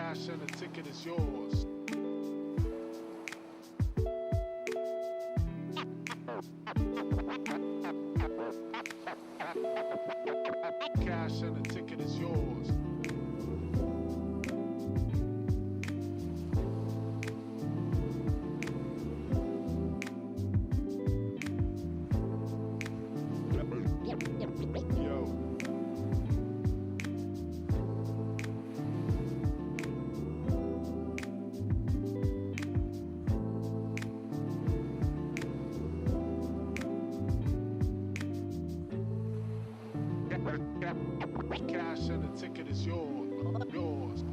Cash and the ticket is yours. Cash and the ticket is yours. Yo. Cash and the ticket is yours. Yours.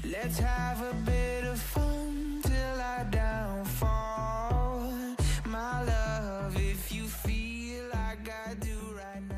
Let's have a bit of fun till I downfall. My love, if you feel like I do right now.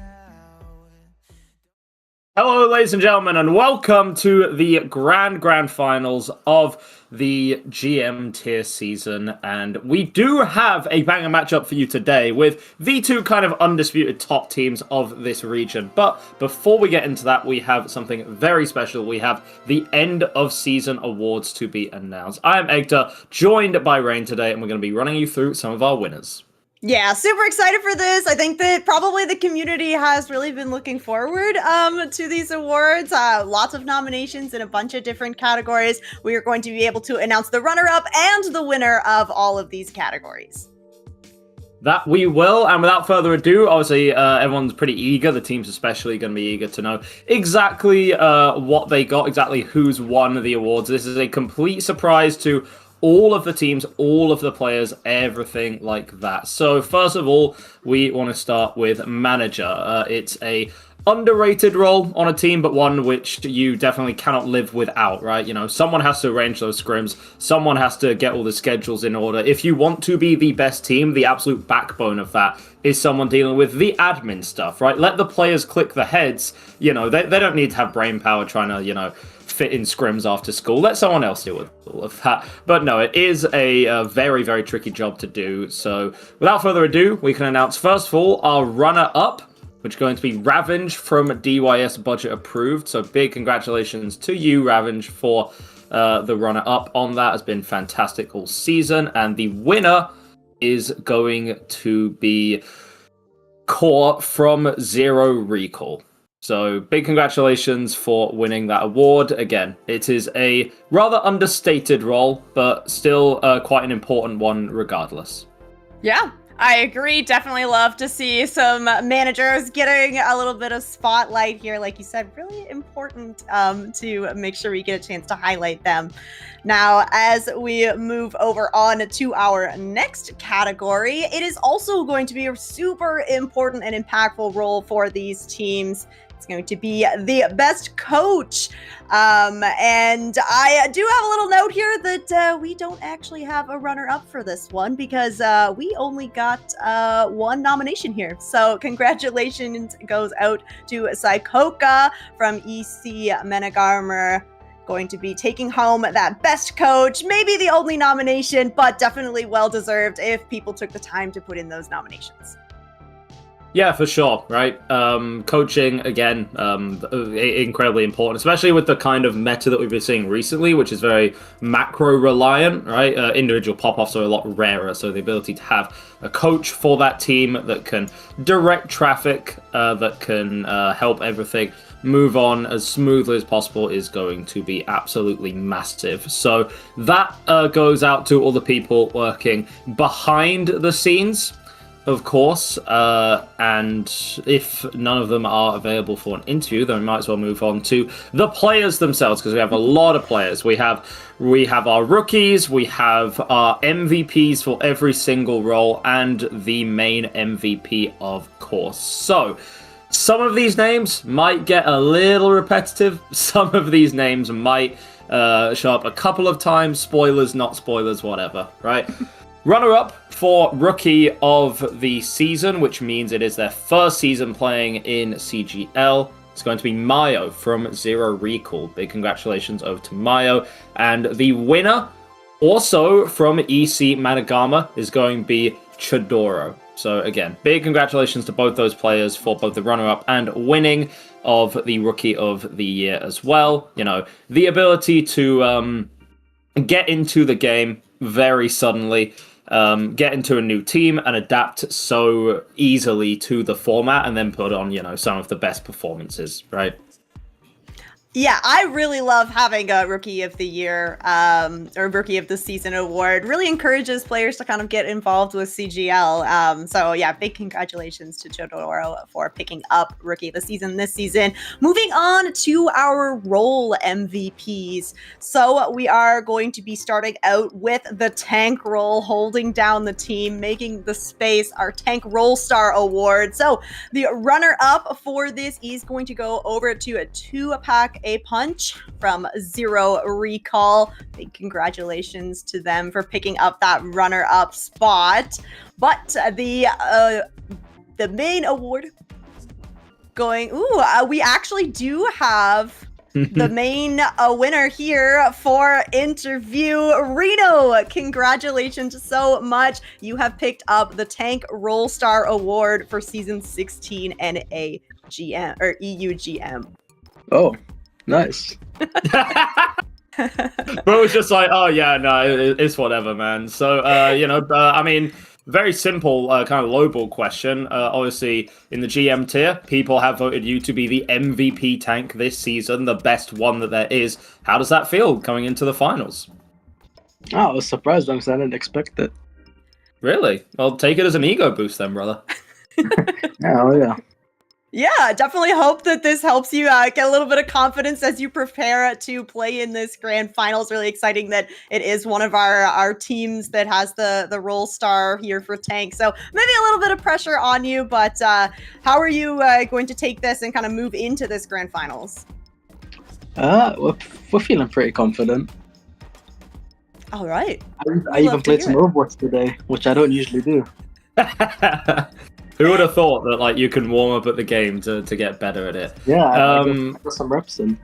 Hello, ladies and gentlemen, and welcome to the grand finals of the GM tier season. And we do have a banger matchup for you today with the two kind of undisputed top teams of this region. But before we get into that, we have something very special. We have the end of season awards to be announced. I am Egter, joined by Rain today, and we're going to be running you through some of our winners. Yeah, super excited for this. I think that probably the community has really been looking forward to these awards. Lots of nominations in a bunch of different categories. We are going to be able to announce the runner-up and the winner of all of these categories. That we will, and without further ado, obviously everyone's pretty eager. The team's especially going to be eager to know exactly what they got, exactly who's won the awards. This is a complete surprise to all of the teams, all of the players, everything like that. So first of all, we want to start with manager. It's a underrated role on a team, but one which you definitely cannot live without, right? You know, someone has to arrange those scrims, someone has to get all the schedules in order. If you want to be the best team, the absolute backbone of that is someone dealing with the admin stuff, right? Let the players click the heads. You know, they don't need to have brain power trying to, you know, fit in scrims after school. Let someone else deal with all of that. But no, it is a very, very tricky job to do. So without further ado, we can announce first of all our runner-up, which is going to be Ravenge from DYS Budget Approved. So big congratulations to you, Ravenge, for the runner-up on that. Has been fantastic all season. And the winner is going to be Core from Zero Recall. So big congratulations for winning that award. Again, it is a rather understated role, but still quite an important one regardless. Yeah, I agree. Definitely love to see some managers getting a little bit of spotlight here. Like you said, really important to make sure we get a chance to highlight them. Now, as we move over on to our next category, it is also going to be a super important and impactful role for these teams. It's going to be the best coach. And I do have a little note here that we don't actually have a runner-up for this one because we only got one nomination here. So congratulations goes out to Saikoka from EC Menagarmer. Going to be taking home that best coach, maybe the only nomination, but definitely well-deserved if people took the time to put in those nominations. Yeah, for sure, right? Coaching, again, incredibly important, especially with the kind of meta that we've been seeing recently, which is very macro-reliant, right? Individual pop-offs are a lot rarer, so the ability to have a coach for that team that can direct traffic, that can help everything move on as smoothly as possible is going to be absolutely massive. So that goes out to all the people working behind the scenes, of course, and if none of them are available for an interview, then we might as well move on to the players themselves, because we have a lot of players. We have our rookies, we have our MVPs for every single role, and the main MVP, of course. So some of these names might get a little repetitive. Some of these names might show up a couple of times. Spoilers, not spoilers, whatever, right? Runner-up for Rookie of the Season, which means it is their first season playing in CGL. It's going to be Mayo from Zero Recall. Big congratulations over to Mayo. And the winner, also from EC Managama, is going to be Chidoro. So again, big congratulations to both those players for both the runner-up and winning of the Rookie of the Year as well. You know, the ability to get into the game very suddenly, get into a new team and adapt so easily to the format and then put on, you know, some of the best performances, right? Yeah, I really love having a Rookie of the Year or Rookie of the Season award. Really encourages players to kind of get involved with CGL. So yeah, big congratulations to Chodoro for picking up Rookie of the Season this season. Moving on to our role MVPs. So we are going to be starting out with the tank role, holding down the team, making the space, our Tank Role Star Award. So the runner-up for this is going to go over to a 2-pack A Punch from Zero Recall. Big congratulations to them for picking up that runner-up spot. But the main award going, we actually do have the main winner here for interview. Reno, congratulations so much. You have picked up the Tank Role Star Award for Season 16 NA GM or EUGM. Oh, nice. But it was just like, oh yeah, no, it's whatever, man. So, I mean, very simple kind of lowball question. Obviously, in the GM tier, people have voted you to be the MVP tank this season, the best one that there is. How does that feel coming into the finals? Oh, I was surprised because I didn't expect it. Really? Well, take it as an ego boost then, brother. Yeah. Yeah, definitely hope that this helps you get a little bit of confidence as you prepare to play in this grand finals. Really exciting that it is one of our teams that has the role star here for Tank. So maybe a little bit of pressure on you, but how are you going to take this and kind of move into this grand finals? We're feeling pretty confident. All right. I even played some Overwatch today, which I don't usually do. Who would have thought that like you can warm up at the game to get better at it? Yeah, I got some reps in.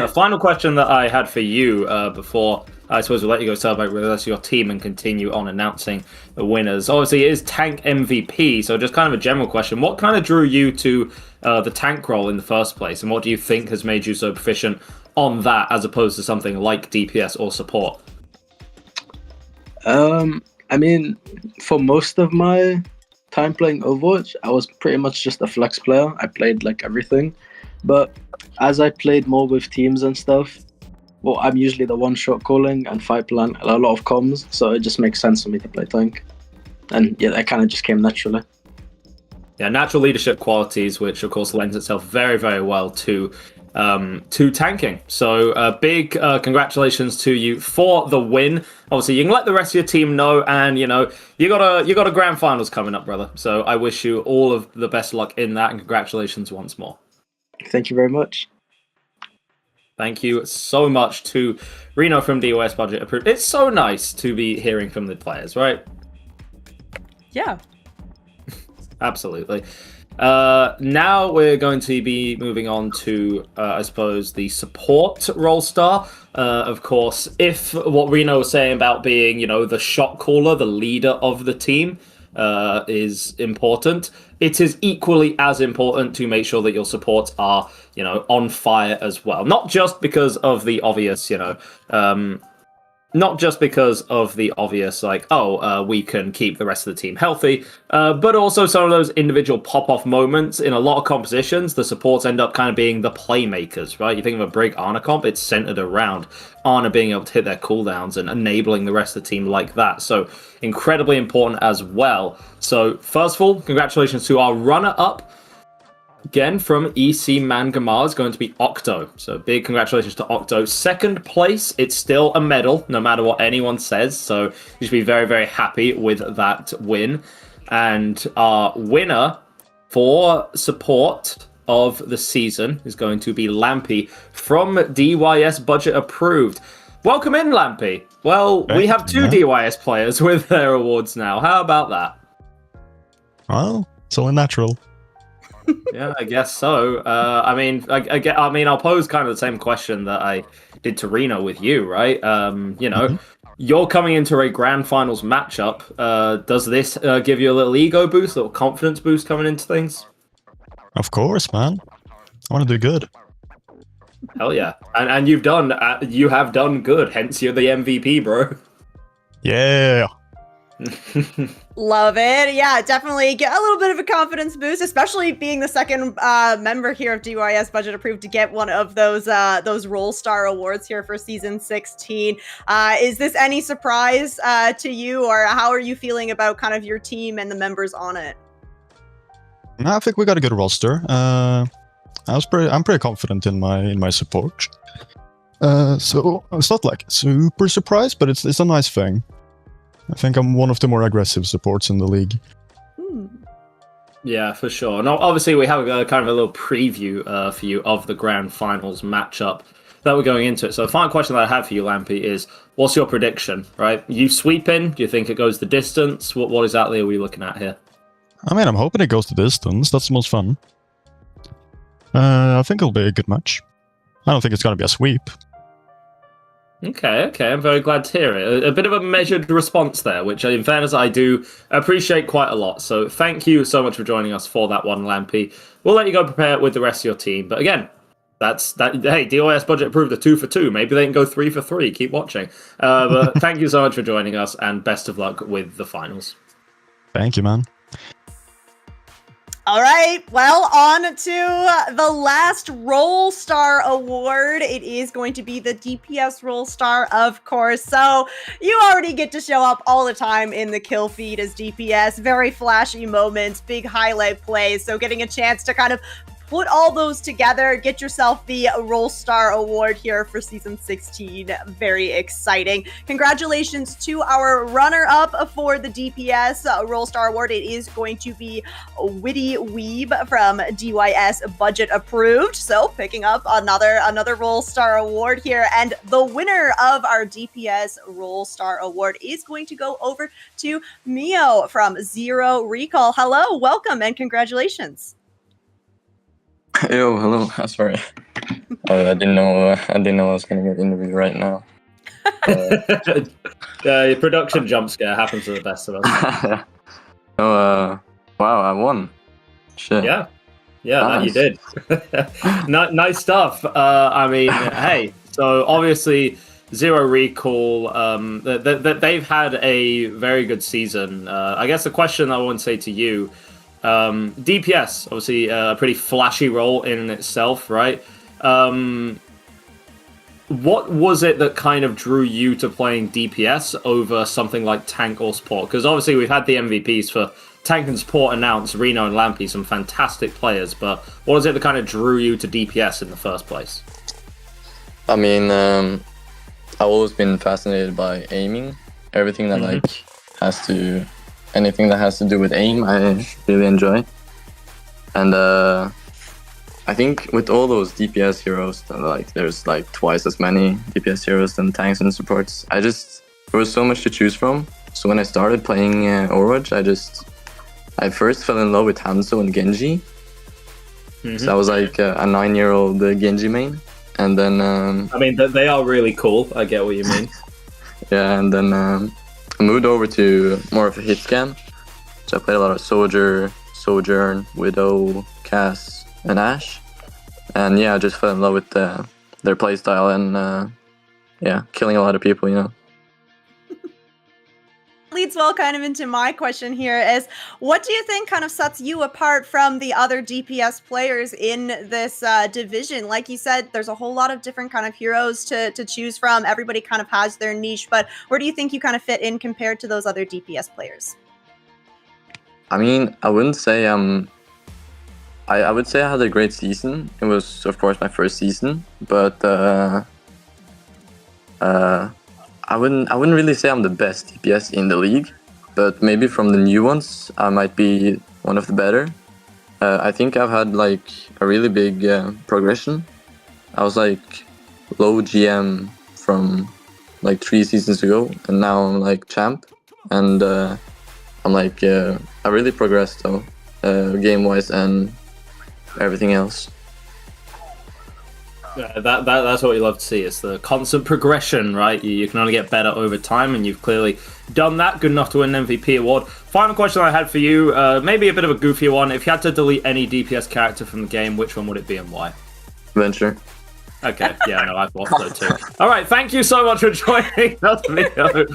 Final question that I had for you before I suppose we'll let you go celebrate with the rest of your team and continue on announcing the winners. Obviously, it is tank MVP, so just kind of a general question. What kind of drew you to the tank role in the first place, and what do you think has made you so proficient on that as opposed to something like DPS or support? I mean, for most of my time playing Overwatch, I was pretty much just a flex player. I played like everything. But as I played more with teams and stuff, well, I'm usually the one shot calling and fight plan and a lot of comms, so it just makes sense for me to play tank. And yeah, that kind of just came naturally. Yeah, natural leadership qualities, which of course lends itself very, very well to tanking. So big congratulations to you for the win. Obviously, you can let the rest of your team know, and you got a grand finals coming up, brother. So I wish you all of the best luck in that, and congratulations once more. Thank you very much. Thank you so much to Reno from DYS Budget Approved. It's so nice to be hearing from the players, right? Yeah. Absolutely. Now we're going to be moving on to, I suppose, the support role star. Of course, if what Reno was saying about being, the shot caller, the leader of the team, is important, it is equally as important to make sure that your supports are, on fire as well. Not just because of the obvious, not just because of the obvious, we can keep the rest of the team healthy, but also some of those individual pop-off moments. In a lot of compositions, the supports end up kind of being the playmakers, right? You think of a Brig Ana comp, it's centered around Ana being able to hit their cooldowns and enabling the rest of the team like that. So incredibly important as well. So first of all, congratulations to our runner-up. Again, from EC Mangamar is going to be Octo. So big congratulations to Octo. Second place, it's still a medal, no matter what anyone says. So you should be very, very happy with that win. And our winner for support of the season is going to be Lampy from DYS Budget Approved. Welcome in, Lampy. Well, we have two DYS players with their awards now. How about that? Well, it's only natural. Yeah, I guess so. I'll pose kind of the same question that I did to Reno with you, right? You're coming into a grand finals matchup. Does this give you a little ego boost, a little confidence boost coming into things? Of course, man. I want to do good. Hell yeah. And you have done good, hence you're the MVP, bro. Yeah. Love it. Yeah, definitely get a little bit of a confidence boost, especially being the second member here of DYS Budget Approved to get one of those Role Star awards here for season 16. Is this any surprise to you, or how are you feeling about kind of your team and the members on it? I think we got a good roster. I'm pretty confident in my support. So it's not like super surprised, but it's a nice thing. I think I'm one of the more aggressive supports in the league. Yeah, for sure. Now, obviously, we have kind of a little preview for you of the grand finals matchup that we're going into it. So the final question that I have for you, Lampy, is what's your prediction, right? You sweeping? Do you think it goes the distance? What exactly are we looking at here? I mean, I'm hoping it goes the distance. That's the most fun. I think it'll be a good match. I don't think it's going to be a sweep. Okay, I'm very glad to hear it. A bit of a measured response there, which in fairness I do appreciate quite a lot. So thank you so much for joining us for that one, Lampy. We'll let you go prepare with the rest of your team. But again, that's that. Hey, DYS Budget Approved a 2 for 2. Maybe they can go 3 for 3. Keep watching. But thank you so much for joining us, and best of luck with the finals. Thank you, man. All right, well, on to the last Role Star Award. It is going to be the DPS Role Star, of course. So you already get to show up all the time in the kill feed as DPS. Very flashy moments, big highlight plays. So getting a chance to kind of put all those together, get yourself the Role Star Award here for Season 16. Very exciting. Congratulations to our runner-up for the DPS Role Star Award. It is going to be Witty Weeb from DYS Budget Approved. So picking up another Role Star Award here. And the winner of our DPS Role Star Award is going to go over to Mio from Zero Recall. Hello, welcome, and congratulations. Yo, hello. Sorry. Oh, I didn't know. I didn't know I was gonna get interviewed right now. Your production jump scare happens to the best of us. Oh, wow! I won. Shit. Yeah, that you Nice. did. Nice stuff. I mean, hey, so obviously Zero Recall, they've had a very good season. I guess the question I want to say to you, DPS, obviously a pretty flashy role in itself, right? What was it that kind of drew you to playing DPS over something like tank or support? Because obviously we've had the MVPs for tank and support announced, Reno and Lampy, some fantastic players, but what is it that kind of drew you to DPS in the first place? I mean, I've always been fascinated by aiming. Everything that anything that has to do with aim, I really enjoy. And I think with all those DPS heroes, there's like twice as many DPS heroes than tanks and supports. There was so much to choose from. So when I started playing Overwatch, I first fell in love with Hanzo and Genji. So I was like a 9-year-old Genji main. And then... I mean, they are really cool. I get what you mean. Yeah, and then I moved over to more of a hit scan. So I played a lot of Soldier, Sojourn, Widow, Cass, and Ashe. And yeah, I just fell in love with their playstyle and killing a lot of people, you know. Leads well kind of into my question here is, what do you think kind of sets you apart from the other DPS players in this division? Like you said, there's a whole lot of different kind of heroes to choose from. Everybody kind of has their niche, but where do you think you kind of fit in compared to those other DPS players? I mean, I wouldn't say I would say I had a great season. It was, of course, my first season, but I wouldn't really say I'm the best DPS in the league, but maybe from the new ones, I might be one of the better. I think I've had like a really big progression. I was like low GM from like 3 seasons ago, and now I'm like champ, and I'm like I really progressed though, game-wise and everything else. Yeah, that's what we love to see. It's the constant progression, right? You can only get better over time, and you've clearly done that. Good enough to win an MVP award. Final question I had for you, maybe a bit of a goofier one. If you had to delete any DPS character from the game, which one would it be and why? Venture. Okay, yeah, no, I thought so too. All right, thank you so much for joining us, Leo.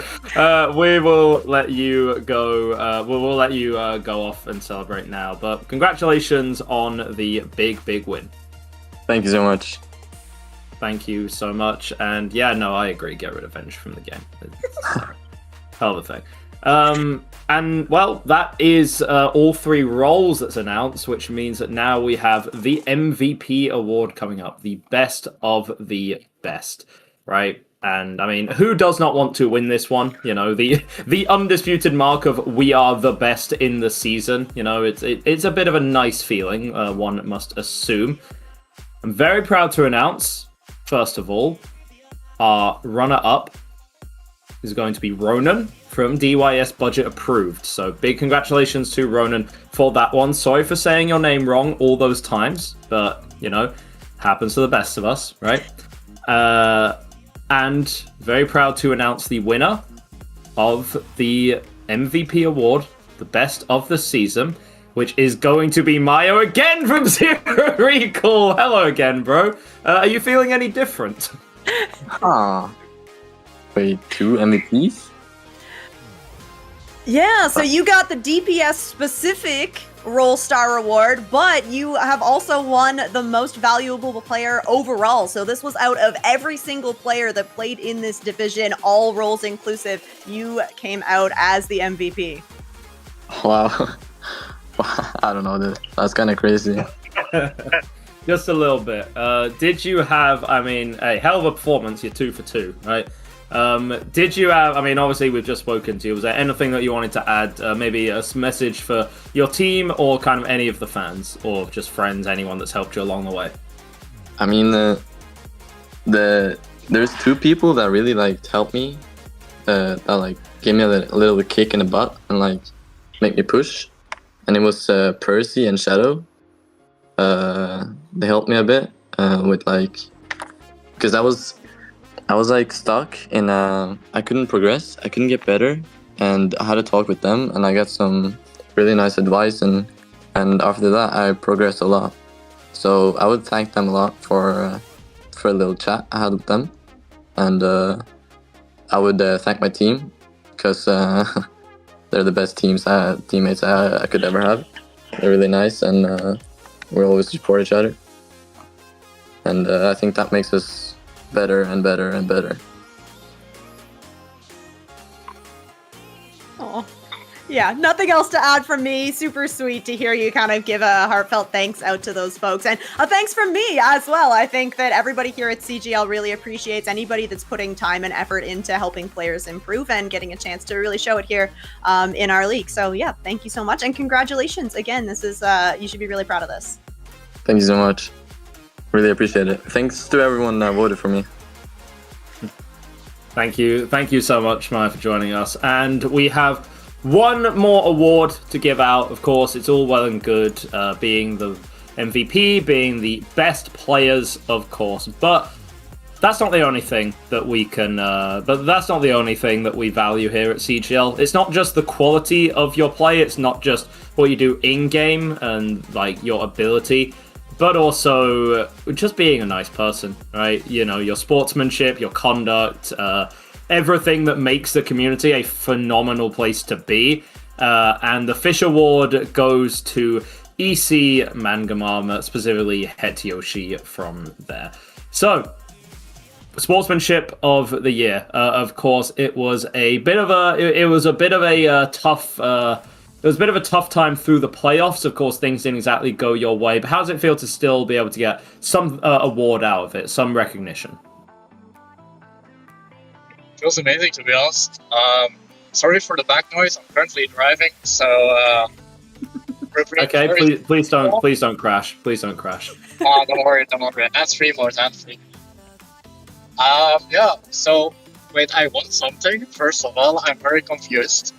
We will let you go. We'll let you go off and celebrate now. But congratulations on the big win. Thank you so much. Thank you so much. And yeah, no, I agree. Get rid of Venge from the game. It's hell of a thing. And well, that is all 3 roles that's announced, which means that now we have the MVP award coming up, the best of the best, right? And I mean, who does not want to win this one? You know, the undisputed mark of we are the best in the season. You know, it's a bit of a nice feeling, one must assume. I'm very proud to announce, first of all, our runner-up is going to be Ronan from DYS Budget Approved. So big congratulations to Ronan for that one. Sorry for saying your name wrong all those times, but, you know, happens to the best of us, right? And very proud to announce the winner of the MVP award, the best of the season, which is going to be Mayo again from Zero Recall. Hello again, bro. Are you feeling any different? Wait, 2 MVPs? Yeah, so you got the DPS specific Role Star Award, but you have also won the most valuable player overall. So this was out of every single player that played in this division, all roles inclusive. You came out as the MVP. Wow. I don't know, dude. That's kind of crazy. Just a little bit. Did you have, I mean, a hell of a performance, you're 2 for 2, right? Did you have, I mean, obviously we've just spoken to you, was there anything that you wanted to add, maybe a message for your team or kind of any of the fans or just friends, anyone that's helped you along the way? I mean, there's 2 people that really like helped me, that like gave me a little kick in the butt and like make me push, and it was Percy and Shadow. They helped me a bit with like because I was like stuck in I couldn't progress, I couldn't get better, and I had a talk with them, and I got some really nice advice, and after that I progressed a lot. So I would thank them a lot for a little chat I had with them, and I would thank my team because they're the best teammates I could ever have. They're really nice, and we always support each other, and I think that makes us better and better and better. Oh, yeah, nothing else to add from me. Super sweet to hear you kind of give a heartfelt thanks out to those folks. And a thanks from me as well. I think that everybody here at CGL really appreciates anybody that's putting time and effort into helping players improve and getting a chance to really show it here in our league. So yeah, thank you so much. And congratulations. Again, this is, you should be really proud of this. Thank you so much. Really appreciate it. Thanks to everyone that voted for me. Thank you so much, Maya, for joining us. And we have one more award to give out. Of course, it's all well and good being the MVP, being the best players, of course, but that's not the only thing that we can. But that's not the only thing that we value here at CGL. It's not just the quality of your play. It's not just what you do in game and like your ability, but also just being a nice person, right? You know, your sportsmanship, your conduct, everything that makes the community a phenomenal place to be. And the Fish Award goes to EC Mangamama, specifically Hetyoshi from there. So, sportsmanship of the year. Of course, it was a bit of a tough time through the playoffs. Of course, things didn't exactly go your way. But how does it feel to still be able to get some award out of it, some recognition? Feels amazing, to be honest. Sorry for the back noise. I'm currently driving, so. Okay, please don't crash. Please don't crash. Don't worry. Hands-free mode, hands-free. Yeah. So, wait, I won something. First of all, I'm very confused.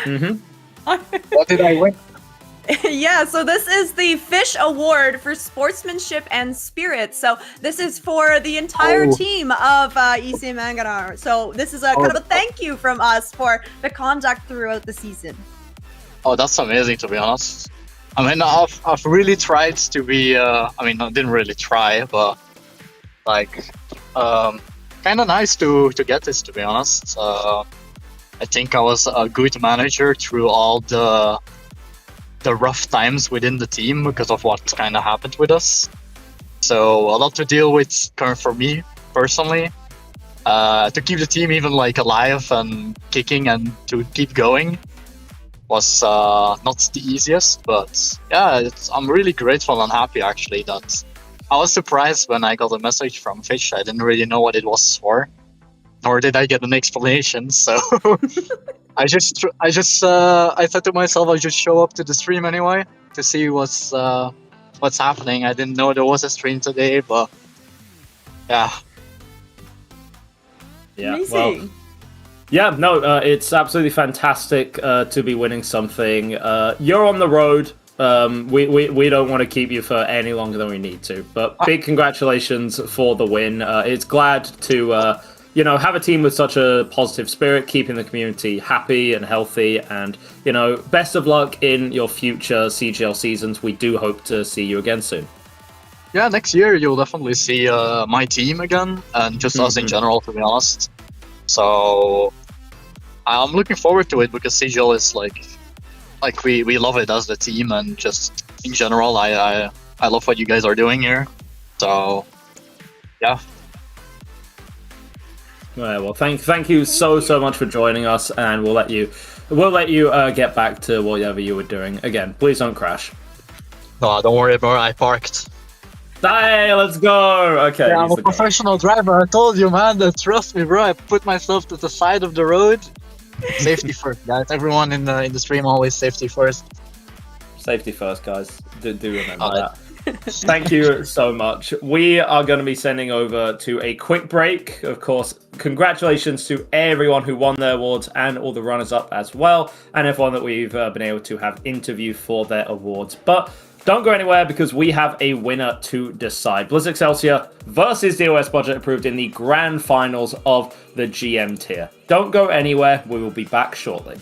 Mm-hmm. What did I win? Yeah, so this is the Fish Award for Sportsmanship and Spirit. So this is for the entire team of EC Manganar. So this is a kind of a thank you from us for the conduct throughout the season. Oh, that's amazing, to be honest. I mean, I've really tried to be. I didn't really try, but like, kind of nice to get this, to be honest. I think I was a good manager through all the rough times within the team because of what kind of happened with us. So a lot to deal with for me personally. To keep the team even like alive and kicking and to keep going was not the easiest, but yeah, I'm really grateful and happy actually that I was surprised when I got a message from Fish. I didn't really know what it was for, nor did I get an explanation. So I said to myself, I'll just show up to the stream anyway to see what's happening. I didn't know there was a stream today, but yeah. Yeah, Amazing. well, yeah, no, it's absolutely fantastic to be winning something. You're on the road. We don't want to keep you for any longer than we need to. But big congratulations for the win. It's glad to have a team with such a positive spirit, keeping the community happy and healthy. And best of luck in your future CGL seasons. We do hope to see you again soon. Yeah, next year you'll definitely see my team again, and just us in general, to be honest. So I'm looking forward to it because CGL is like we love it as the team, and just in general, I love what you guys are doing here. So yeah. Right, well, thank you so much for joining us, and we'll let you get back to whatever you were doing. Again, please don't crash. No, don't worry, bro. I parked. Hey, let's go. Okay. Yeah, I'm a professional driver. I told you, man. Trust me, bro. I put myself to the side of the road. Safety first, guys. Everyone in the stream always safety first. Safety first, guys. Do remember that. Thank you so much. We are going to be sending over to a quick break. Of course, congratulations to everyone who won their awards and all the runners-up as well, and everyone that we've been able to have interviewed for their awards. But Don't go anywhere because we have a winner to decide. Bliss Excelsior versus DYS Budget Approved in the grand finals of the GM tier. Don't go anywhere. We will be back shortly.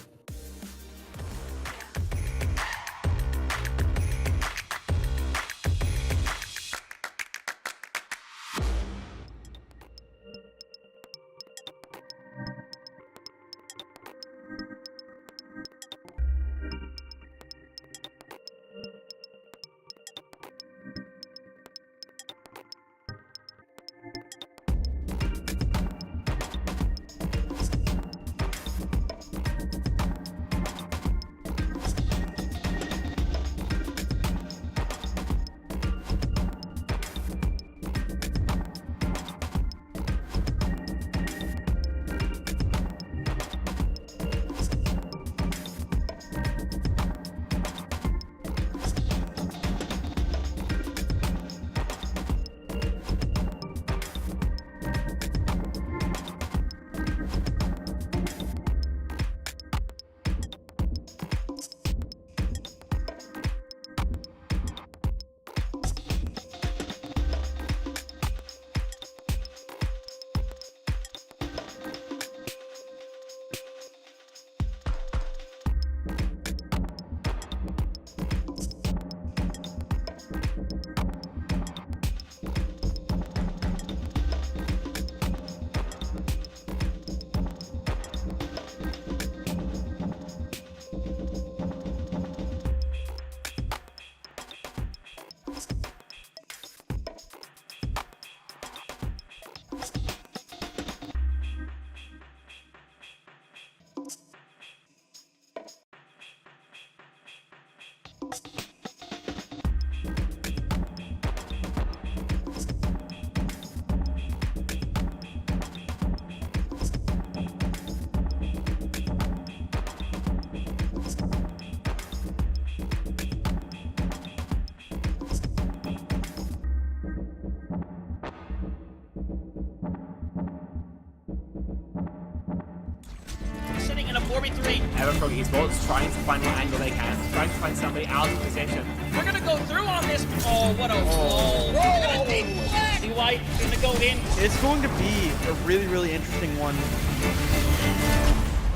Sitting in a 4v3. Everfrog Esports trying to find what angle they can, trying to find somebody out of position. We're gonna go through on this. Oh, what a roll. We're gonna take black. DY gonna go in. It's going to be a really, really interesting one.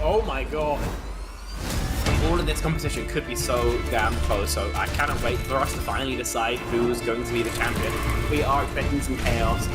Oh my god. All of this competition could be so damn close, so I cannot wait for us to finally decide who's going to be the champion. We are expecting some chaos,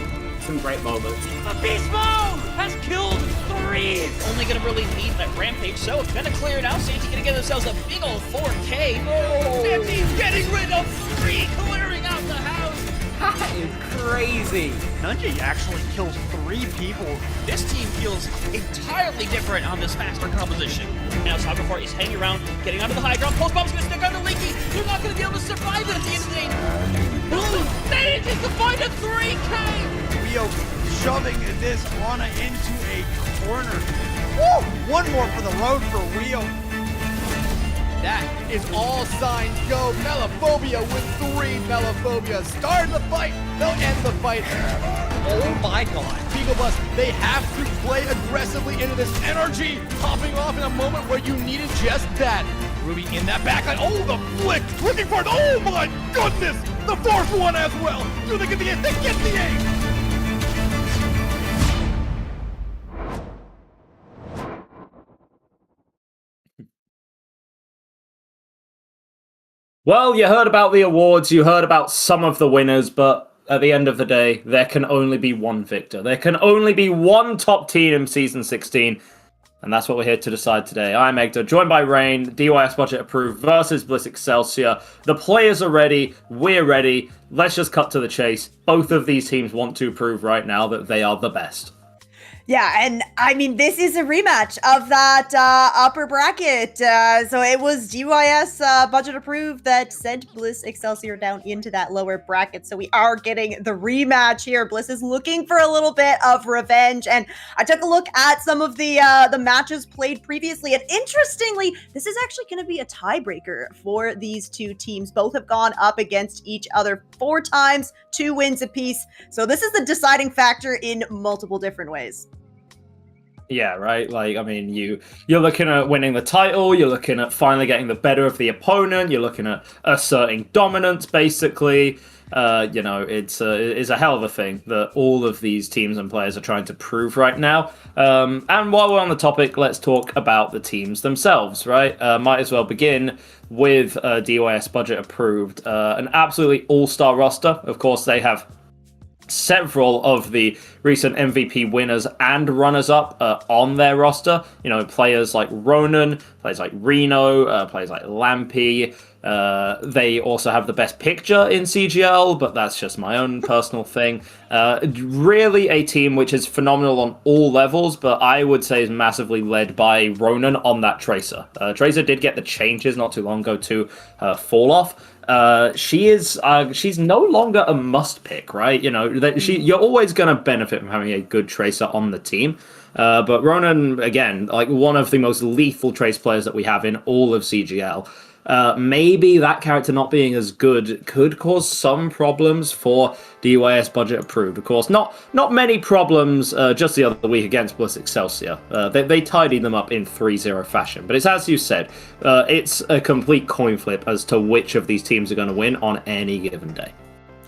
some great moments. A beast mode has killed 3! Only gonna really need that rampage, so it's gonna clear it out. Santi gonna give themselves a big old 4K. Oh. Santi's getting rid of 3, clearing out the house. That is crazy. Nunji actually kills 3 people. This team feels entirely different on this faster composition. Now Cyberport is hanging around, getting onto the high ground. Post bomb's gonna stick under Linky. They're not gonna be able to survive it at the end of the day. Boom! Manages to find a 3K! Rio shoving this Ana into a corner. Woo! One more for the road for Rio. That is all signs go. Melophobia with 3 Melophobia. Start the fight. They'll end the fight. Oh my god. Beagle Bus, they have to play aggressively into this energy. Popping off in a moment where you needed just that. Ruby in that backline. Oh, the flick. Looking for it. Oh my goodness. The 4th one as well. Do they get the A? They get the A. Well, you heard about the awards, you heard about some of the winners, but at the end of the day, there can only be one victor. There can only be one top team in Season 16, and that's what we're here to decide today. I'm Egda, joined by Rain, DYS Budget Approved versus Bliss Excelsior. The players are ready, we're ready. Let's just cut to the chase. Both of these teams want to prove right now that they are the best. Yeah, and I mean, this is a rematch of that upper bracket. So it was DYS Budget Approved that sent Bliss Excelsior down into that lower bracket. So we are getting the rematch here. Bliss is looking for a little bit of revenge. And I took a look at some of the matches played previously. And interestingly, this is actually going to be a tiebreaker for these two teams. Both have gone up against each other 4 times, 2 wins apiece. So this is the deciding factor in multiple different ways. Yeah, right. Like, I mean, you're looking at winning the title. You're looking at finally getting the better of the opponent. You're looking at asserting dominance, basically. It's a hell of a thing that all of these teams and players are trying to prove right now. And while we're on the topic, let's talk about the teams themselves, right? Might as well begin with DYS budget approved. An absolutely all-star roster. Of course, they have several of the recent MVP winners and runners-up on their roster. You know, players like Ronan, players like Reno, players like Lampy. They also have the best picture in CGL, but that's just my own personal thing. Really a team which is phenomenal on all levels, but I would say is massively led by Ronan on that Tracer. Tracer did get the changes not too long ago to Fall Off. She's no longer a must pick, right? You know, you're always going to benefit from having a good Tracer on the team. But Ronan, again, like one of the most lethal Trace players that we have in all of CGL. Maybe that character not being as good could cause some problems for DYS budget approved. Of course, not many problems just the other week against Bliss Excelsior. They tidied them up in 3-0 fashion. But it's as you said, it's a complete coin flip as to which of these teams are going to win on any given day.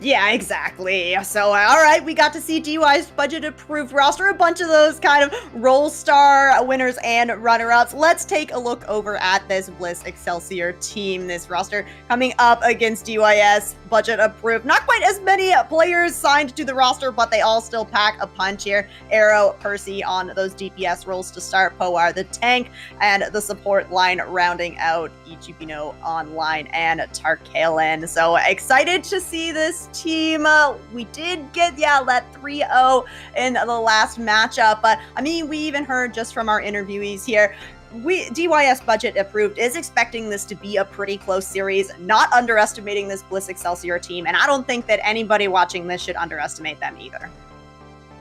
Yeah, exactly. So, all right, we got to see DY's budget-approved roster, a bunch of those kind of Roll Star winners and runner-ups. Let's take a look over at this Bliss Excelsior team, this roster coming up against DYS, budget-approved. Not quite as many players signed to the roster, but they all still pack a punch here. Arrow, Percy on those DPS roles to start, Poar the tank, and the support line rounding out Ichibino online and Tarkalen. So, excited to see this team. We did get that 3-0 in the last matchup, but I mean, we even heard just from our interviewees here, DYS budget approved is expecting this to be a pretty close series, not underestimating this Bliss Excelsior team, and I don't think that anybody watching this should underestimate them either.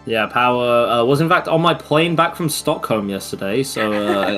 Yeah, Power was in fact on my plane back from Stockholm yesterday, so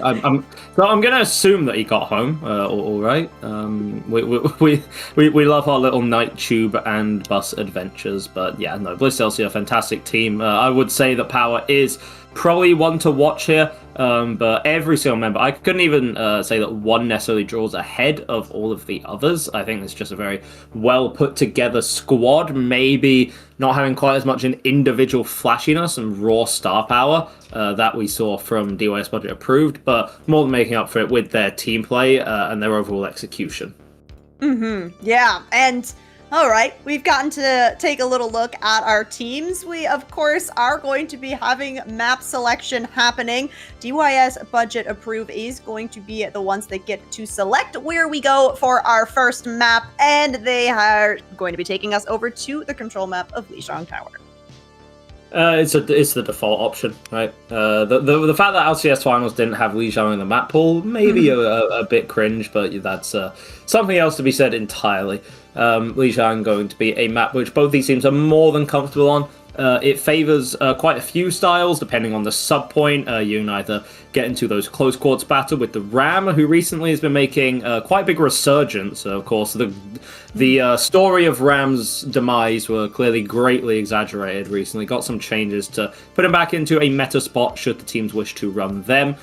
I'm going to assume that he got home all right. We love our little night tube and bus adventures, but yeah, no, Bliss Excelsior, fantastic team. I would say that Power is probably one to watch here, but every single member, I couldn't even say that one necessarily draws ahead of all of the others. I think it's just a very well put together squad, maybe not having quite as much an individual flashiness and raw star power that we saw from DYS budget approved, but more than making up for it with their team play and their overall execution. Yeah, and all right, we've gotten to take a little look at our teams. We, of course, are going to be having map selection happening. DYS budget approve is going to be the ones that get to select where we go for our first map, and they are going to be taking us over to the control map of Lijiang Tower. It's the default option, right? The fact that LCS finals didn't have Lijiang in the map pool maybe a bit cringe, but that's something else to be said entirely. Lijiang going to be a map which both these teams are more than comfortable on. It favors quite a few styles depending on the sub point. You can either get into those close quarters battle with the Ram, who recently has been making quite a big resurgence. Of course, the story of Ram's demise were clearly greatly exaggerated recently. Got some changes to put him back into a meta spot should the teams wish to run them.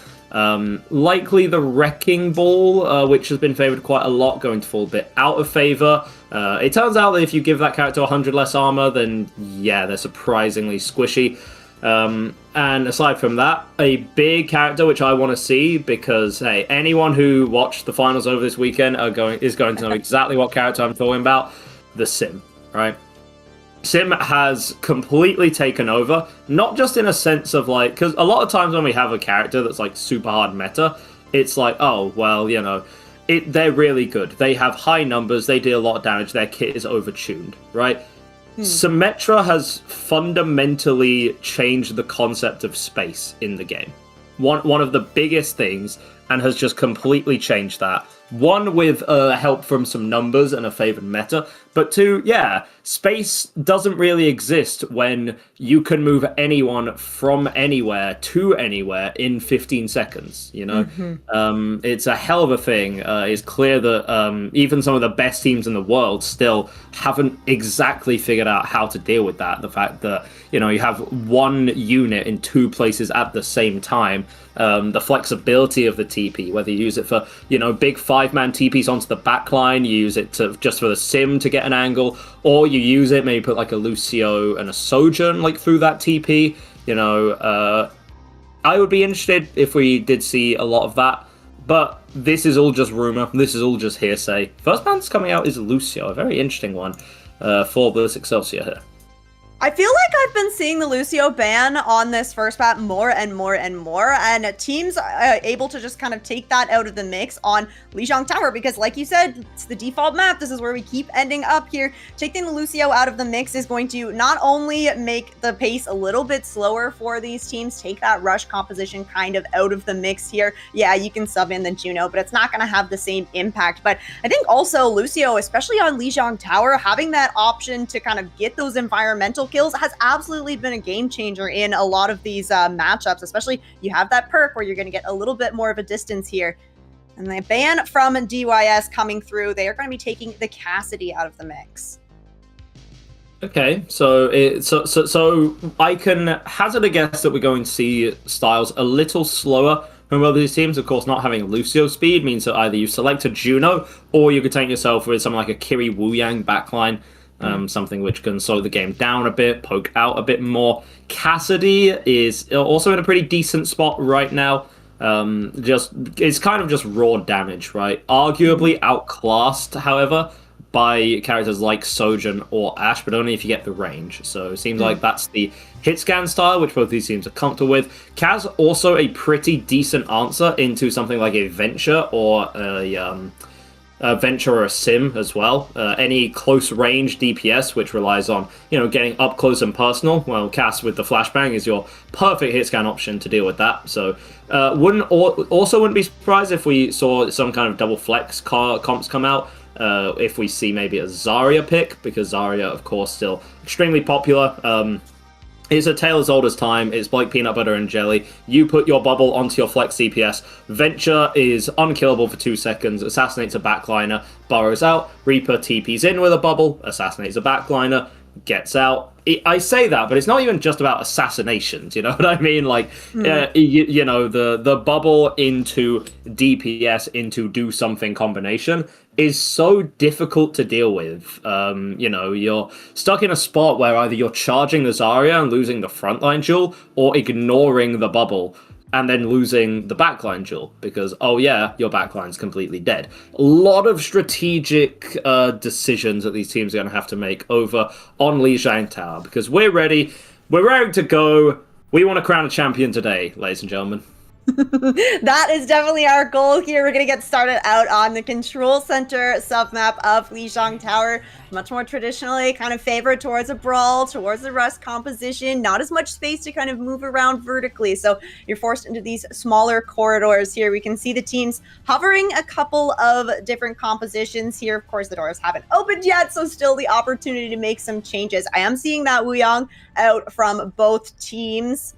Likely the Wrecking Ball, which has been favored quite a lot, going to fall a bit out of favor. It turns out that if you give that character 100 less armor, then yeah, they're surprisingly squishy. And aside from that, a big character which I want to see, because hey, anyone who watched the finals over this weekend is going to know exactly what character I'm talking about. The Sim, right? Sim has completely taken over, not just in a sense of like, because a lot of times when we have a character that's like super hard meta, it's like, oh, well, you know, they're really good. They have high numbers, they deal a lot of damage, their kit is overtuned, right? Symmetra has fundamentally changed the concept of space in the game. One of the biggest things, and has just completely changed that. One, with help from some numbers and a favored meta, but two, yeah, space doesn't really exist when you can move anyone from anywhere to anywhere in 15 seconds, you know? It's a hell of a thing. It's clear that even some of the best teams in the world still haven't exactly figured out how to deal with that. The fact that, you know, you have one unit in two places at the same time. The flexibility of the TP, whether you use it for, you know, big 5-man TPs onto the backline, you use it to just for the sim to get an angle, or you use it, maybe put like a Lucio and a Sojourn like through that TP. You know, I would be interested if we did see a lot of that, but this is all just rumor. This is all just hearsay. First man that's coming out is Lucio, a very interesting one for Bliss Excelsior here. I feel like I've been seeing the Lucio ban on this first map more and more and more, and teams are able to just kind of take that out of the mix on Lijiang Tower, because like you said, it's the default map. This is where we keep ending up here. Taking the Lucio out of the mix is going to not only make the pace a little bit slower for these teams, take that rush composition kind of out of the mix here. Yeah, you can sub in the Juno, but it's not going to have the same impact. But I think also Lucio, especially on Lijiang Tower, having that option to kind of get those environmental kills has absolutely been a game changer in a lot of these matchups, especially you have that perk where you're going to get a little bit more of a distance here. And the ban from DYS coming through, they are going to be taking the Cassidy out of the mix. Okay, so I can hazard a guess that we're going to see styles a little slower from both these teams. Of course, not having Lucio speed means that either you select a Juno or you could take yourself with something like a Kiri Wu Yang backline. Something which can slow the game down a bit, poke out a bit more. Cassidy is also in a pretty decent spot right now. It's kind of just raw damage, right? Arguably outclassed, however, by characters like Sojourn or Ashe, but only if you get the range. So it seems like that's the hit scan style, which both these teams are comfortable with. Kaz also a pretty decent answer into something like a Venture or a Venture or a Sim as well. Any close range DPS, which relies on, you know, getting up close and personal. Well, Cass with the flashbang is your perfect hit scan option to deal with that. So wouldn't be surprised if we saw some kind of double flex comps come out. If we see maybe a Zarya pick, because Zarya, of course, still extremely popular. It's a tale as old as time. It's like peanut butter and jelly. You put your bubble onto your flex CPS. Venture is unkillable for 2 seconds, assassinates a backliner, burrows out. Reaper TPs in with a bubble, assassinates a backliner, gets out. I say that, but it's not even just about assassinations, you know what I mean? Like, you know, the bubble into DPS into do something combination is so difficult to deal with. You know, you're stuck in a spot where either you're charging the Zarya and losing the frontline duel, or ignoring the bubble and then losing the backline duel because, oh yeah, your backline's completely dead. A lot of strategic decisions that these teams are going to have to make over on Lijiang Tower, because we're ready to go. We want to crown a champion today, ladies and gentlemen. That is definitely our goal here. We're going to get started out on the control center submap of Lijiang Tower. Much more traditionally kind of favored towards a brawl, towards the rust composition. Not as much space to kind of move around vertically. So you're forced into these smaller corridors here. We can see the teams hovering a couple of different compositions here. Of course, the doors haven't opened yet, so still the opportunity to make some changes. I am seeing that Wu Yang out from both teams.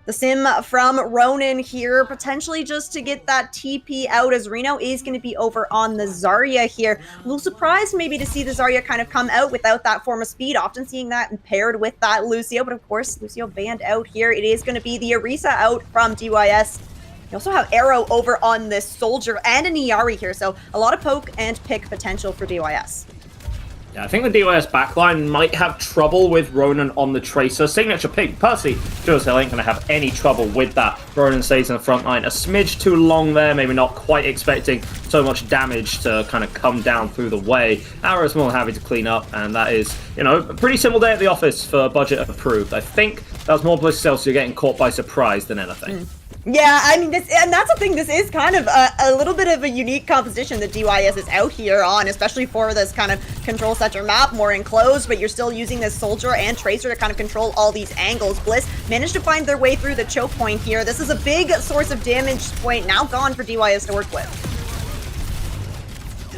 The sim from Ronin here, potentially just to get that TP out, as Reno is going to be over on the Zarya here. A little surprised maybe to see the Zarya kind of come out without that form of speed, often seeing that paired with that Lucio, but of course Lucio banned out here. It is going to be the Orisa out from DYS. You also have Arrow over on this Soldier and an Iari here, so a lot of poke and pick potential for DYS. Yeah, I think the DYS backline might have trouble with Ronin on the Tracer. Signature pick, Percy sure as hell ain't going to have any trouble with that. Ronin stays in the front line. A smidge too long there, maybe not quite expecting so much damage to kind of come down through the way. Arrow's more than happy to clean up, and that is, you know, a pretty simple day at the office for budget approved. I think that was more Bliss Excelsior getting caught by surprise than anything. Yeah, I mean, and that's the thing, this is kind of a little bit of a unique composition that DYS is out here on, especially for this kind of control center map, more enclosed, but you're still using this Soldier and Tracer to kind of control all these angles. Bliss managed to find their way through the choke point here. This is a big source of damage point now gone for DYS to work with.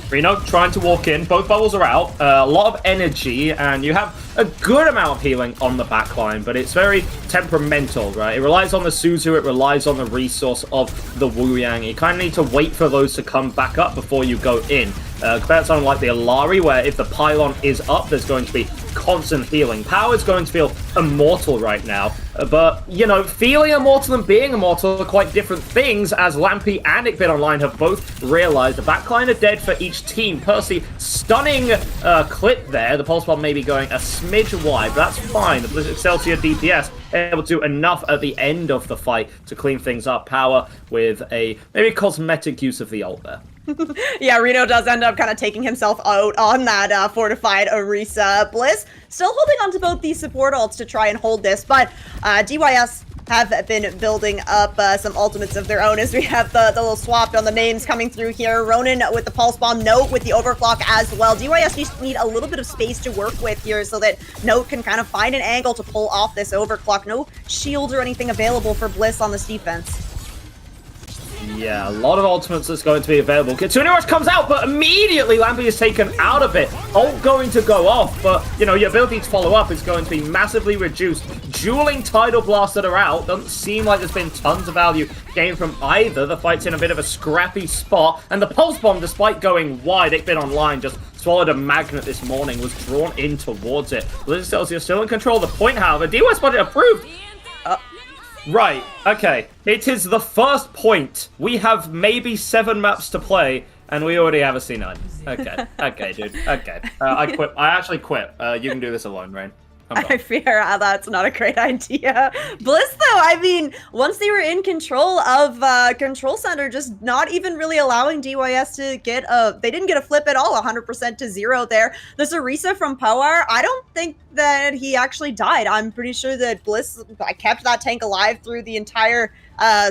Reno trying to walk in, both bubbles are out, a lot of energy, and you have a good amount of healing on the backline, but it's very temperamental, right? It relies on the Suzu, it relies on the resource of the Wu Yang. You kind of need to wait for those to come back up before you go in. Compared to something like the Alari, where if the pylon is up, there's going to be constant healing. Power is going to feel immortal right now, but, you know, feeling immortal and being immortal are quite different things, as Lampy and Ickbit Online have both realized the backline are dead for each team. Percy, stunning clip there. The Pulse Bomb maybe going a smidge wide, but that's fine. The Bliss Excelsior DPS able to do enough at the end of the fight to clean things up. Power with a maybe cosmetic use of the ult there. Yeah, Reno does end up kind of taking himself out on that fortified Orisa. Bliss still holding on to both these support ults to try and hold this, but DYS have been building up some ultimates of their own as we have the little swap on the names coming through here. Ronin with the Pulse Bomb, Note with the Overclock as well. DYS just need a little bit of space to work with here so that Note can kind of find an angle to pull off this Overclock. No shields or anything available for Bliss on this defense. Yeah, a lot of ultimates that's going to be available. Kitsune Rush comes out, but immediately Lampy is taken out of it. Ult going to go off, but, you know, your ability to follow up is going to be massively reduced. Dueling Tidal Blast that are out. Doesn't seem like there's been tons of value gained from either. The fight's in a bit of a scrappy spot, and the Pulse Bomb, despite going wide, Ickbit Online just swallowed a magnet this morning, was drawn in towards it. Bliss Excelsior still in control of the point, however. DYS budget approved. Right, okay. It is the first point. We have maybe 7 maps to play, and we already have a C9. Okay, okay, dude. Okay. I quit. I actually quit. You can do this alone, Rain. I fear that's not a great idea. Bliss, though, I mean, once they were in control of Control Center, just not even really allowing DYS to get a... They didn't get a flip at all, 100% to 0 there. This Orisa from Power, I don't think that he actually died. I'm pretty sure that Bliss kept that tank alive through the entire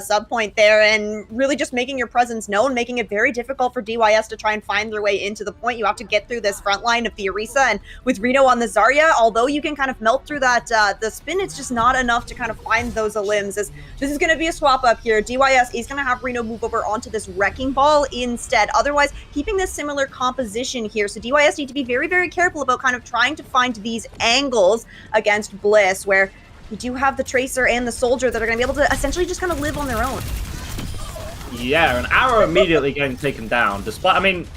sub point there, and really just making your presence known, making it very difficult for DYS to try and find their way into the point. You have to get through this front line of the Orisa, and with Reno on the Zarya, although you can kind of melt through that the spin, it's just not enough to kind of find those limbs. As this is going to be a swap up here. DYS is going to have Reno move over onto this Wrecking Ball instead, otherwise keeping this similar composition here. So DYS need to be very, very careful about kind of trying to find these angles against Bliss, where you do have the Tracer and the Soldier that are going to be able to essentially just kind of live on their own. Yeah, an Arrow immediately getting taken down. Despite, I mean,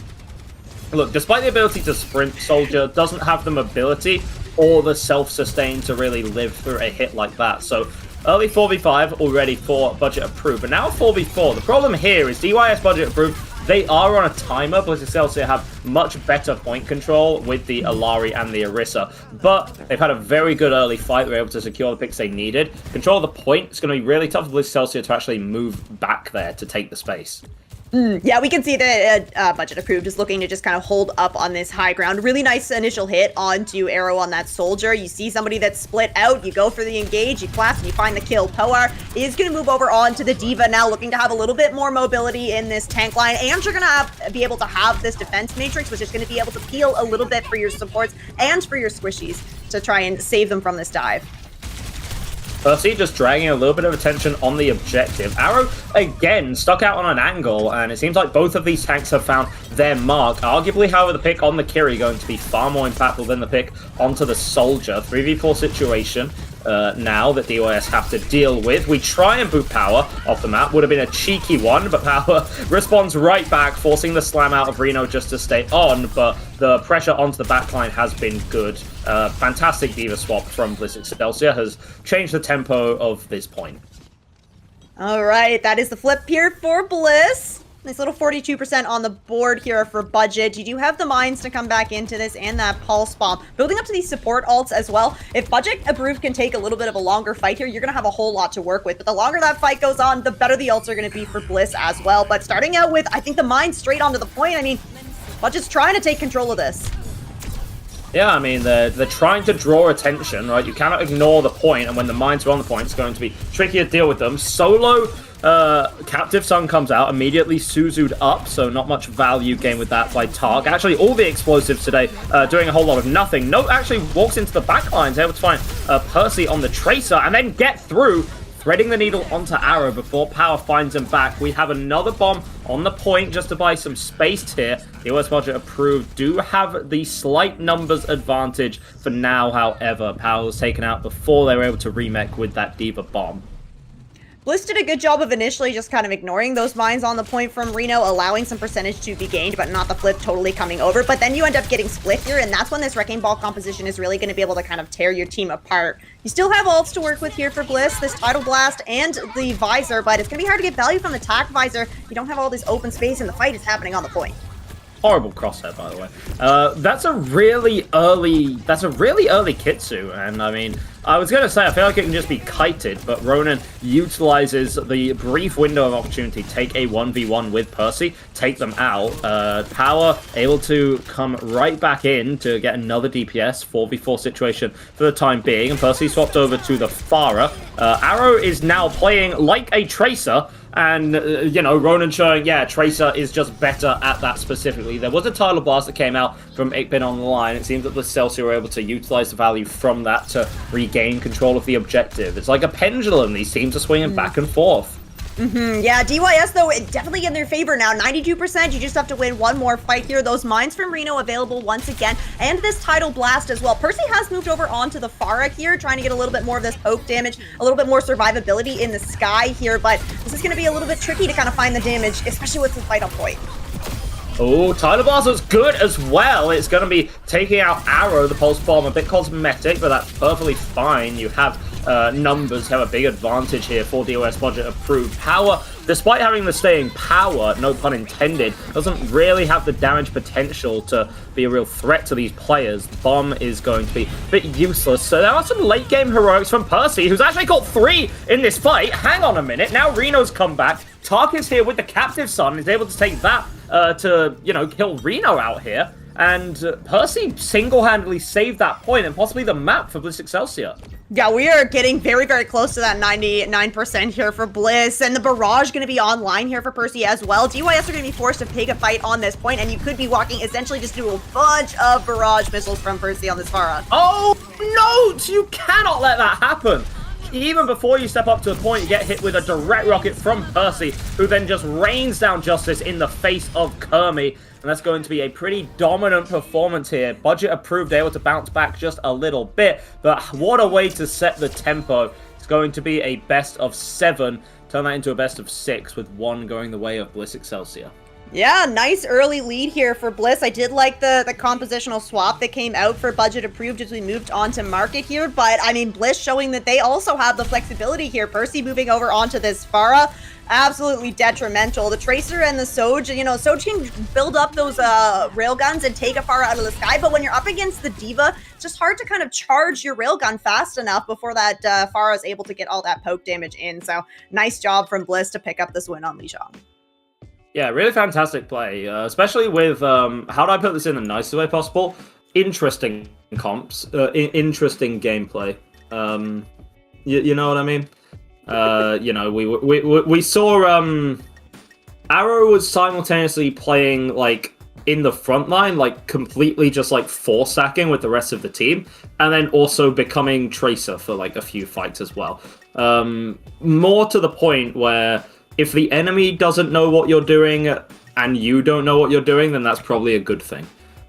look, despite the ability to sprint, Soldier doesn't have the mobility or the self-sustain to really live through a hit like that. So early 4v5 already for budget approved, but now 4v4. The problem here is DYS budget approved. They are on a timer. Bliss Excelsior have much better point control with the Alari and the Orisa, but they've had a very good early fight. They were able to secure the picks they needed. Control of the point. It's going to be really tough for Bliss Excelsior to actually move back there to take the space. Yeah, we can see that budget approved is looking to just kind of hold up on this high ground. Really nice initial hit onto Arrow on that Soldier. You see somebody that's split out, you go for the engage, you clap, and you find the kill. Poar is going to move over onto the Diva now, looking to have a little bit more mobility in this tank line, and you're going to be able to have this defense matrix, which is going to be able to peel a little bit for your supports and for your squishies to try and save them from this dive. Percy just dragging a little bit of attention on the objective. Arrow, again, stuck out on an angle, and it seems like both of these tanks have found their mark. Arguably, however, the pick on the Kiri going to be far more impactful than the pick onto the Soldier. 3v4 situation now that DYS have to deal with. We try and boot Power off the map. Would have been a cheeky one, but Power responds right back, forcing the slam out of Reno just to stay on, but the pressure onto the backline has been good. Fantastic Diva swap from Bliss Excelsior has changed the tempo of this point. All right, that is the flip here for Bliss. Nice little 42% on the board here for budget. You do have the mines to come back into this and that Pulse Bomb. Building up to these support ults as well. If budget approved can take a little bit of a longer fight here, you're going to have a whole lot to work with. But the longer that fight goes on, the better the ults are going to be for Bliss as well. But starting out with, I think, the mines straight onto the point. I mean, budget's trying to take control of this. Yeah, I mean, they're trying to draw attention, right? You cannot ignore the point, and when the mines are on the point, it's going to be tricky to deal with them. Solo Captive Sun comes out, immediately Suzu'd up, so not much value gained with that by Tark. Actually, all the explosives today doing a whole lot of nothing. Note actually walks into the back lines, able to find Percy on the Tracer, and then get through, threading the needle onto Arrow before Power finds him back. We have another bomb on the point just to buy some space here. The DYS budget approved do have the slight numbers advantage for now, however. Power was taken out before they were able to remech with that Diva bomb. Bliss did a good job of initially just kind of ignoring those mines on the point from Reno, allowing some percentage to be gained, but not the flip totally coming over. But then you end up getting split here, and that's when this Wrecking Ball composition is really going to be able to kind of tear your team apart. You still have ults to work with here for Bliss, this Tidal Blast and the Visor, but it's going to be hard to get value from the Tac Visor. You don't have all this open space, and the fight is happening on the point. Horrible crosshair, by the way. That's a really early Kitsu, and I mean, I was gonna say I feel like it can just be kited, but Ronan utilizes the brief window of opportunity, take a 1v1 with Percy, take them out. Power able to come right back in to get another DPS 4v4 situation for the time being, and Percy swapped over to the Pharah. Arrow is now playing like a Tracer. And, you know, Ronan showing, yeah, Tracer is just better at that specifically. There was a Tidal Blast that came out from 8-Bit Online. It seems that the Excelsior were able to utilize the value from that to regain control of the objective. It's like a pendulum. These teams are swinging back and forth. Yeah, DYS, though, definitely in their favor now. 92%, you just have to win one more fight here. Those mines from Reno available once again, and this Tidal Blast as well. Percy has moved over onto the Pharah here, trying to get a little bit more of this poke damage, a little bit more survivability in the sky here, but this is going to be a little bit tricky to kind of find the damage, especially with the fight on point. Oh, Tidal Blast was good as well. It's going to be taking out Arrow, the Pulse Bomb, a bit cosmetic, but that's perfectly fine. You have numbers have a big advantage here for DYS budget approved. Power, despite having the staying power, no pun intended, doesn't really have the damage potential to be a real threat to these players. Bomb is going to be a bit useless. So there are some late game heroics from Percy, who's actually got 3 in this fight. Hang on a minute. Now Reno's come back. Tark is here with the Captive Sun, is able to take that to, you know, kill Reno out here. And Percy single-handedly saved that point and possibly the map for Bliss Excelsior. Yeah, we are getting very, very close to that 99% here for Bliss, and the barrage going to be online here for Percy as well. DYS are going to be forced to pick a fight on this point, and you could be walking essentially just through a bunch of barrage missiles from Percy on this Pharah. Oh, no! You cannot let that happen! Even before you step up to a point, you get hit with a direct rocket from Percy, who then just rains down justice in the face of Kermi. And that's going to be a pretty dominant performance here. Budget approved, able to bounce back just a little bit. But what a way to set the tempo. It's going to be a best of 7. Turn that into a best of 6 with 1 going the way of Bliss Excelsior. Yeah, nice early lead here for Bliss. I did like the compositional swap that came out for budget approved as we moved on to market here. But, I mean, Bliss showing that they also have the flexibility here. Percy moving over onto this Pharah. Absolutely detrimental. The Tracer and the Soj, you know, Soj can build up those railguns and take a Pharah out of the sky, but when you're up against the Diva, it's just hard to kind of charge your railgun fast enough before that Pharah is able to get all that poke damage in. So, nice job from Bliss to pick up this win on Lijiang. Yeah, really fantastic play, especially with, how do I put this in the nicest way possible? Interesting comps, interesting gameplay. You know what I mean? You know, we saw Arrow was simultaneously playing like in the front line, like completely just like 4-sacking with the rest of the team, and then also becoming Tracer for like a few fights as well. More to the point where if the enemy doesn't know what you're doing and you don't know what you're doing, then that's probably a good thing,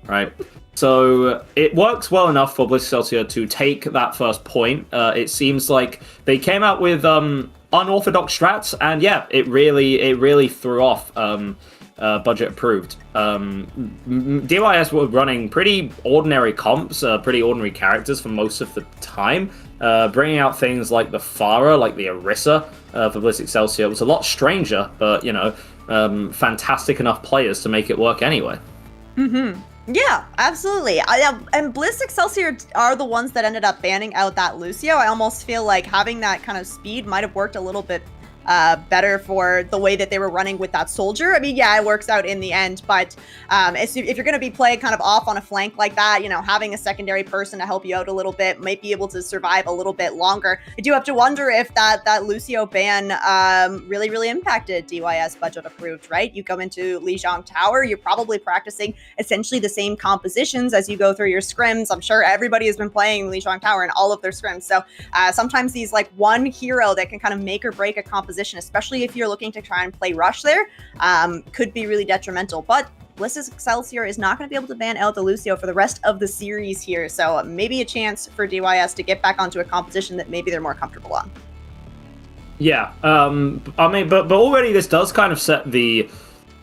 right? So it works well enough for Bliss Excelsior to take that first point. It seems like they came out with unorthodox strats, and yeah, it really threw off budget approved. DYS were running pretty ordinary comps, pretty ordinary characters for most of the time. Bringing out things like the Pharah, like the Orisa for Bliss Excelsior was a lot stranger, but you know, fantastic enough players to make it work anyway. Yeah, absolutely. And Bliss Excelsior are the ones that ended up banning out that Lucio. I almost feel like having that kind of speed might have worked a little bit better for the way that they were running with that soldier. I mean, yeah, it works out in the end, but if you're going to be playing kind of off on a flank like that, you know, having a secondary person to help you out a little bit might be able to survive a little bit longer. I do have to wonder if that Lucio ban really impacted DYS budget approved, right? You come into Lijiang Tower, you're probably practicing essentially the same compositions as you go through your scrims. I'm sure everybody has been playing Lijiang Tower in all of their scrims. So sometimes these like one hero that can kind of make or break a composition, especially if you're looking to try and play rush there, could be really detrimental. But Bliss Excelsior is not going to be able to ban out the Lucio for the rest of the series here. So maybe a chance for DYS to get back onto a composition that maybe they're more comfortable on. Yeah, I mean, but already this does kind of set the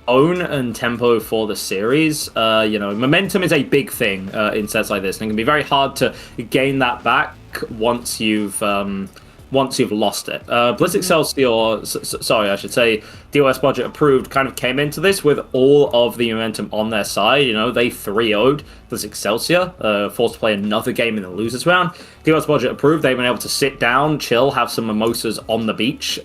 own and tempo for the series. You know, momentum is a big thing in sets like this, and it can be very hard to gain that back once you've lost it. Bliss Excelsior, sorry, I should say, DYS budget approved, kind of came into this with all of the momentum on their side. You know, they 3-0'd Bliss Excelsior, forced to play another game in the losers round. DYS budget approved, they've been able to sit down, chill, have some mimosas on the beach,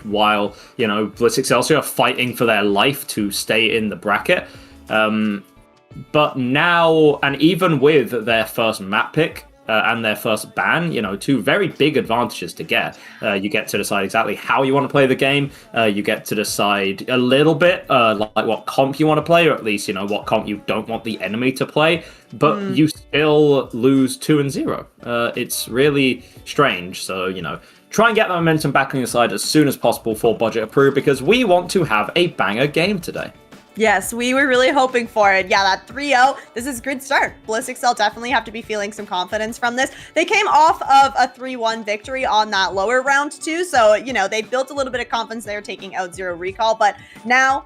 while, you know, Bliss Excelsior are fighting for their life to stay in the bracket. But now, and even with their first map pick, and their first ban, you know, two very big advantages to get. You get to decide exactly how you want to play the game. You get to decide a little bit like what comp you want to play, or at least, you know, what comp you don't want the enemy to play. But you still lose 2-0. It's really strange. So, you know, try and get the momentum back on your side as soon as possible for budget approved, because we want to have a banger game today. Yes, we were really hoping for it. Yeah, that 3-0, this is a good start. Bliss Excel definitely have to be feeling some confidence from this. They came off of a 3-1 victory on that lower round too, so, you know, they built a little bit of confidence there taking out Zero Recall, but now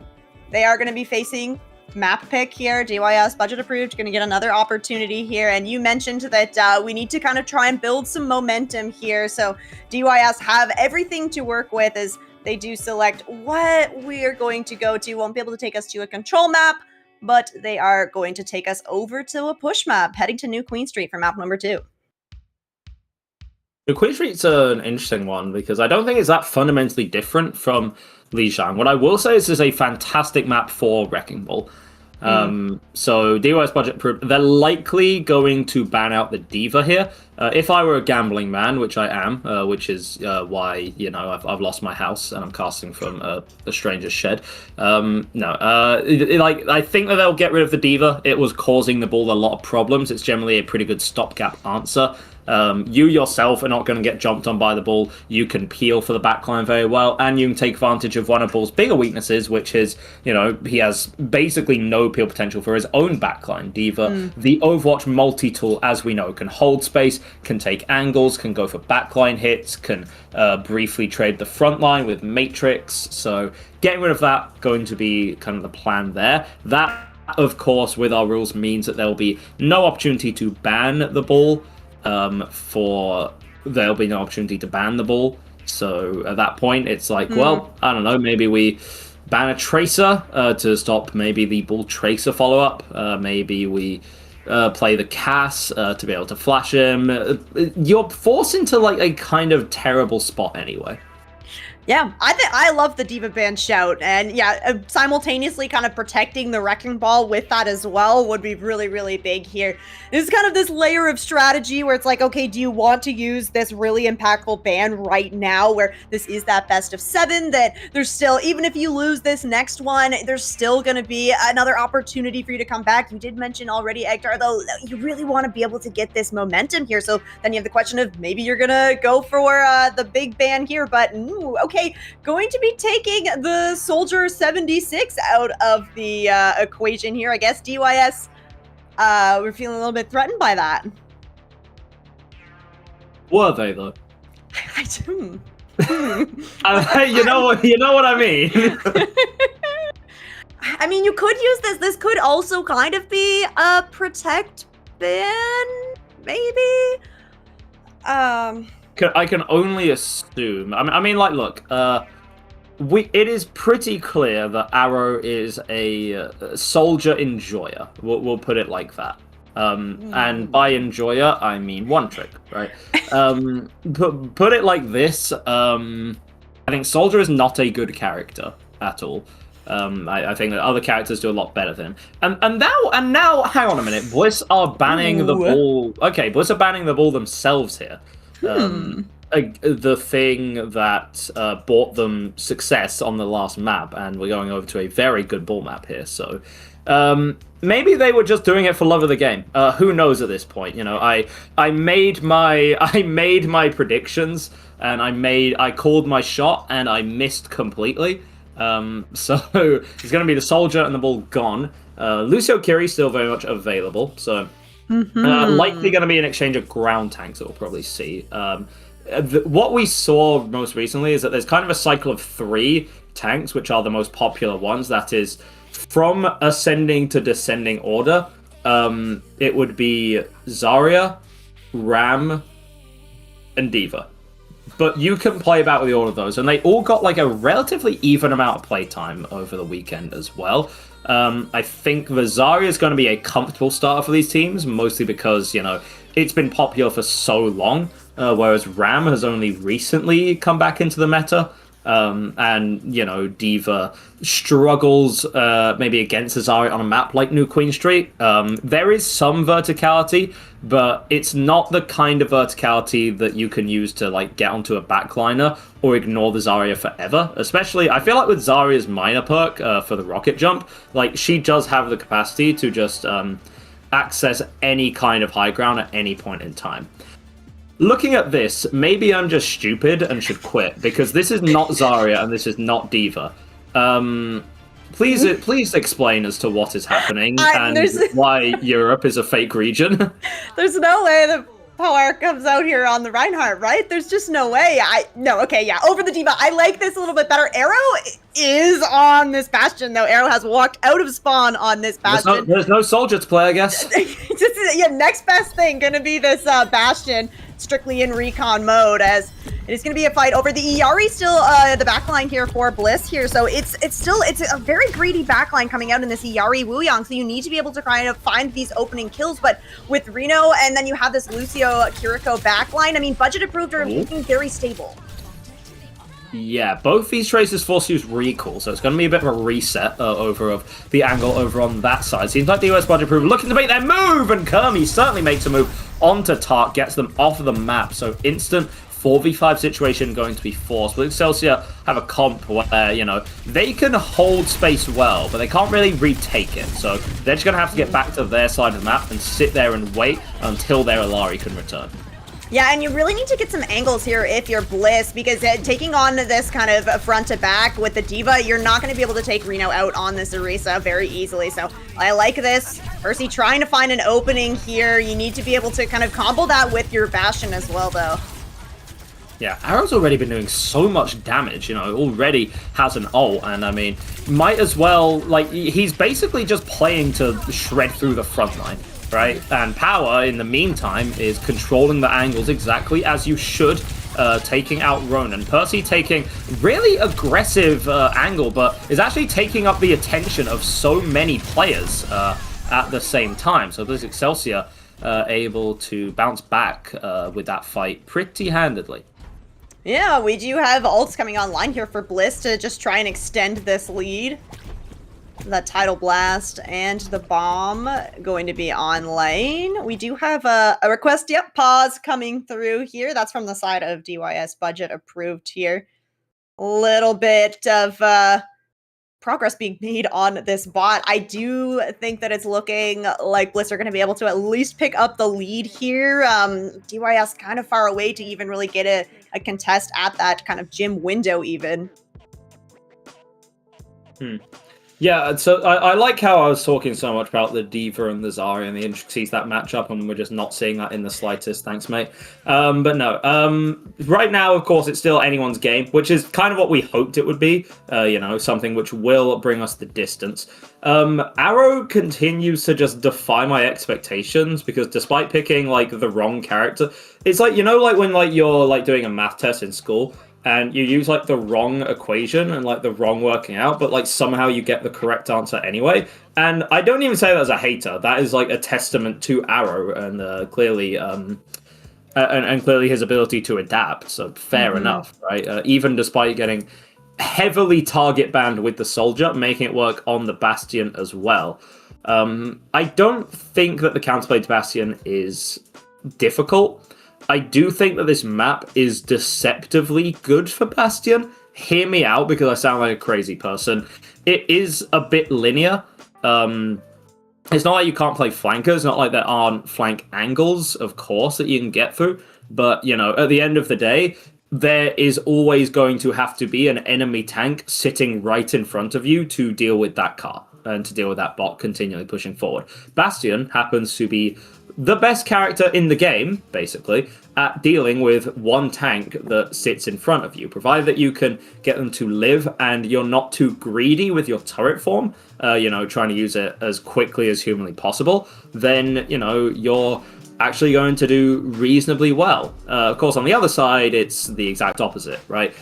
they are going to be facing map pick here. DYS budget approved, going to get another opportunity here, and you mentioned that we need to kind of try and build some momentum here, so DYS have everything to work with as they do select what we're going to go to. Won't be able to take us to a control map, but they are going to take us over to a push map, heading to New Queen Street for map number 2. New Queen Street's an interesting one because I don't think it's that fundamentally different from Lijiang. What I will say is this is a fantastic map for Wrecking Ball. So DYS budget approved. They're likely going to ban out the D.Va here. If I were a gambling man, which I am, which is why, you know, I've lost my house and I'm casting from a stranger's shed. Like, I think that they'll get rid of the D.Va. It was causing the ball a lot of problems. It's generally a pretty good stopgap answer. You yourself are not going to get jumped on by the ball. You can peel for the backline very well, and you can take advantage of one of Ball's bigger weaknesses, which is, you know, he has basically no peel potential for his own backline. D.Va, the Overwatch multi-tool, as we know, can hold space, can take angles, can go for backline hits, can briefly trade the front line with Matrix. So getting rid of that, going to be kind of the plan there. That, of course, with our rules means that there will be no opportunity to ban the ball. There'll be no opportunity to ban the ball. So at that point, it's like, well, I don't know, maybe we ban a tracer to stop maybe the ball tracer follow-up. Maybe we play the Cass to be able to flash him. You're forced into like a kind of terrible spot anyway. Yeah, I love the D.Va ban shout, and yeah, simultaneously kind of protecting the Wrecking Ball with that as well would be really big here. There's kind of this layer of strategy where it's like, okay, do you want to use this really impactful ban right now where this is that best of 7 that there's still, even if you lose this next one, there's still going to be another opportunity for you to come back. You did mention already, Ektar, though, you really want to be able to get this momentum here, so then you have the question of maybe you're going to go for the big ban here, but okay, going to be taking the Soldier 76 out of the equation here. I guess DYS, we're feeling a little bit threatened by that. Were they though? I do. You know what I mean. I mean, you could use this. This could also kind of be a protect ban, maybe. I can only assume. I mean, like, look, it is pretty clear that Arrow is a soldier enjoyer. We'll put it like that. And by enjoyer, I mean one trick, right? Put it like this. I think Soldier is not a good character at all. I think that other characters do a lot better than him. And now, hang on a minute. Bliss are banning the ball. Okay, Bliss are banning the ball themselves here. The thing that brought them success on the last map, and we're going over to a very good ball map here. So maybe they were just doing it for love of the game. Who knows at this point? You know, I made my predictions, and I called my shot, and I missed completely. So it's going to be the Soldier and the ball gone. Lucio Kiri still very much available, so likely going to be an exchange of ground tanks that we'll probably see. What we saw most recently is that there's kind of a cycle of 3 tanks, which are the most popular ones. That is, from ascending to descending order, it would be Zarya, Ram, and D.Va. But you can play about with all of those, and they all got like a relatively even amount of playtime over the weekend as well. I think the Zarya is going to be a comfortable starter for these teams, mostly because, you know, it's been popular for so long, whereas Ram has only recently come back into the meta. And, you know, D.Va struggles maybe against Zarya on a map like New Queen Street. There is some verticality, but it's not the kind of verticality that you can use to, like, get onto a backliner or ignore the Zarya forever. Especially, I feel like with Zarya's minor perk for the rocket jump, like, she does have the capacity to just access any kind of high ground at any point in time. Looking at this, maybe I'm just stupid and should quit, because this is not Zarya and this is not D.Va. Please explain as to what is happening and why Europe is a fake region. There's no way that Power comes out here on the Reinhardt, right? There's just no way. Over the D.Va. I like this a little bit better. Arrow is on this Bastion, though. Arrow has walked out of spawn on this Bastion. There's no Soldier to play, I guess. Next best thing gonna be this Bastion, strictly in recon mode, as it is going to be a fight over the Iari, still the backline here for Bliss here. So it's a very greedy backline coming out in this Iari Wuyang, so you need to be able to kind of find these opening kills. But with Reno, and then you have this Lucio Kiriko backline, I mean, budget approved or looking very stable. Yeah, both these traces force use recall, so it's going to be a bit of a reset over of the angle over on that side. Seems like the US budget approved looking to make their move, and Kermi certainly makes a move onto Tark, gets them off of the map. So instant 4v5 situation going to be forced. Bliss Excelsior have a comp where, you know, they can hold space well, but they can't really retake it. So they're just going to have to get back to their side of the map and sit there and wait until their Illari can return. Yeah, and you really need to get some angles here if you're Bliss, because taking on this kind of front to back with the D.Va, you're not going to be able to take Reno out on this Orisa very easily. So I like this. Percy trying to find an opening here. You need to be able to kind of combo that with your Bastion as well, though. Yeah, Arrow's already been doing so much damage, you know, already has an ult, and I mean, might as well, like, he's basically just playing to shred through the front line. Right, and Power, in the meantime, is controlling the angles exactly as you should, taking out Ronan. Percy taking really aggressive angle, but is actually taking up the attention of so many players at the same time. So Bliss Excelsior able to bounce back with that fight pretty handedly. Yeah, we do have ults coming online here for Bliss to just try and extend this lead. That Tidal Blast and the Bomb going to be online. We do have a request, pause coming through here. That's from the side of DYS budget approved here. A little bit of progress being made on this bot. I do think that it's looking like Bliss are going to be able to at least pick up the lead here. DYS kind of far away to even really get a contest at that kind of gym window even. Yeah, so I like how I was talking so much about the D.Va and the Zarya and the intricacies of that matchup, and we're just not seeing that in the slightest. Thanks, mate. But no, right now, of course, it's still anyone's game, which is kind of what we hoped it would be, you know, something which will bring us the distance. Arrow continues to just defy my expectations, because despite picking, like, the wrong character, it's like, you know, like when, like, you're, like, doing a math test in school, and you use, like, the wrong equation and, like, the wrong working out, but, like, somehow you get the correct answer anyway. And I don't even say that as a hater. That is, like, a testament to Arrow, and clearly and clearly his ability to adapt. So fair enough, right? Even despite getting heavily target banned with the Soldier, making it work on the Bastion as well. I don't think that the counterplay to Bastion is difficult. I do think that this map is deceptively good for Bastion. Hear me out, because I sound like a crazy person. It is a bit linear. It's not like you can't play flankers, not like there aren't flank angles, of course, that you can get through. But, you know, at the end of the day, there is always going to have to be an enemy tank sitting right in front of you to deal with that car and to deal with that bot continually pushing forward. Bastion happens to be the best character in the game, basically, at dealing with one tank that sits in front of you. Provided that you can get them to live and you're not too greedy with your turret form, you know, trying to use it as quickly as humanly possible, then, you know, you're actually going to do reasonably well. Of course, on the other side, it's the exact opposite, right?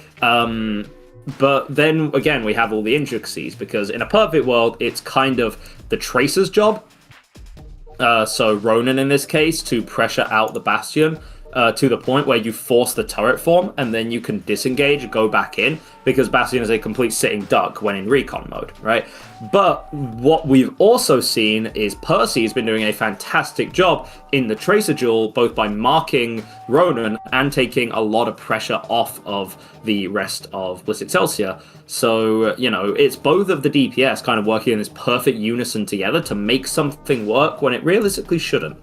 But then, again, we have all the intricacies, because in a perfect world, it's kind of the Tracer's job. So Ronan, in this case, to pressure out the Bastion to the point where you force the turret form, and then you can disengage, go back in, because Bastion is a complete sitting duck when in recon mode, right? But what we've also seen is Percy's been doing a fantastic job in the Tracer duel, both by marking Ronan and taking a lot of pressure off of the rest of Bliss Excelsior. So, you know, it's both of the DPS kind of working in this perfect unison together to make something work when it realistically shouldn't.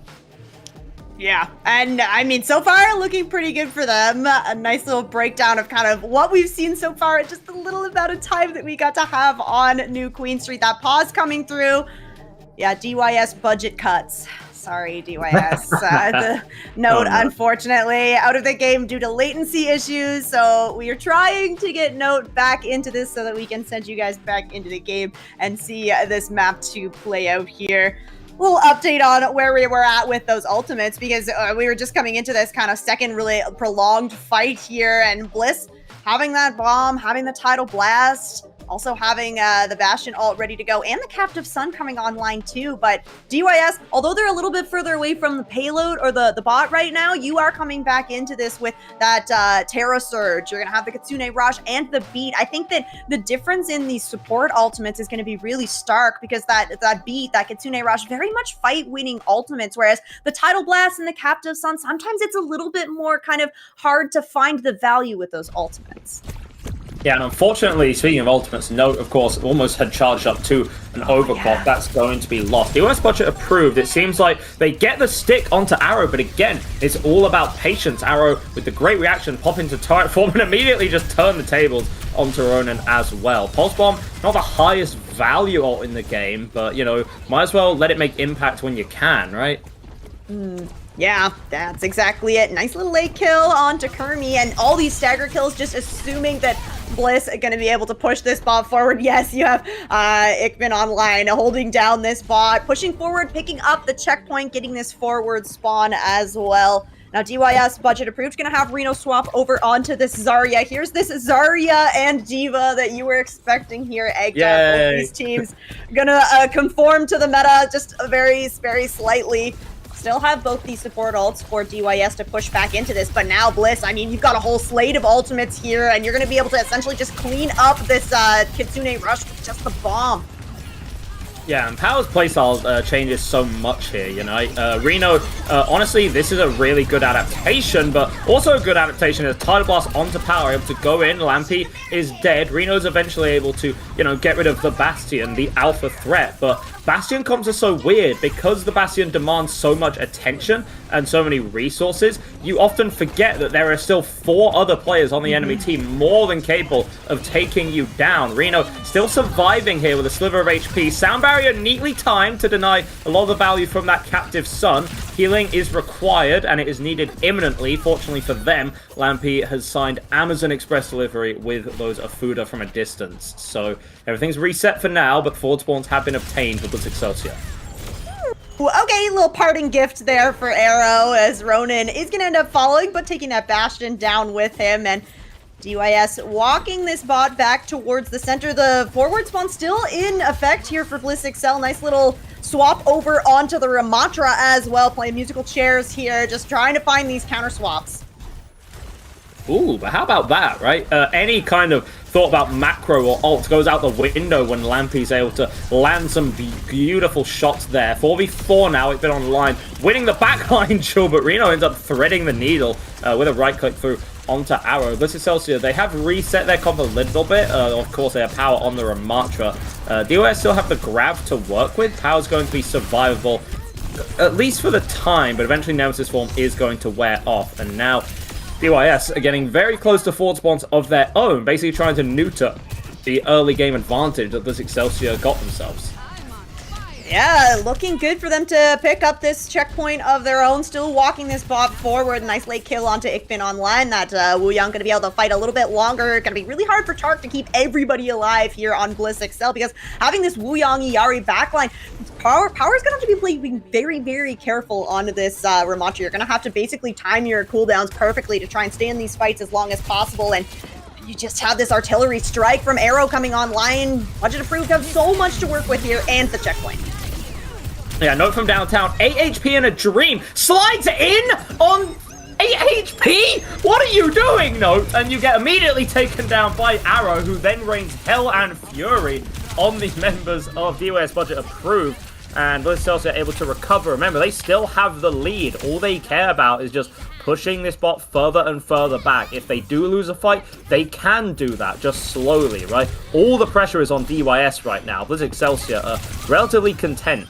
Yeah, and I mean, so far looking pretty good for them. A nice little breakdown of kind of what we've seen so far, just a little amount of time that we got to have on New Queen Street. That pause coming through. Yeah, DYS budget cuts. Sorry, DYS. The note, unfortunately, out of the game due to latency issues. So we are trying to get Note back into this so that we can send you guys back into the game and see this map to play out here. Little update on where we were at with those ultimates, because we were just coming into this kind of second really prolonged fight here, and Bliss having that bomb, having the tidal blast, also having the Bastion ult ready to go, and the Captive Sun coming online too. But DYS, although they're a little bit further away from the payload or the bot right now, you are coming back into this with that Terra Surge. You're going to have the Kitsune Rush and the Beat. I think that the difference in these support ultimates is going to be really stark, because that Beat, that Kitsune Rush, very much fight-winning ultimates, whereas the Tidal Blast and the Captive Sun, sometimes it's a little bit more kind of hard to find the value with those ultimates. Yeah, and unfortunately, speaking of ultimates, Note, of course, almost had charged up to an overclock. Yeah. That's going to be lost. DYS budget approved. It seems like they get the stick onto Arrow, but again, it's all about patience. Arrow, with the great reaction, pop into turret form and immediately just turn the tables onto Ronan as well. Pulse Bomb, not the highest value ult in the game, but, you know, might as well let it make impact when you can, right? Yeah, that's exactly it. Nice little late kill onto Kermie, and all these stagger kills, just assuming that Bliss are going to be able to push this bot forward. Yes, you have Ikman online holding down this bot, pushing forward, picking up the checkpoint, getting this forward spawn as well. Now, DYS budget approved, going to have Reno swap over onto this Zarya. Here's this Zarya and D.Va that you were expecting here, Eggdad. Both these teams going to conform to the meta just very, very slightly. Still have both these support ults for DYS to push back into this, but now Bliss, I mean, you've got a whole slate of ultimates here, and you're going to be able to essentially just clean up this Kitsune Rush with just the bomb. Yeah, and Power's playstyle changes so much here, you know. Reno, honestly, this is a really good adaptation, but also a good adaptation is Tidal Blast onto Power, able to go in, Lampy is dead, Reno's eventually able to, you know, get rid of the Bastion, the alpha threat, but Bastion comps are so weird because the Bastion demands so much attention and so many resources. You often forget that there are still 4 other players on the enemy team more than capable of taking you down. Reno still surviving here with a sliver of HP. Sound barrier neatly timed to deny a lot of the value from that Captive Sun. Healing is required and it is needed imminently. Fortunately for them, Lampy has signed Amazon Express delivery with those Afuda from a distance. So everything's reset for now, but forward spawns have been obtained for Bliss Excelsior. Okay, little parting gift there for Arrow, as Ronan is going to end up following, but taking that Bastion down with him. And DYS walking this bot back towards the center. The forward spawn still in effect here for Bliss Excel. Nice little swap over onto the Ramatra as well. Playing musical chairs here, just trying to find these counter swaps. Ooh, but how about that, right? Any kind of thought about macro or ult goes out the window when Lampy's able to land some beautiful shots there. 4v4 now, it's been online, winning the backline duel, but Reno ends up threading the needle with a right click through onto Arrow. Bliss Excelsior, they have reset their comp a little bit. Of course, they have power on the Ramatra. DYS still have the grab to work with. Power's going to be survivable, at least for the time, but eventually Nemesis form is going to wear off. And now DYS are getting very close to forward spawns of their own, basically trying to neuter the early game advantage that Bliss Excelsior got themselves. Yeah, looking good for them to pick up this checkpoint of their own. Still walking this bot forward. Nice late kill onto Ikbin online. That Wuyang going to be able to fight a little bit longer. Going to be really hard for Tark to keep everybody alive here on Bliss Excel, because having this Wuyang Iari backline, Power's going to have to be playing very, very careful on this Ramatra. You're going to have to basically time your cooldowns perfectly to try and stay in these fights as long as possible. And you just have this artillery strike from Arrow coming online. Budget approved, have so much to work with here, and the checkpoint. Yeah, note from downtown, 8 HP in a dream, slides in on 8 HP? What are you doing, Note? And you get immediately taken down by Arrow, who then rains hell and fury on the members of DYS Budget Approved. And Bliss Excelsior able to recover. Remember, they still have the lead. All they care about is just pushing this bot further and further back. If they do lose a fight, they can do that, just slowly, right? All the pressure is on DYS right now. Bliss Excelsior are relatively content.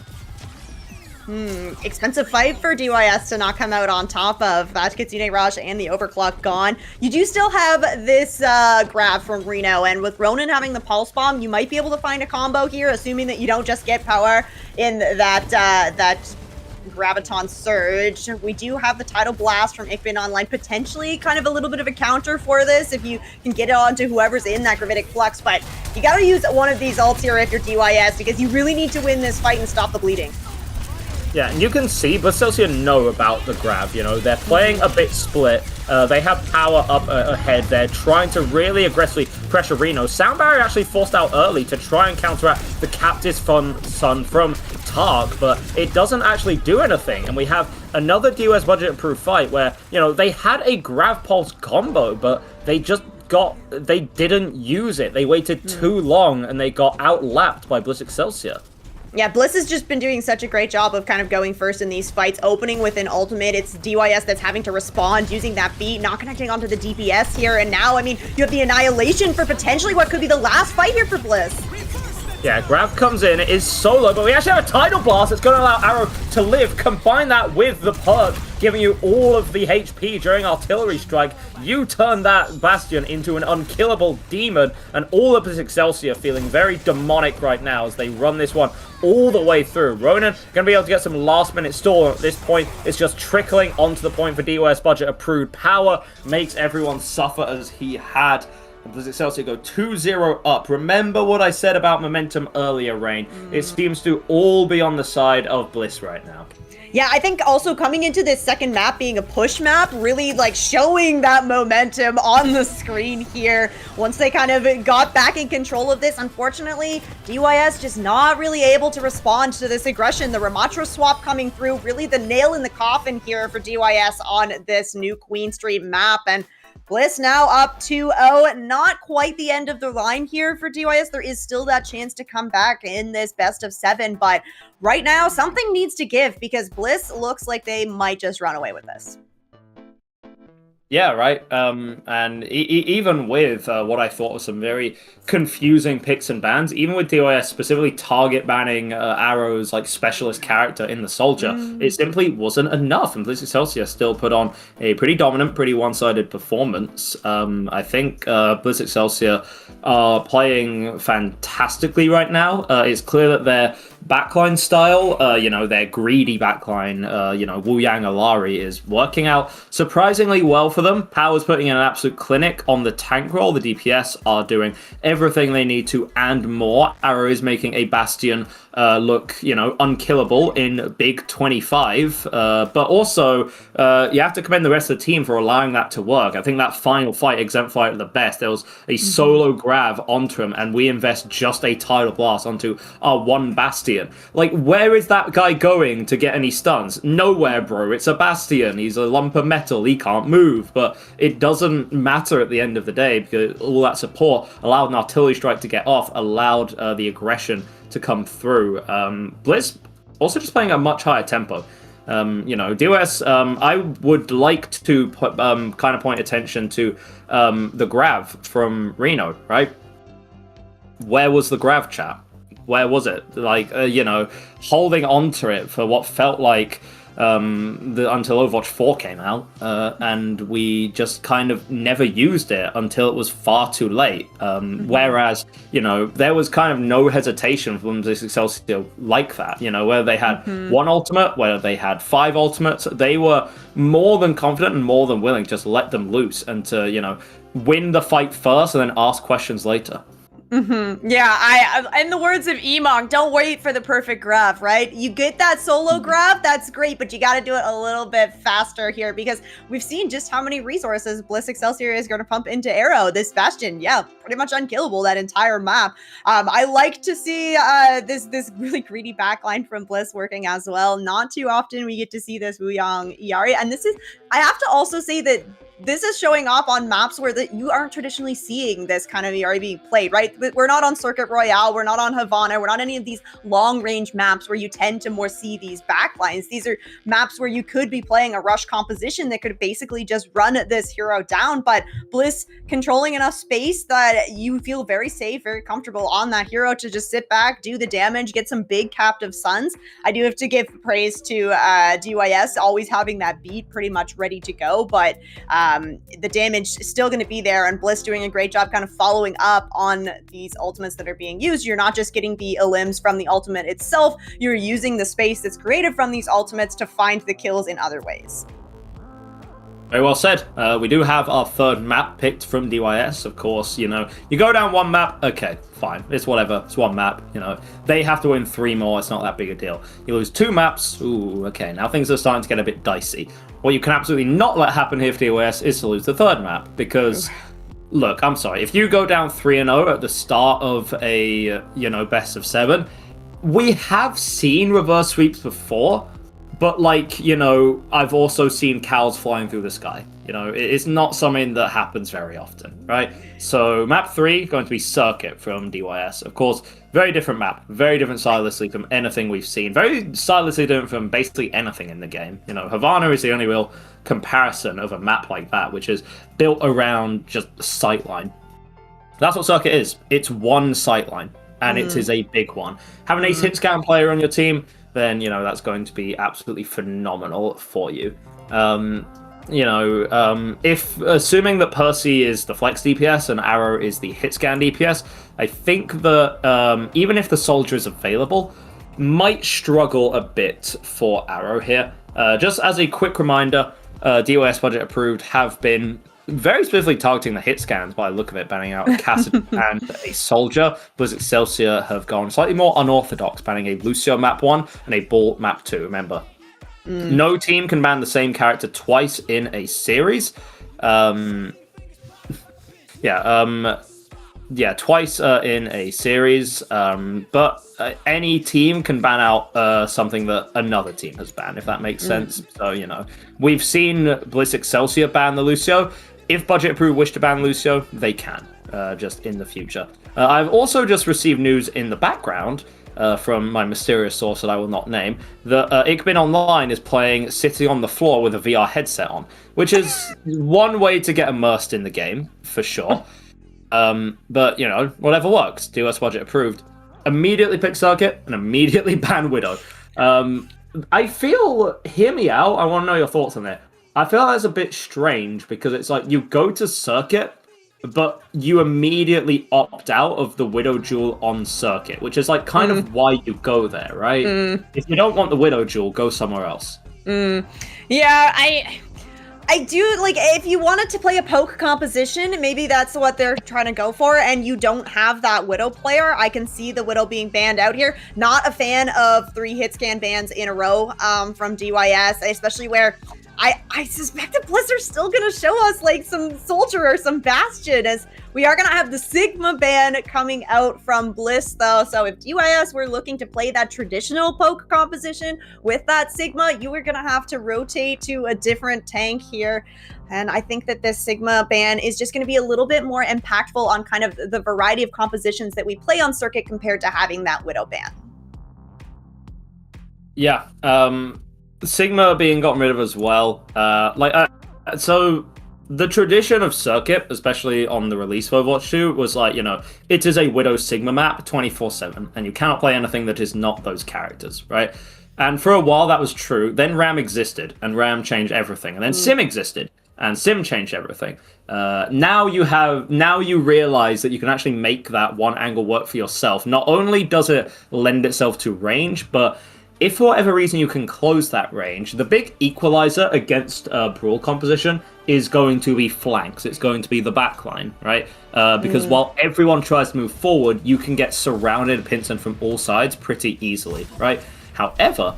Expensive fight for DYS to not come out on top of. That Kitsune Raj and the overclock gone. You do still have this grab from Reno, and with Ronin having the pulse bomb, you might be able to find a combo here, assuming that you don't just get power in that Graviton Surge. We do have the Tidal Blast from Ikbin online, potentially kind of a little bit of a counter for this if you can get it onto whoever's in that Gravitic Flux, but you gotta use one of these ults here if you're DYS, because you really need to win this fight and stop the bleeding. Yeah, and you can see Bliss Excelsior know about the grab, you know, they're playing a bit split, they have power up ahead, they're trying to really aggressively pressure Reno. Sound Barrier actually forced out early to try and counteract the Captive Sun from Tark, but it doesn't actually do anything, and we have another DYS Budget Approved fight where, you know, they had a Grav Pulse combo, but they didn't use it. They waited too long, and they got outlapped by Bliss Excelsior. Yeah, Bliss has just been doing such a great job of kind of going first in these fights, opening with an ultimate. It's DYS that's having to respond, using that beat, not connecting onto the DPS here, and now, I mean, you have the Annihilation for potentially what could be the last fight here for Bliss. Yeah, Grab comes in, it is solo, but we actually have a Tidal Blast that's going to allow Arrow to live. Combine that with the perk, giving you all of the HP during Artillery Strike. You turn that Bastion into an unkillable demon, and all of this Excelsior feeling very demonic right now as they run this one all the way through. Ronan going to be able to get some last-minute stall at this point. It's just trickling onto the point for DYS Budget Approved. Power makes everyone suffer as he had. Bliss Excelsior go 2-0 up. Remember what I said about momentum earlier, Rain. It seems to all be on the side of Bliss right now. Yeah, I think also coming into this second map being a push map, really like showing that momentum on the screen here. Once they kind of got back in control of this, unfortunately, DYS just not really able to respond to this aggression. The Ramatra swap coming through, really the nail in the coffin here for DYS on this new Queen Street map. And Bliss now up 2-0. Not quite the end of the line here for DYS. There is still that chance to come back in this best of 7, but right now something needs to give because Bliss looks like they might just run away with this. Yeah, right. And even with what I thought was some very confusing picks and bans, even with DYS specifically target banning Arrow's like specialist character in the Soldier, it simply wasn't enough. And Bliss Excelsior still put on a pretty dominant, pretty one-sided performance. I think Bliss Excelsior are playing fantastically right now. It's clear that they're backline style, you know, their greedy backline, you know, Wu Yang Alari is working out surprisingly well for them. Power's putting in an absolute clinic on the tank role. The DPS are doing everything they need to and more. Arrow is making a Bastion look, you know, unkillable in Big 25. But also, you have to commend the rest of the team for allowing that to work. I think that final fight, Exempt fight, at the best, there was a solo grab onto him, and we invest just a tidal blast onto our one Bastion. Like, where is that guy going to get any stuns? Nowhere, bro. It's a Bastion. He's a lump of metal. He can't move. But it doesn't matter at the end of the day, because all that support allowed an artillery strike to get off, allowed the aggression to come through. Bliss also just playing at a much higher tempo. You know, DYS, I would like to put, kind of point attention to the grav from Reno, right? Where was the grav, chat? Where was it? Like, you know, holding on to it for what felt like until Overwatch 4 came out, and we just kind of never used it until it was far too late. Whereas, you know, there was kind of no hesitation from Bliss Excelsior like that, you know, where they had one ultimate, where they had 5 ultimates. They were more than confident and more than willing to just let them loose and to, you know, win the fight first and then ask questions later. Yeah, I in the words of Emong, don't wait for the perfect grab, right? You get that solo grab, that's great, but you got to do it a little bit faster here, because we've seen just how many resources Bliss Excelsior is going to pump into Arrow. This Bastion, yeah, pretty much unkillable that entire map. I like to see this really greedy backline from Bliss working as well. Not too often we get to see this Wu Yang Iari, and this is, I have to also say that this is showing up on maps where you aren't traditionally seeing this kind of ERA being played, right? We're not on Circuit Royale, we're not on Havana, we're not any of these long-range maps where you tend to more see these backlines. These are maps where you could be playing a rush composition that could basically just run this hero down, but Bliss controlling enough space that you feel very safe, very comfortable on that hero to just sit back, do the damage, get some big captive suns. I do have to give praise to DYS, always having that beat pretty much ready to go, but the damage is still going to be there, and Bliss doing a great job kind of following up on these ultimates that are being used. You're not just getting the elims from the ultimate itself, you're using the space that's created from these ultimates to find the kills in other ways. Very well said. We do have our third map picked from DYS, of course. You know, you go down one map, okay, fine, it's whatever, it's one map, you know. They have to win 3 more, it's not that big a deal. You lose 2 maps, ooh, okay, now things are starting to get a bit dicey. What you can absolutely not let happen here for DYS is to lose the third map, because, look, I'm sorry, if you go down 3-0 at the start of a, you know, best of 7, we have seen reverse sweeps before, but, like, you know, I've also seen cows flying through the sky. You know, it's not something that happens very often, right? So map 3, going to be Circuit from DYS. Of course, very different map, very different stylistically from anything we've seen. Very stylistically different from basically anything in the game. You know, Havana is the only real comparison of a map like that, which is built around just the sightline. That's what Circuit is. It's one sightline, and it is a big one. Having an ace hit scan player on your team, then, you know, that's going to be absolutely phenomenal for you. You know, if assuming that Percy is the flex DPS and Arrow is the hit scan DPS, I think that even if the soldier is available, might struggle a bit for Arrow here. Just as a quick reminder, DYS budget approved have been very specifically targeting the hit scans by the look of it, banning out a Cassidy and a soldier. Bliss Excelsior have gone slightly more unorthodox, banning a Lucio map 1 and a Bull map 2, remember. No team can ban the same character twice in a series. Twice in a series. But any team can ban out something that another team has banned, if that makes sense. So, you know, we've seen Bliss Excelsior ban the Lucio. If Budget Approved wish to ban Lucio, they can, just in the future. I've also just received news in the background from my mysterious source that I will not name, that Ikbin Online is playing sitting on the floor with a VR headset on, which is one way to get immersed in the game, for sure. But, you know, whatever works. DOS budget approved. Immediately pick Circuit and immediately ban Widow. I feel, hear me out, I want to know your thoughts on it. I feel that's a bit strange because it's like you go to Circuit but you immediately opt out of the Widow duel on circuit, which is like kind of why you go there, right? If you don't want the Widow duel, go somewhere else. Yeah, I do, like, if you wanted to play a poke composition, maybe that's what they're trying to go for, and you don't have that Widow player, I can see the Widow being banned out here. Not a fan of 3 hit scan bans in a row from DYS, especially where I suspect that Bliss are still going to show us, like, some Soldier or some Bastion, as we are going to have the Sigma ban coming out from Bliss, though. So if DYS were looking to play that traditional poke composition with that Sigma, you were going to have to rotate to a different tank here. And I think that this Sigma ban is just going to be a little bit more impactful on kind of the variety of compositions that we play on circuit compared to having that Widow ban. Yeah, Sigma being gotten rid of as well. So the tradition of circuit, especially on the release of Overwatch 2, was like, you know, it is a Widow Sigma map 24/7, and you cannot play anything that is not those characters, right? And for a while that was true. Then Ram existed, and Ram changed everything. And then Sim existed, and Sim changed everything. Now you realize that you can actually make that one angle work for yourself. Not only does it lend itself to range, but if for whatever reason you can close that range, the big equalizer against Brawl composition is going to be flanks. It's going to be the backline, right? Because while everyone tries to move forward, you can get surrounded and pincered from all sides pretty easily, right? However,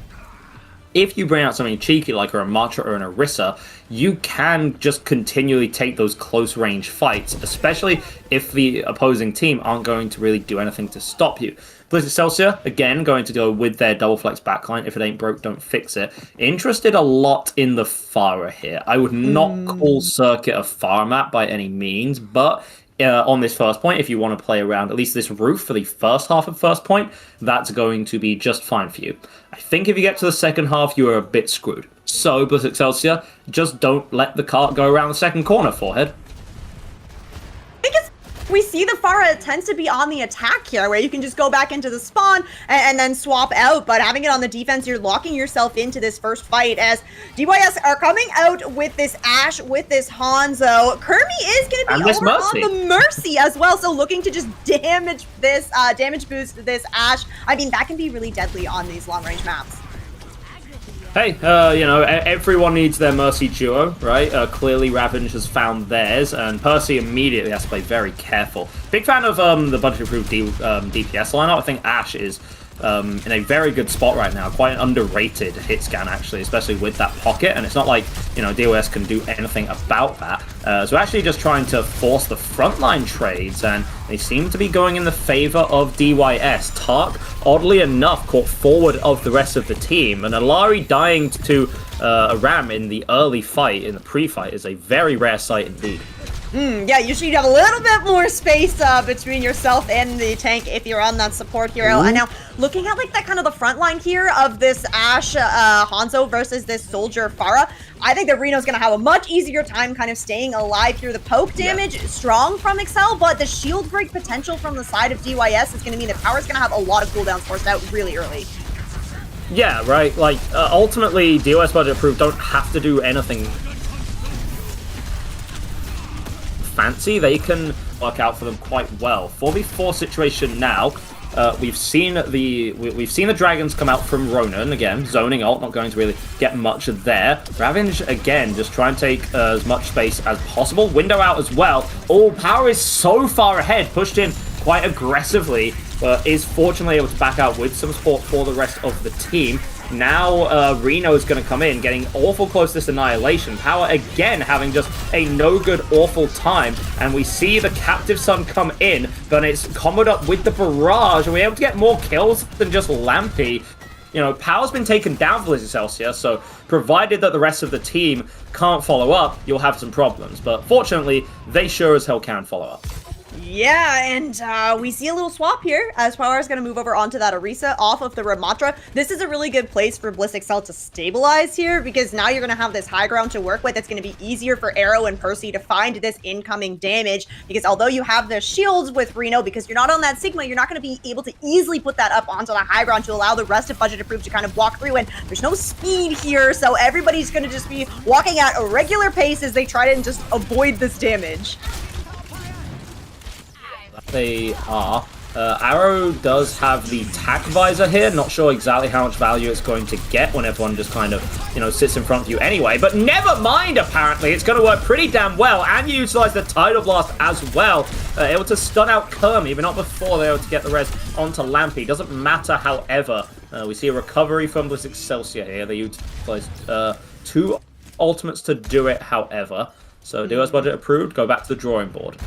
if you bring out something cheeky like a Ramatra or an Orisa, you can just continually take those close range fights, especially if the opposing team aren't going to really do anything to stop you. Bliss Excelsior, again, going to go with their double flex backline. If it ain't broke, don't fix it. Interested a lot in the Pharah here. I would not call Circuit a Pharah map by any means, but on this first point, if you want to play around at least this roof for the first half of first point, that's going to be just fine for you. I think if you get to the second half, you are a bit screwed. So, Bliss Excelsior, just don't let the cart go around the second corner, Forehead. We see the Pharah tends to be on the attack here, where you can just go back into the spawn and then swap out, but having it on the defense, you're locking yourself into this first fight, as DYS are coming out with this Ashe, with this Hanzo. Kermie is going to be over on the Mercy as well, so looking to just damage this, damage boost this Ashe. I mean, that can be really deadly on these long-range maps. Hey, you know, everyone needs their Mercy duo, right? Clearly Ravage has found theirs, and Percy immediately has to play very careful. Big fan of the budget-approved DPS lineup. I think Ashe is in a very good spot right now. Quite an underrated hit scan, actually, especially with that pocket. And it's not like, you know, DYS can do anything about that. So actually just trying to force the frontline trades, and they seem to be going in the favor of DYS. Tark, oddly enough, caught forward of the rest of the team. And Alari dying to a Ram in the early fight, in the pre-fight, is a very rare sight indeed. Yeah, usually you have a little bit more space between yourself and the tank if you're on that support hero. And now, looking at like that kind of the front line here of this Ashe Hanzo versus this Soldier Pharah, I think that Reno's going to have a much easier time kind of staying alive through the poke damage. Strong from Excel, but the shield break potential from the side of DYS is going to mean that Power's going to have a lot of cooldowns forced out really early. Yeah, right. Like, ultimately, DYS budget approved don't have to do anything fancy. They can work out for them quite well. 4v4 situation now. We've seen the dragons come out from Ronan again, zoning ult, not going to really get much there. Ravage again, just try and take as much space as possible. Window out as well. Oh, Power is so far ahead, pushed in quite aggressively, but is fortunately able to back out with some support for the rest of the team. Now Reno is going to come in, getting awful close to this annihilation. Power again having just a no-good, awful time. And we see the Captive Sun come in, but it's comboed up with the Barrage. Are we able to get more kills than just Lampy? You know, Power's been taken down for Bliss Excelsior, so provided that the rest of the team can't follow up, you'll have some problems. But fortunately, they sure as hell can follow up. Yeah, and we see a little swap here as Power is going to move over onto that Orisa off of the Ramatra. This is a really good place for Bliss Excel to stabilize here, because now you're going to have this high ground to work with. It's going to be easier for Arrow and Percy to find this incoming damage, because although you have the shields with Reno, because you're not on that Sigma, you're not going to be able to easily put that up onto the high ground to allow the rest of Budget Approved to kind of walk through, and there's no speed here, so everybody's going to just be walking at a regular pace as they try to just avoid this damage. they are. Arrow does have the tack visor here. Not sure exactly how much value it's going to get when everyone just kind of, sits in front of you anyway. But never mind, apparently. It's going to work pretty damn well. And you utilize the Tidal Blast as well. Able to stun out Kermie, but not before they're able to get the res onto Lampy. Doesn't matter, however. We see a recovery from Bliss Excelsior here. They utilize 2 ultimates to do it, however. So DYS budget approved. Go back to the drawing board.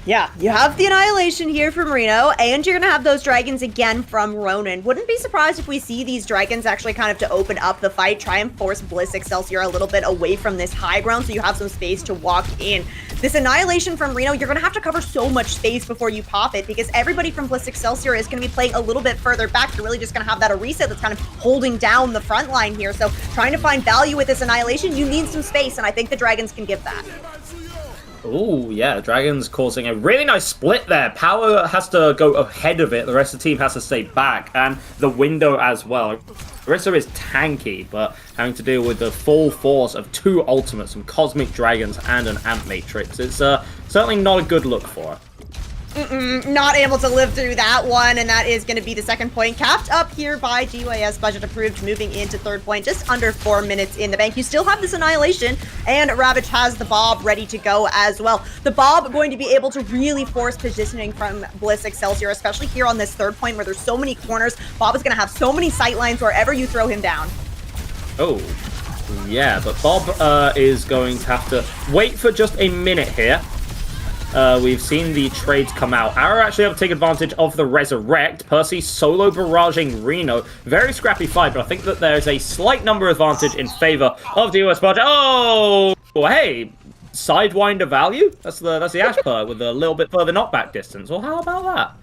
Yeah, you have the Annihilation here from Reno, and you're going to have those dragons again from Ronin. Wouldn't be surprised if we see these dragons actually kind of to open up the fight, try and force Bliss Excelsior a little bit away from this high ground so you have some space to walk in. This Annihilation from Reno, you're going to have to cover so much space before you pop it because everybody from Bliss Excelsior is going to be playing a little bit further back. You're really just going to have that reset that's kind of holding down the front line here. So trying to find value with this Annihilation, you need some space, and I think the dragons can give that. Oh, yeah, Dragon's causing a really nice split there. Power has to go ahead of it. The rest of the team has to stay back, and the window as well. Orisa is tanky, but having to deal with the full force of 2 ultimates, some Cosmic Dragons, and an Amp Matrix. It's certainly not a good look for her. Not able to live through that one, and that is going to be the second point. Capped up here by DYS, budget approved, moving into third point, just under 4 minutes in the bank. You still have this Annihilation, and Ravage has the Bob ready to go as well. The Bob going to be able to really force positioning from Bliss Excelsior, especially here on this third point where there's so many corners. Bob is going to have so many sight lines wherever you throw him down. Oh, yeah, but Bob is going to have to wait for just a minute here. We've seen the trades come out. Arrow actually able to take advantage of the Resurrect. Percy solo barraging Reno. Very scrappy fight, but I think that there's a slight number advantage in favor of DYS budget. Oh, hey, Sidewinder value? That's the Ash perk with a little bit further knockback distance. Well, how about that?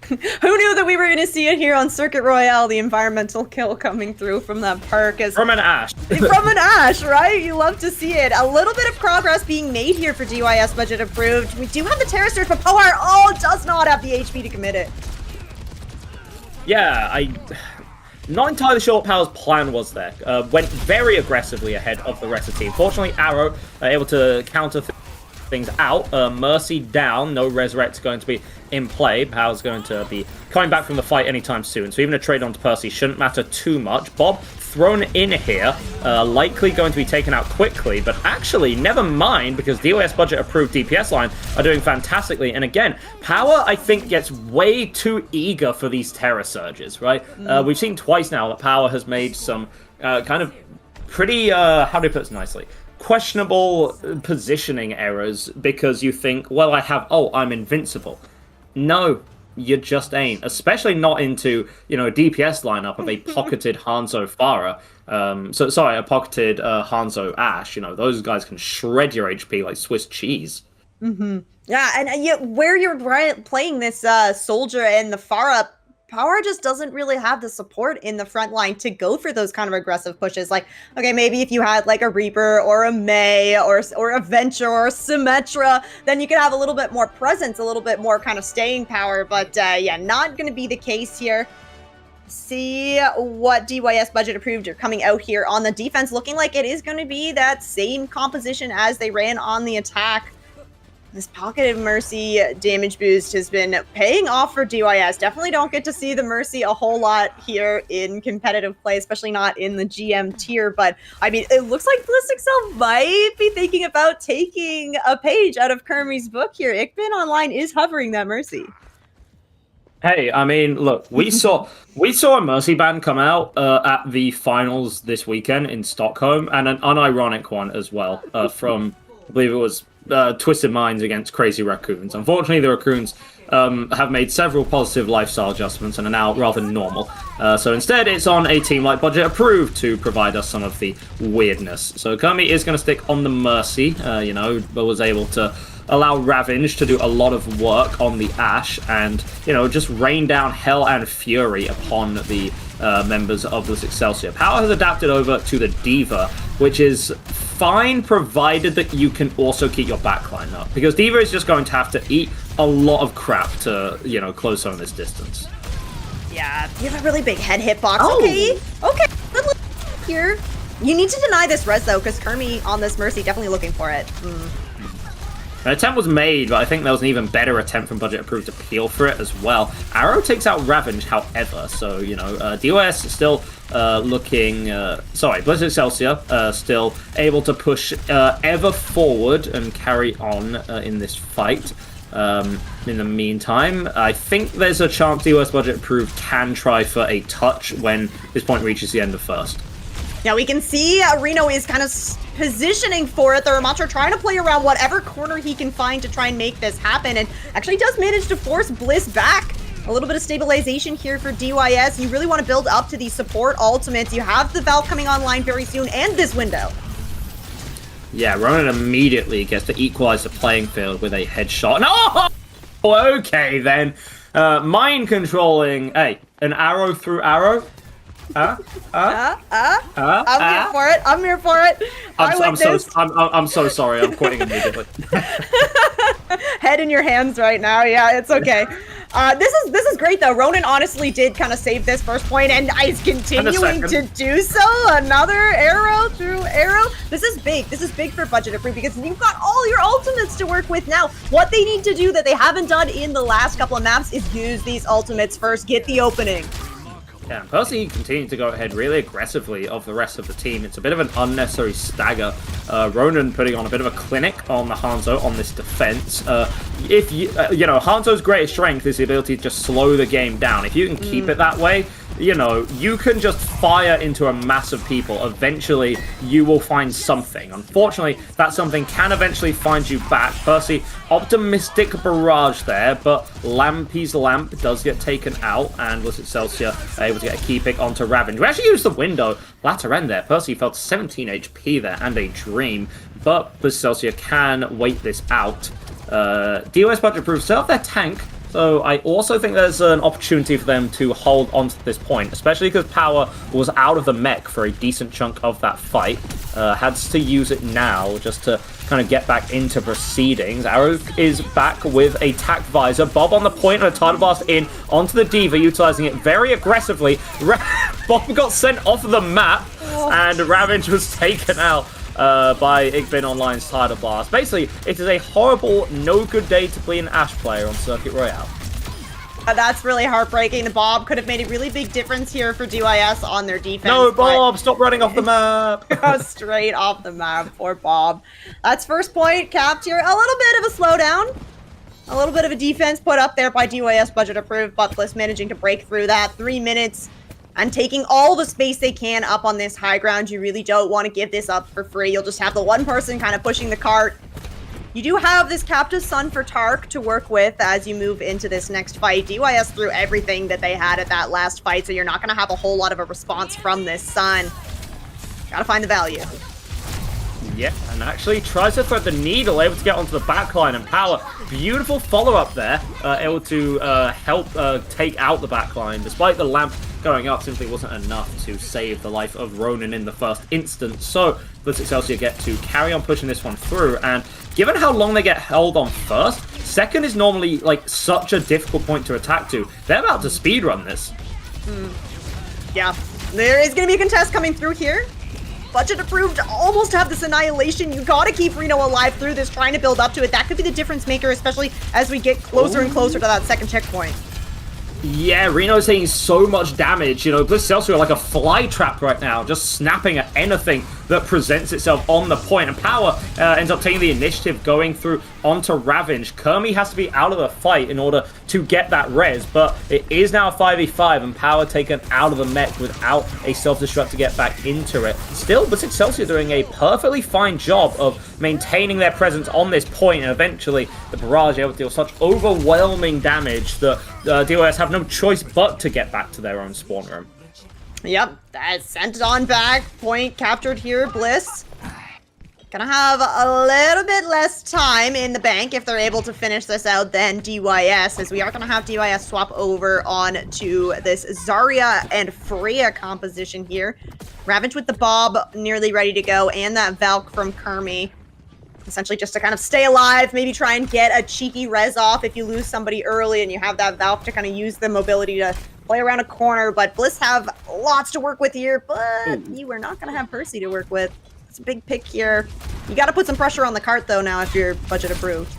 Who knew that we were going to see it here on Circuit Royale, the environmental kill coming through from that perk. From an Ash. From an Ash, right? You love to see it. A little bit of progress being made here for DYS budget approved. We do have the Terror Surge, but Power, does not have the HP to commit it. Yeah, not entirely sure what Power's plan was there. Went very aggressively ahead of the rest of the team. Fortunately, Arrow able to counter things out. Mercy down. No Resurrect going to be in play. Power's going to be coming back from the fight anytime soon. So even a trade onto Percy shouldn't matter too much. Bob thrown in here. Likely going to be taken out quickly. But actually, never mind, because DYS budget approved DPS line are doing fantastically. And again, Power, I think, gets way too eager for these Terror Surges, right? We've seen twice now that Power has made some kind of pretty, how do I put this nicely? Questionable positioning errors because you think, well, I'm invincible. No, you just ain't. Especially not into, a DPS lineup of a pocketed Hanzo Pharah. A pocketed Hanzo Ash. Those guys can shred your HP like Swiss cheese. Yeah, and where you're playing this Soldier and the Pharah, Power just doesn't really have the support in the front line to go for those kind of aggressive pushes. Like, okay, maybe if you had like a Reaper or a Mei or a Venture or a Symmetra, then you could have a little bit more presence, a little bit more kind of staying power. But yeah, not going to be the case here. See what DYS budget approved are coming out here on the defense, looking like it is going to be that same composition as they ran on the attack. This Pocketed Mercy damage boost has been paying off for DYS. Definitely don't get to see the Mercy a whole lot here in competitive play, especially not in the GM tier. But, I mean, it looks like Bliss Excel might be thinking about taking a page out of Kermie's book here. Ickman Online is hovering that Mercy. Hey, I mean, look, we saw a Mercy ban come out at the finals this weekend in Stockholm, and an unironic one as well from, I believe it was Twisted Minds against Crazy Raccoons. Unfortunately, the Raccoons have made several positive lifestyle adjustments and are now rather normal. So instead, it's on a team like Budget Approved to provide us some of the weirdness. So Kermie is going to stick on the Mercy, but was able to allow Ravage to do a lot of work on the Ash and, just rain down hell and fury upon the members of Bliss Excelsior. Power has adapted over to the D.Va, which is fine provided that you can also keep your backline up, because D.Va is just going to have to eat a lot of crap to, close some of this distance. Yeah, you have a really big head hitbox. Okay, good look here. You need to deny this res though, because Kermie on this Mercy definitely looking for it. An attempt was made, but I think there was an even better attempt from Budget Approved to peel for it as well. Arrow takes out Ravenge, however, so, you know, DYS is still looking... Bliss Excelsior still able to push ever forward and carry on in this fight. In the meantime, I think there's a chance DYS Budget Approved can try for a touch when this point reaches the end of first. Now we can see Reno is kind of positioning for it. The Ramattra trying to play around whatever corner he can find to try and make this happen, and actually does manage to force Bliss back. A little bit of stabilization here for DYS. You really want to build up to these support ultimates. You have the Valve coming online very soon and this window. Yeah, Ronan immediately gets to equalize the playing field with a headshot. No! Okay, then. Mind controlling. Hey, an arrow through arrow? I'm here for it. I'm here for it. I'm so sorry. I'm quitting immediately. Head in your hands right now. Yeah, it's okay. This is great though. Ronan honestly did kind of save this first point, and is continuing to do so. Another arrow through arrow. This is big. This is big for Budget Approved because you've got all your ultimates to work with now. What they need to do that they haven't done in the last couple of maps is use these ultimates first. Get the opening. Yeah, Percy continuing to go ahead really aggressively of the rest of the team. It's a bit of an unnecessary stagger. Ronan putting on a bit of a clinic on the Hanzo on this defense. If you know, Hanzo's greatest strength is the ability to just slow the game down. If you can keep it that way, you know, you can just fire into a mass of people. Eventually, you will find something. Unfortunately, that something can eventually find you back. Percy, optimistic barrage there, but Lampy's lamp does get taken out, and Bliss Excelsior able to get a key pick onto Ravenge. We actually used the window latter end there. Percy fell to 17 HP there, and a dream, but Bliss Excelsior can wait this out. DYS Budget Approved still have their tank, so I also think there's an opportunity for them to hold on to this point, especially because Power was out of the mech for a decent chunk of that fight. Had to use it now just to kind of get back into proceedings. Arrow is back with a tack visor. Bob on the point and a tidal blast in onto the Diva, utilizing it very aggressively. Bob got sent off the map, and Ravenge was taken out by Igbin Online's Tidal Blast. Basically, it is a horrible, no good day to be an Ashe player on Circuit Royale. That's really heartbreaking. The Bob could have made a really big difference here for DYS on their defense. No, Bob, stop running off the map. Straight off the map, poor Bob. That's first point capped here. A little bit of a slowdown. A little bit of a defense put up there by DYS Budget Approved, but Bliss managing to break through that. 3 minutes. And taking all the space they can up on this high ground. You really don't want to give this up for free. You'll just have the one person kind of pushing the cart. You do have this Captive Sun for Tark to work with as you move into this next fight. DYS threw everything that they had at that last fight, so you're not going to have a whole lot of a response from this Sun. Gotta find the value. Yeah, and actually tries to thread the needle, able to get onto the backline, and Power, beautiful follow-up there, able to help take out the backline, despite the lamp going up simply wasn't enough to save the life of Ronan in the first instance. So Bliss Excelsior get to carry on pushing this one through, and given how long they get held on first, second is normally like such a difficult point to attack to. They're about to speedrun this. Yeah, there is going to be a contest coming through here. Budget Approved almost have this annihilation. You gotta keep Reno alive through this, trying to build up to it. That could be the difference maker, especially as we get closer and closer to that second checkpoint. Yeah, Reno's taking so much damage. You know, Bliss Excelsior are like a fly trap right now, just snapping at anything that presents itself on the point. And Power ends up taking the initiative, going through onto Ravenge. Kermi has to be out of the fight in order to get that res, but it is now a 5v5, and Power taken out of the mech without a self-destruct to get back into it. Still, Bliss Excelsior doing a perfectly fine job of maintaining their presence on this point, and eventually the barrage able to deal such overwhelming damage that DYS have no choice but to get back to their own spawn room. Yep, that's sent on back. Point captured here, Bliss. Gonna have a little bit less time in the bank if they're able to finish this out than DYS, as we are gonna have DYS swap over on to this Zarya and Freya composition here. Ravage with the Bob nearly ready to go, and that Valk from Kermi. Essentially just to kind of stay alive, maybe try and get a cheeky res off if you lose somebody early and you have that Valk to kind of use the mobility to play around a corner. But Bliss have lots to work with here, but you are not going to have Percy to work with. It's a big pick here. You got to put some pressure on the cart though now if you're budget approved.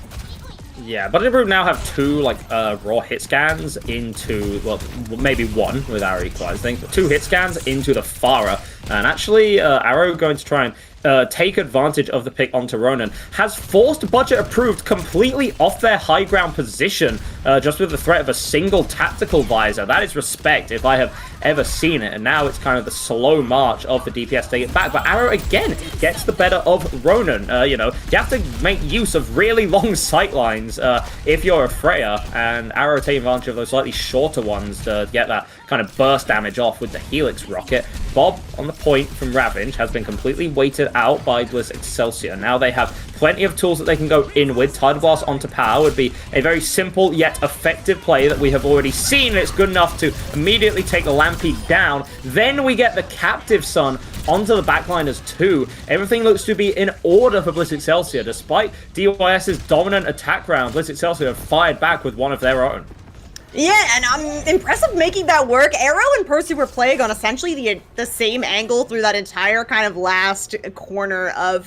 Yeah, but Improved now have 2 like raw hit scans into, well, maybe 1 with Arrow equalized, I think, but 2 hit scans into the Pharah. And actually, Arrow going to try and take advantage of the pick onto Ronan, has forced Budget Approved completely off their high ground position, just with the threat of a single tactical visor. That is respect if I have ever seen it, and now it's kind of the slow march of the DPS to get back. But Arrow again gets the better of Ronan. You know, you have to make use of really long sight lines if you're a Freya, and Arrow taking advantage of those slightly shorter ones to get that kind of burst damage off with the Helix rocket. Bob on the point from Ravage has been completely weighted out by Bliss Excelsior. Now they have plenty of tools that they can go in with. Tidal Blast onto power would be a very simple yet effective play that we have already seen, and it's good enough to immediately take the Lampy down. Then we get the Captive Sun onto the backliners too. Everything looks to be in order for Bliss Excelsior. Despite DYS's dominant attack round, Bliss Excelsior have fired back with one of their own. Yeah, and I'm impressive making that work. Arrow and Percy were playing on essentially the same angle through that entire kind of last corner of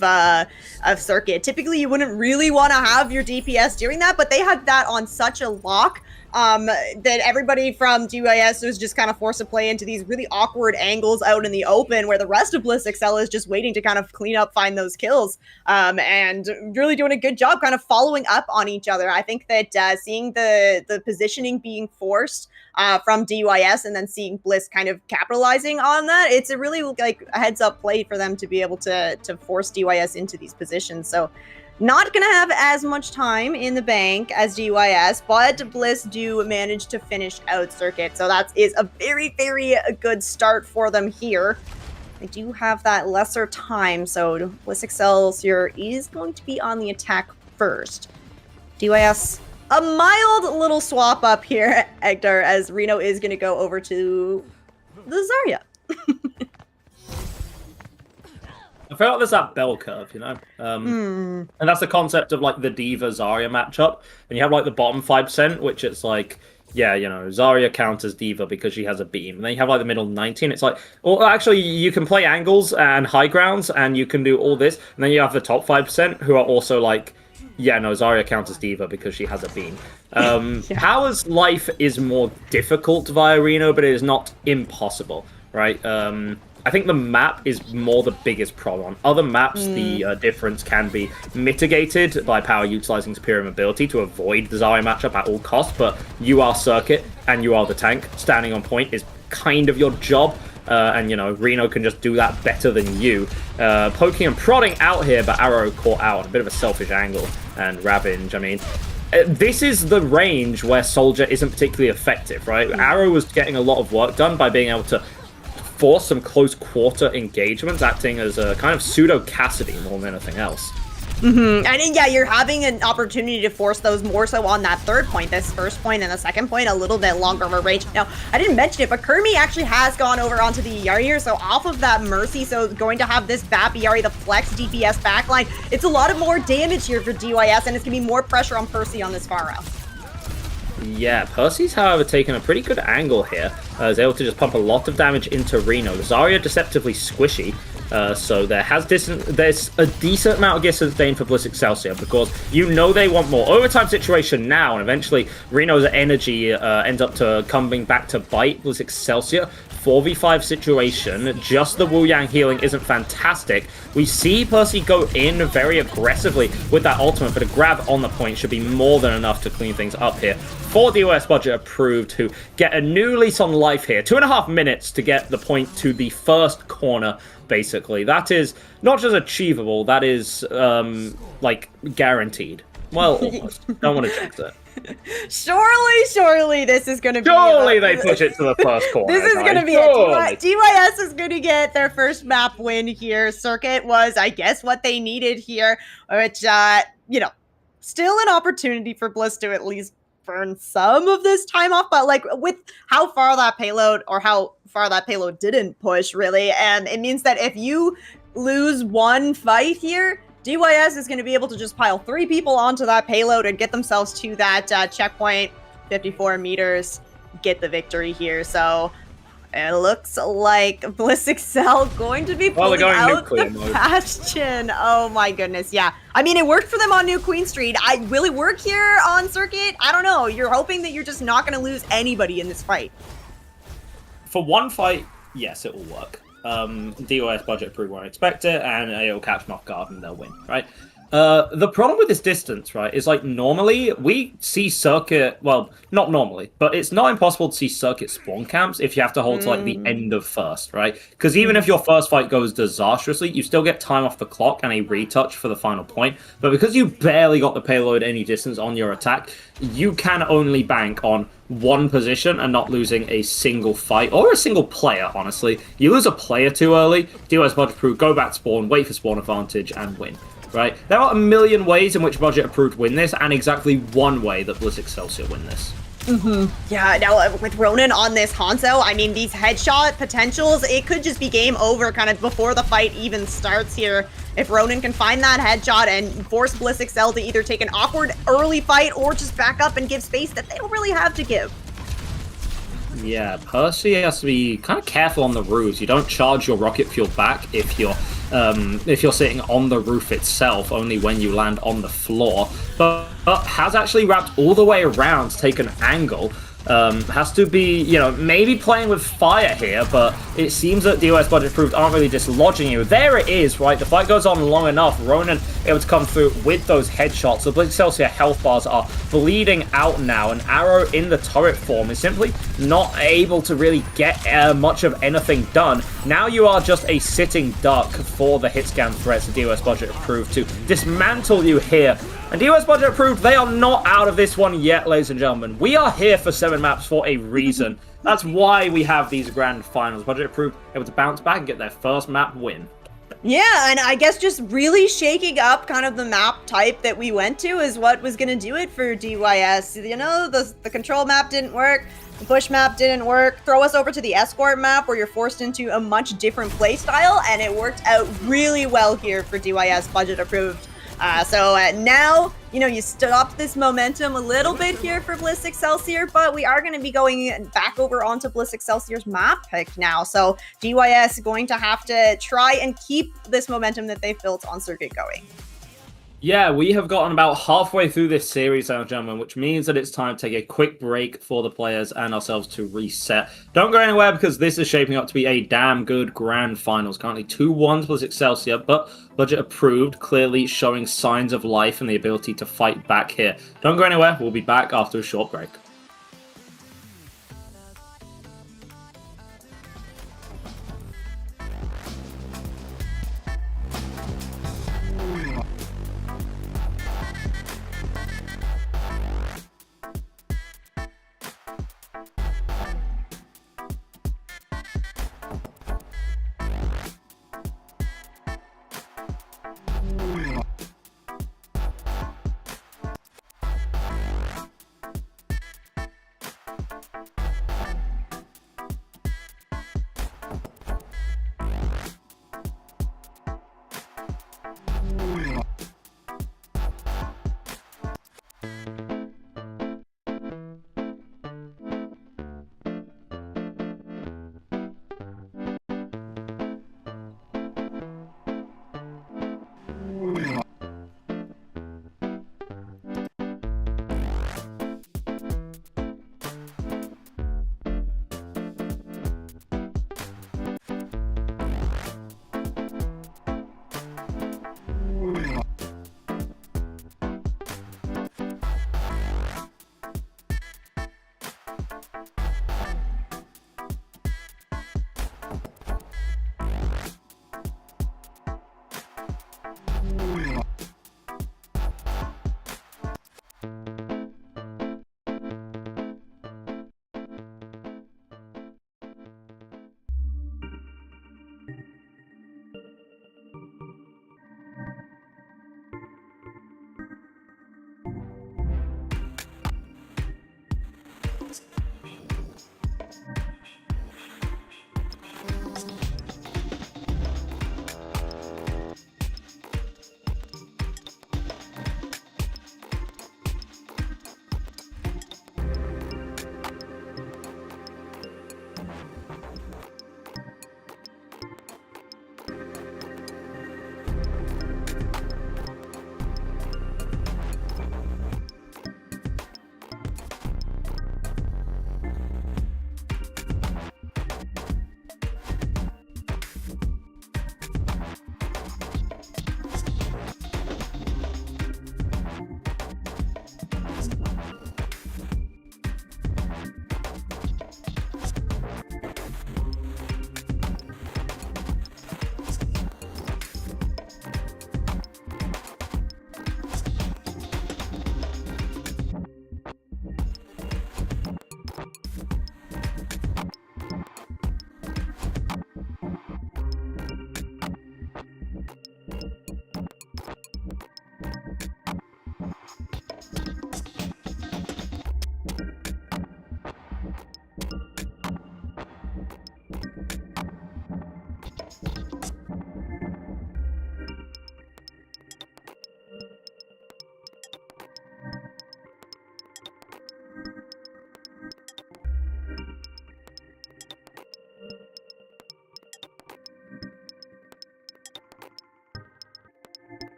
circuit. Typically, you wouldn't really want to have your DPS doing that, but they had that on such a lock that everybody from DYS was just kind of forced to play into these really awkward angles out in the open, where the rest of Bliss Excel is just waiting to kind of clean up, find those kills, and really doing a good job kind of following up on each other. I think that seeing the positioning being forced from DYS and then seeing Bliss kind of capitalizing on that, it's a really like a heads up play for them to be able to force DYS into these positions. So not going to have as much time in the bank as DYS, but Bliss do manage to finish out Circuit. So that is a very, very good start for them here. They do have that lesser time, so Bliss Excelsior is going to be on the attack first. DYS, a mild little swap up here, Hector, as Reno is going to go over to the Zarya. I feel like there's that bell curve, you know? And that's the concept of, like, the Diva-Zarya matchup. And you have, like, the bottom 5%, which it's like, yeah, you know, Zarya counters Diva because she has a beam. And then you have, like, the middle 19. It's like, well, actually, you can play angles and high grounds, and you can do all this. And then you have the top 5% who are also, like, yeah, no, Zarya counters Diva because she has a beam. Power's life is more difficult via Reno, but it is not impossible, right? I think the map is more the biggest problem. On other maps, the difference can be mitigated by Power utilizing superior mobility to avoid the Zarya matchup at all costs, but you are Circuit, and you are the tank. Standing on point is kind of your job, and, you know, Reno can just do that better than you. Poking and prodding out here, but Arrow caught out. A bit of a selfish angle, and Ravage, I mean, this is the range where Soldier isn't particularly effective, right? Arrow was getting a lot of work done by being able to force some close quarter engagements, acting as a kind of pseudo Cassidy more than anything else. And yeah, you're having an opportunity to force those more so on that third point. This first point and the second point, a little bit longer of a range. Now, I didn't mention it, but Kermie actually has gone over onto the Yari here, so off of that Mercy, so going to have this Bap Yari, the flex DPS backline. It's a lot of more damage here for DYS, and it's going to be more pressure on Percy on this Pharah. Yeah, Percy's, however, taken a pretty good angle here. Is able to just pump a lot of damage into Reno. Zarya deceptively squishy, so there's a decent amount of gear sustain for Bliss Excelsior, because you know they want more. Overtime situation now, and eventually Reno's energy ends up to coming back to bite Bliss Excelsior. 4v5 situation, just the Wu Yang healing isn't fantastic. We see Percy go in very aggressively with that ultimate, but a grab on the point should be more than enough to clean things up here. For DYS budget approved, who get a new lease on life here. 2.5 minutes to get the point to the first corner, basically. That is not just achievable, that is, like, guaranteed. Well, almost. Don't want to jinx it. Surely this is going to be... Surely they push it to the first corner. This is going to be it. DYS is going to get their first map win here. Circuit was, I guess, what they needed here, which, you know, still an opportunity for Bliss to at least burn some of this time off, but, like, with how far that payload didn't push, really, and it means that if you lose one fight here, DYS is going to be able to just pile 3 people onto that payload and get themselves to that checkpoint, 54 meters, get the victory here. So It looks like Bliss Excel going to be Well, they're pulling going out nuclear the mode. Bastion. Oh my goodness, yeah. I mean, it worked for them on New Queen Street. Will it work here on Circuit? I don't know. You're hoping that you're just not going to lose anybody in this fight. For one fight, yes, it will work. DYS budget approved won't expect it, and it'll catch them off guard and they'll win, right? The problem with this distance, right, is like normally we see Circuit, well, not normally, but it's not impossible to see Circuit spawn camps if you have to hold to like the end of first, right? Because even if your first fight goes disastrously, you still get time off the clock and a retouch for the final point. But because you barely got the payload any distance on your attack, you can only bank on one position and not losing a single fight or a single player, honestly. You lose a player too early, DYS budget approved, go back to spawn, wait for spawn advantage, and win. Right? There are a million ways in which budget approved win this, and exactly one way that Bliss Excelsior win this. Yeah, now with Ronan on this Hanzo, I mean, these headshot potentials, it could just be game over kind of before the fight even starts here. If Ronan can find that headshot and force Bliss Excel to either take an awkward early fight or just back up and give space that they don't really have to give. Yeah, Percy has to be kind of careful on the roofs. You don't charge your rocket fuel back if you're sitting on the roof itself, only when you land on the floor. But has actually wrapped all the way around to take an angle. Has to be, you know, maybe playing with fire here, but it seems that DYS budget approved aren't really dislodging you. There it is, right? The fight goes on long enough. Ronan able to come through with those headshots. The Bliss Excelsior health bars are bleeding out now. An arrow in the turret form is simply not able to really get much of anything done. Now you are just a sitting duck for the hit scan threats of DYS budget approved to dismantle you here. And DYS budget approved, they are not out of this one yet, ladies and gentlemen. We are here for 7 maps for a reason. That's why we have these grand finals. Budget approved, able to bounce back and get their first map win. Yeah, and I guess just really shaking up kind of the map type that we went to is what was going to do it for DYS. You know, the control map didn't work. The push map didn't work. Throw us over to the escort map where you're forced into a much different playstyle, and it worked out really well here for DYS budget approved. So now, you know, you stopped this momentum a little bit here for Bliss Excelsior, but we are going to be going back over onto Bliss Excelsior's map pick now. So DYS is going to have to try and keep this momentum that they've built on Circuit going. Yeah, we have gotten about halfway through this series, ladies and gentlemen, which means that it's time to take a quick break for the players and ourselves to reset. Don't go anywhere because this is shaping up to be a damn good grand finals. Currently 2-1 plus Excelsior, but budget approved, clearly showing signs of life and the ability to fight back here. Don't go anywhere. We'll be back after a short break.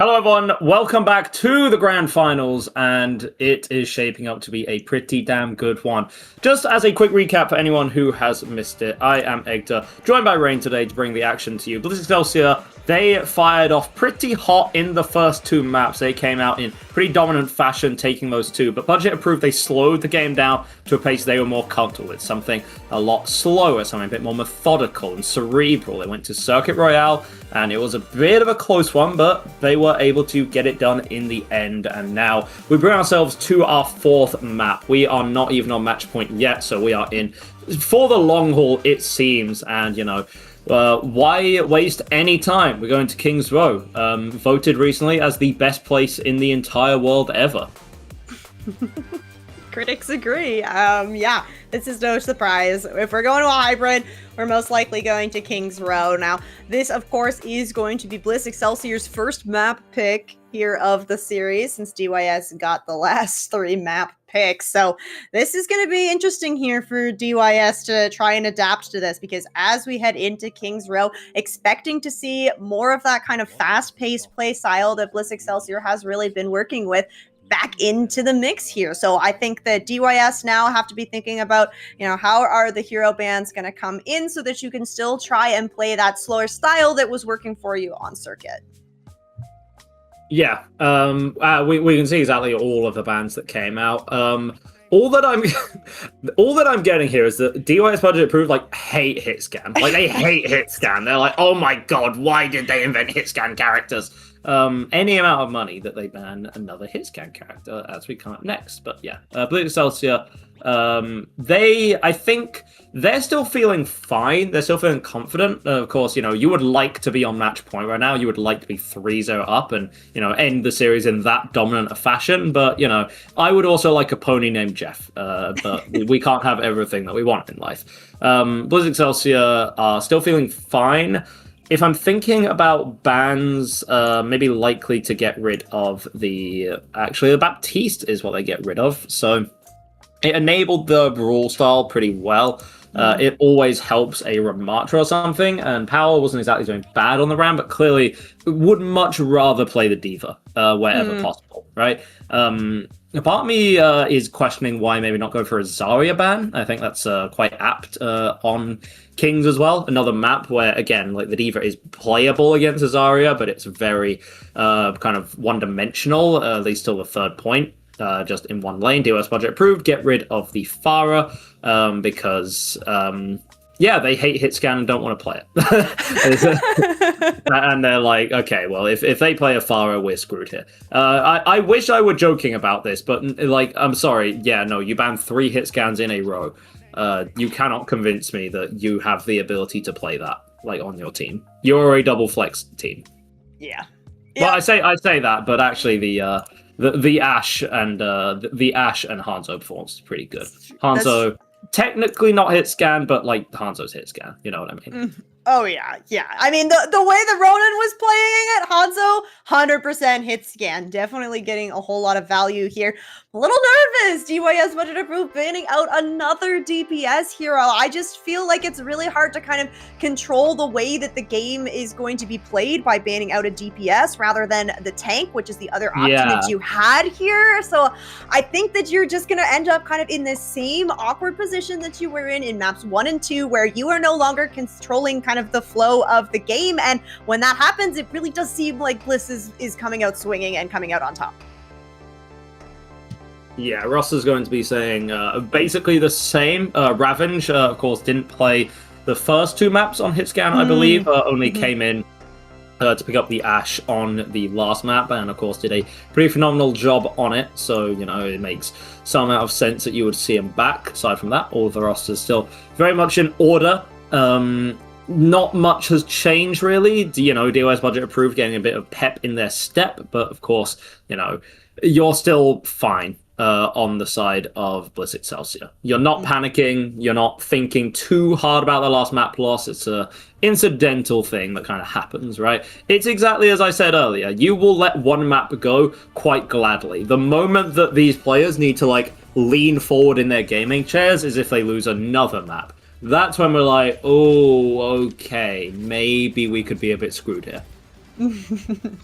Hello, everyone. Welcome back to the Grand Finals, and it is shaping up to be a pretty damn good one. Just as a quick recap for anyone who has missed it, I am Egter, joined by Rain today to bring the action to you. Bliss Excelsior, they fired off pretty hot in the first two maps. They came out in pretty dominant fashion, taking those two, but budget approved, they slowed the game down to a pace they were more comfortable with, something a lot slower, something a bit more methodical and cerebral. They went to Circuit Royale, and it was a bit of a close one, but they were able to get it done in the end. And now we bring ourselves to our fourth map. We are not even on match point yet, so we are in for the long haul, it seems. And, you know, why waste any time? We're going to King's Row, voted recently as the best place in the entire world ever. Critics agree. Yeah, this is no surprise. If we're going to a hybrid, we're most likely going to King's Row. Now, this, of course, is going to be Bliss Excelsior's first map pick here of the series, since DYS got the last 3 map picks. So this is going to be interesting here for DYS to try and adapt to this, because as we head into King's Row, expecting to see more of that kind of fast-paced play style that Bliss Excelsior has really been working with back into the mix here. So I think that DYS now have to be thinking about, you know, how are the hero bands going to come in so that you can still try and play that slower style that was working for you on circuit. Yeah, we can see exactly all of the bands that came out. All that I'm getting here is that DYS budget approved hate hit scan. Like, they hate hit scan. They're like, oh my god, why did they invent hit scan characters? Any amount of money that they ban another hit scan character as we come up next. But yeah, Bliss Excelsior, I think they're still feeling fine. They're still feeling confident. Of course, you know, you would like to be on match point right now. You would like to be 3-0 up and, you know, end the series in that dominant a fashion. But, you know, I would also like a pony named Jeff. But we can't have everything that we want in life. Bliss Excelsior are still feeling fine. If I'm thinking about bans, maybe likely to get rid of the Baptiste is what they get rid of. So it enabled the brawl style pretty well. It always helps a Ramatra or something, and Power wasn't exactly doing bad on the Ram, but clearly would much rather play the Diva wherever possible, right? Part of me is questioning why maybe not go for a Zarya ban. I think that's quite apt on Kings as well. Another map where, again, like the Diva is playable against a Zarya, but it's very kind of one-dimensional, at least till the third point. Just in one lane. DYS budget approved. Get rid of the Pharah because they hate hit scan and don't want to play it. And they're like, okay, well, if they play a Pharah, we're screwed here. I wish I were joking about this, but like, I'm sorry. Yeah, no, you banned 3 hit scans in a row. You cannot convince me that you have the ability to play that on your team. You're a double flex team. Yeah. Well, I say that, but actually the Ashe and Hanzo performance is pretty good. Hanzo technically not hit scan, but Hanzo's hit scan. You know what I mean? Oh yeah. I mean, the way that Ronan was playing it, Hanzo 100% hit scan, definitely getting a whole lot of value here. A little nervous. DYS budget approved banning out another DPS hero. I just feel like it's really hard to kind of control the way that the game is going to be played by banning out a DPS rather than the tank, which is the other option that you had here. So I think that you're just going to end up kind of in this same awkward position that you were in maps 1 and 2, where you are no longer controlling kind of the flow of the game. And when that happens, it really does seem like Bliss is coming out swinging and coming out on top. Yeah, Ross is going to be saying basically the same. Ravenge, of course, didn't play the first 2 maps on Hitscan, I believe. Only came in to pick up the Ashe on the last map, and of course did a pretty phenomenal job on it. So, you know, it makes some amount of sense that you would see him back. Aside from that, all of the rosters still very much in order. Not much has changed, really. You know, DYS budget approved, getting a bit of pep in their step, but of course, you know, you're still fine on the side of Bliss Excelsior. You're not panicking. You're not thinking too hard about the last map loss. It's a incidental thing that kind of happens, right? It's exactly as I said earlier. You will let one map go quite gladly. The moment that these players need to, lean forward in their gaming chairs is if they lose another map. That's when we're like, oh, okay, maybe we could be a bit screwed here.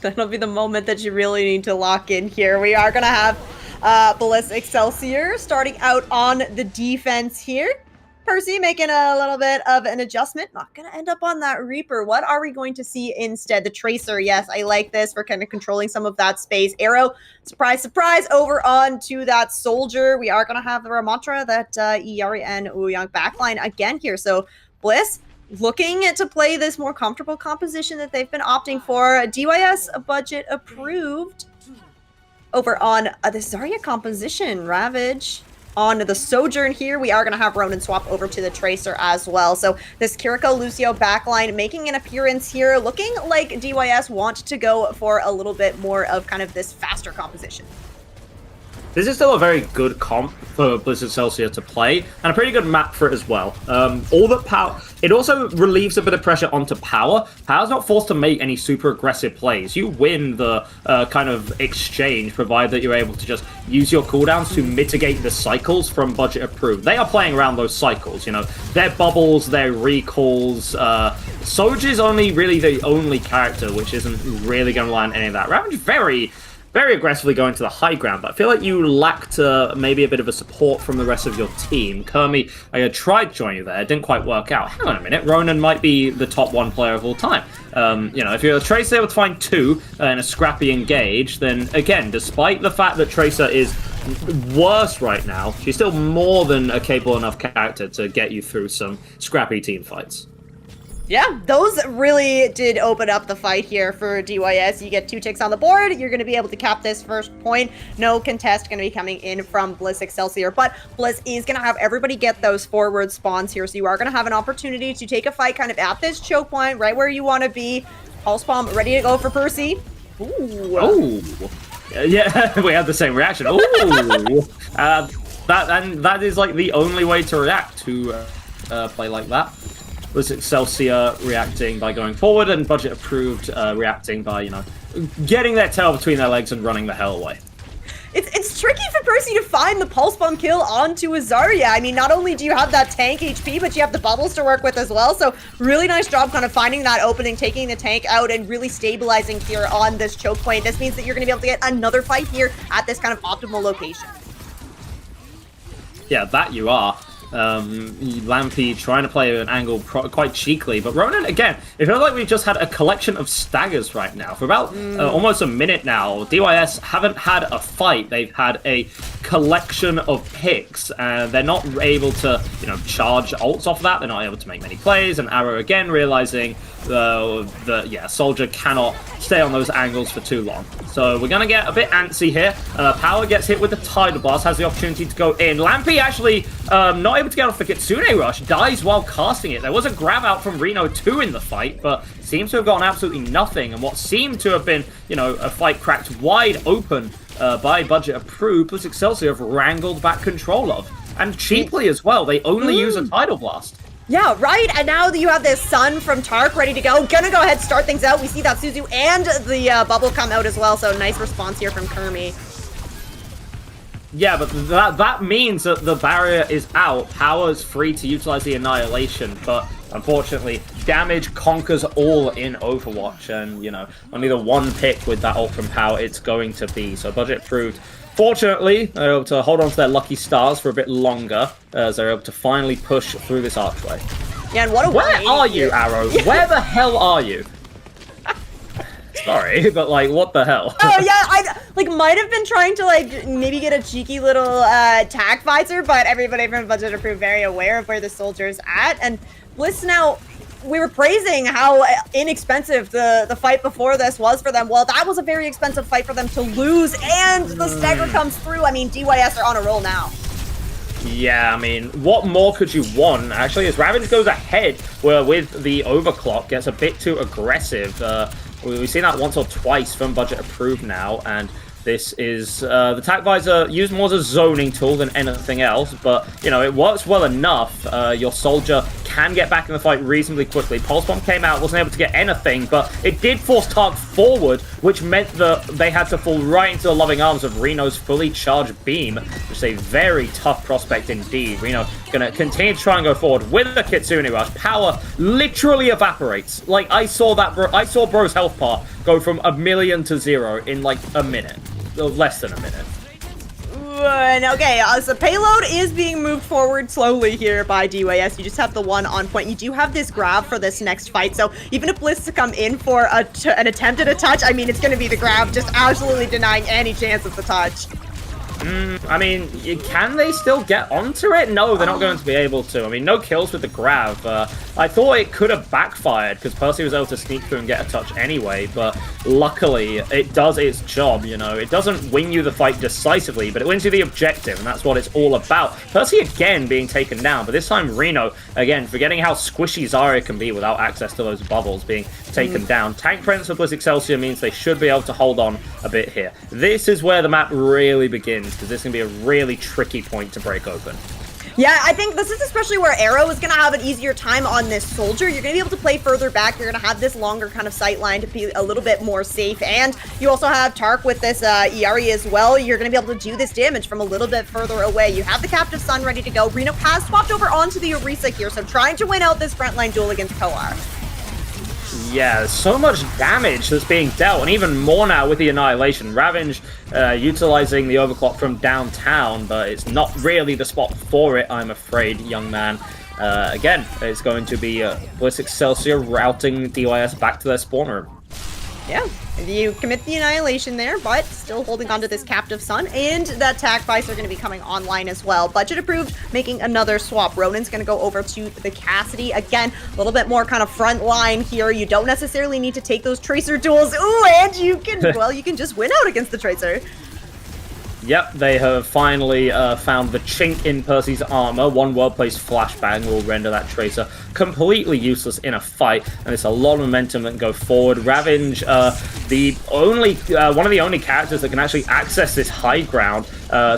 That'll be the moment that you really need to lock in here. We are going to have Bliss Excelsior starting out on the defense here. Percy making a little bit of an adjustment. Not going to end up on that Reaper. What are we going to see instead? The Tracer. Yes, I like this for kind of controlling some of that space. Arrow, surprise, surprise, over on to that Soldier. We are going to have the Ramatra, that Iyari and Ouyang backline again here. So Bliss looking to play this more comfortable composition that they've been opting for. DYS budget approved over on the Zarya composition. Ravage on the Sojourn here. We are going to have Ronan swap over to the Tracer as well. So this Kiriko Lucio backline making an appearance here, looking like DYS want to go for a little bit more of kind of this faster composition. This is still a very good comp for Bliss Excelsior to play, and a pretty good map for it as well. All the power, it also relieves a bit of pressure onto Power. Power's not forced to make any super aggressive plays. You win the kind of exchange, provided that you're able to just use your cooldowns to mitigate the cycles from budget approved. They are playing around those cycles, you know, their bubbles, their recalls. Soldier's only really the only character which isn't really going to land any of that. Ravage very aggressively going to the high ground, but I feel like you lacked maybe a bit of a support from the rest of your team. Kermi, I had tried joining you there, it didn't quite work out. Hang on a minute, Ronan might be the top 1 player of all time. You know, if you're a Tracer able to find 2 in a scrappy engage, then again, despite the fact that Tracer is worse right now, she's still more than a capable enough character to get you through some scrappy team fights. Yeah, those really did open up the fight here for DYS. You get 2 ticks on the board. You're going to be able to cap this first point. No contest going to be coming in from Bliss Excelsior, but Bliss is going to have everybody get those forward spawns here. So you are going to have an opportunity to take a fight kind of at this choke point, right where you want to be. Pulse Bomb ready to go for Percy. Ooh. Oh, yeah, we had the same reaction. Ooh. that is like the only way to react to play like that. Was Excelsior reacting by going forward, and budget approved reacting by, you know, getting their tail between their legs and running the hell away. It's tricky for Percy to find the Pulse Bomb kill onto a Zarya. I mean, not only do you have that tank HP, but you have the bubbles to work with as well. So really nice job kind of finding that opening, taking the tank out, and really stabilizing here on this choke point. This means that you're going to be able to get another fight here at this kind of optimal location. Yeah, that you are. Lampy trying to play an angle quite cheekily, but Ronan, again, it feels like we've just had a collection of staggers right now. For about almost a minute now, DYS haven't had a fight. They've had a collection of picks, and they're not able to, you know, charge ults off of that. They're not able to make many plays, and Arrow again realizing that Soldier cannot stay on those angles for too long. So we're going to get a bit antsy here. Power gets hit with the Tidal Blast, has the opportunity to go in. Lampy actually not able to get off the Kitsune Rush, dies while casting it. There was a grab out from Reno 2 in the fight, but seems to have gotten absolutely nothing. And what seemed to have been, you know, a fight cracked wide open by budget approved, Bliss Excelsior have wrangled back control of. And cheaply as well, they only use a Tidal Blast. Yeah, right, and now that you have this Sun from Tark ready to go, gonna go ahead and start things out. We see that Suzu and the bubble come out as well, so nice response here from Kermi. Yeah, but that means that the barrier is out. Power's free to utilize the Annihilation, but unfortunately, damage conquers all in Overwatch, and, you know, only the one pick with that ult from Power it's going to be. So budget approved. Fortunately, they're able to hold on to their lucky stars for a bit longer, as they're able to finally push through this archway. Yeah, and what a Where are you, Arrow? Where the hell are you? Sorry, but like, what the hell? Oh yeah, I might have been trying to maybe get a cheeky little tag visor, but everybody from budget approved very aware of where the Soldier's at. And Bliss now, we were praising how inexpensive the fight before this was for them. Well, that was a very expensive fight for them to lose, and the stagger comes through. I mean, DYS are on a roll now. Yeah, I mean, what more could you want? Actually, as Ravage goes ahead with the overclock, gets a bit too aggressive. We've seen that once or twice from budget approved now, and this is the Tac Visor used more as a zoning tool than anything else, but, you know, it works well enough. Your Soldier can get back in the fight reasonably quickly. Pulse Bomb came out, wasn't able to get anything, but it did force Tark forward, which meant that they had to fall right into the loving arms of Reno's fully charged beam, which is a very tough prospect indeed. Reno gonna continue to try and go forward with the Kitsune Rush. Power literally evaporates. Like, I saw Bro's health bar go from 1,000,000 to 0 in like a minute. Less than a minute. Okay, so payload is being moved forward slowly here by DYS. You just have the one on point. You do have this grab for this next fight, so even if Bliss to come in for an attempt at a touch, I mean, it's going to be the grab, just absolutely denying any chance of the touch. I mean, can they still get onto it? No, they're not going to be able to. I mean, no kills with the grab. I thought it could have backfired because Percy was able to sneak through and get a touch anyway, but luckily it does its job, you know. It doesn't win you the fight decisively, but it wins you the objective, and that's what it's all about. Percy again being taken down, but this time Reno, again, forgetting how squishy Zarya can be without access to those bubbles, being taken down. Tank Prince with Bliss Excelsior means they should be able to hold on a bit here. This is where the map really begins, because this is going to be a really tricky point to break open. Yeah, I think this is especially where Arrow is going to have an easier time on this Soldier. You're going to be able to play further back. You're going to have this longer kind of sight line to be a little bit more safe. And you also have Tark with this Iari as well. You're going to be able to do this damage from a little bit further away. You have the Captive Sun ready to go. Reno has swapped over onto the Orisa here, so trying to win out this frontline duel against Koar. Yeah, so much damage that's being dealt, and even more now with the Annihilation. Ravenge utilizing the overclock from downtown, but it's not really the spot for it, I'm afraid, young man. Again, it's going to be Bliss Excelsior routing DYS back to their spawn room. Yeah, you commit the Annihilation there, but still holding on to this Captive Sun, and that attack Vice are going to be coming online as well. Budget approved, making another swap. Ronin's going to go over to the Cassidy. Again, a little bit more kind of front line here. You don't necessarily need to take those Tracer duels. Ooh, and you can, well, you can just win out against the Tracer. Yep, they have finally found the chink in Percy's armor. One well-placed flashbang will render that Tracer completely useless in a fight, and it's a lot of momentum that can go forward. Ravenge, one of the only characters that can actually access this high ground.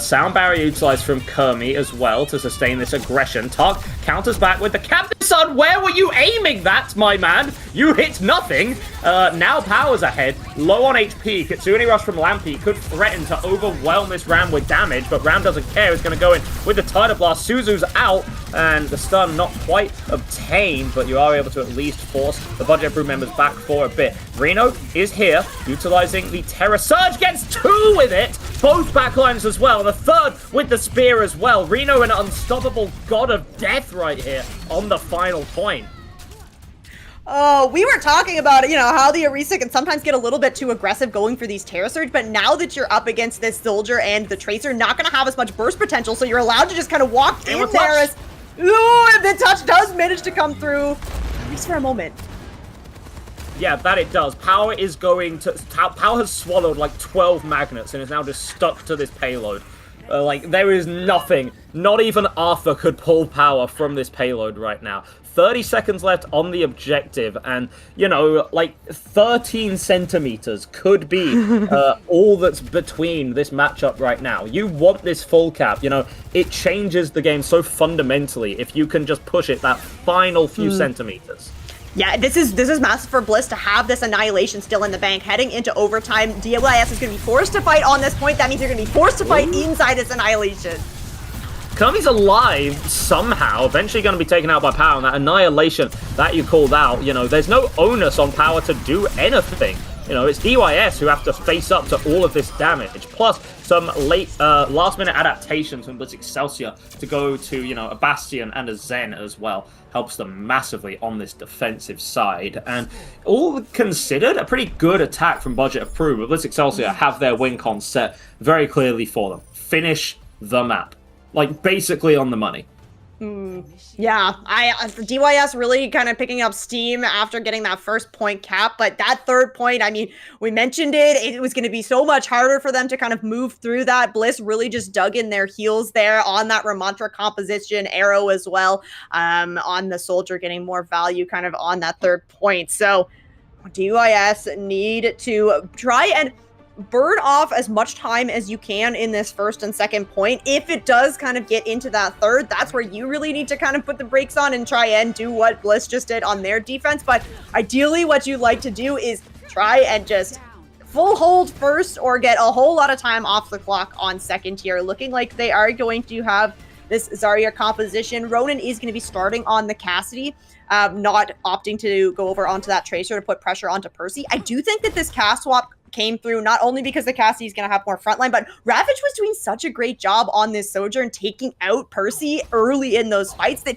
Sound barrier utilized from Kermi as well to sustain this aggression. Tark counters back with the Captain Sun. Where were you aiming that, my man? You hit nothing. Now Power's ahead, low on HP. Kitsune Rush from Lampy could threaten to overwhelm this Ram with damage, but Ram doesn't care. He's going to go in with the Tidal Blast. Suzu's out, and the stun not quite obtained, but you are able to at least force the Budget Approved members back for a bit. Reno is here, utilizing the Terra Surge, gets two with it, both backlines as well, the third with the spear as well. Reno, an unstoppable god of death right here on the final point. Oh, we were talking about, you know, how the Orisa can sometimes get a little bit too aggressive going for these Terra Surge, but now that you're up against this Soldier and the Tracer, not going to have as much burst potential, so you're allowed to just kind of walk in there as... Ooh, and the touch does manage to come through, at least for a moment. Yeah, that it does. Power is going to... Power has swallowed like 12 magnets and is now just stuck to this payload. Like, there is nothing. Not even Arthur could pull Power from this payload right now. 30 seconds left on the objective, and, you know, like, 13 centimeters could be all that's between this matchup right now. You want this full cap, you know, it changes the game so fundamentally if you can just push it that final few centimeters. Yeah, this is massive for Bliss to have this Annihilation still in the bank. Heading into overtime, DYS is going to be forced to fight on this point. That means they're going to be forced to fight inside this Annihilation. Kermi's alive somehow, eventually going to be taken out by Power, and that Annihilation that you called out, you know, there's no onus on Power to do anything. You know, it's DYS who have to face up to all of this damage, plus some late, last-minute adaptations from Bliss Excelsior to go to, you know, a Bastion and a Zen as well. Helps them massively on this defensive side. And all considered, a pretty good attack from Budget Approved. Bliss Excelsior have their win con set very clearly for them. Finish the map. Like, basically on the money. Yeah, DYS really kind of picking up steam after getting that first point cap, but that third point, I mean, we mentioned it was going to be so much harder for them to kind of move through that. Bliss really just dug in their heels there on that Ramantra composition, Arrow as well, on the Soldier getting more value kind of on that third point. So DYS need to try and burn off as much time as you can in this first and second point. If it does kind of get into that third, that's where you really need to kind of put the brakes on and try and do what Bliss just did on their defense. But ideally, what you'd like to do is try and just full hold first or get a whole lot of time off the clock on second here. Looking like they are going to have this Zarya composition. Ronan is going to be starting on the Cassidy, not opting to go over onto that Tracer to put pressure onto Percy. I do think that this cast swap came through not only because the Cassidy is going to have more frontline, but Ravage was doing such a great job on this Sojourn taking out Percy early in those fights that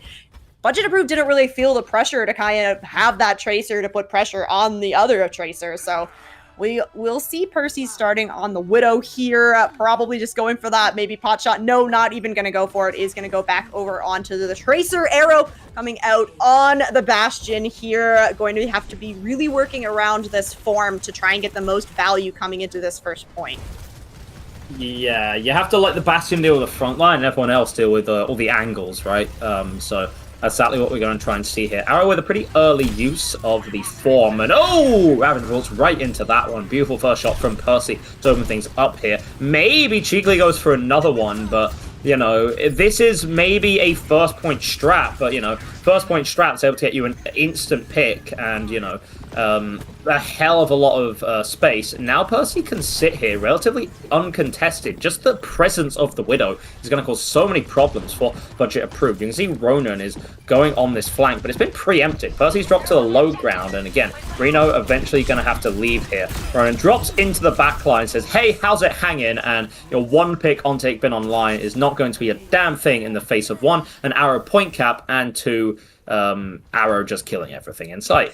Budget Approved didn't really feel the pressure to kind of have that Tracer to put pressure on the other Tracer. So we will see Percy starting on the Widow here, probably just going for that maybe pot shot. No, not even going to go for it. Is going to go back over onto the Tracer. Arrow coming out on the Bastion here. Going to have to be really working around this form to try and get the most value coming into this first point. Yeah, you have to let the Bastion deal with the front line and everyone else deal with all the angles, right? So that's exactly what we're going to try and see here. Arrow with a pretty early use of the form. And oh, Ravage rolls right into that one. Beautiful first shot from Percy to open things up here. Maybe Cheekly goes for another one, but, you know, this is maybe a first point strat. But, you know, first point strat's able to get you an instant pick and, you know, a hell of a lot of space. Now Percy can sit here relatively uncontested. Just the presence of the Widow is going to cause so many problems for Budget Approved. You can see Ronan is going on this flank, but it's been preempted. Percy's dropped to the low ground, and again, Reno eventually going to have to leave here. Ronan drops into the back line, says, hey, how's it hanging? And your one pick on take bin online is not going to be a damn thing in the face of one, an Arrow point cap, and two, Arrow just killing everything in sight.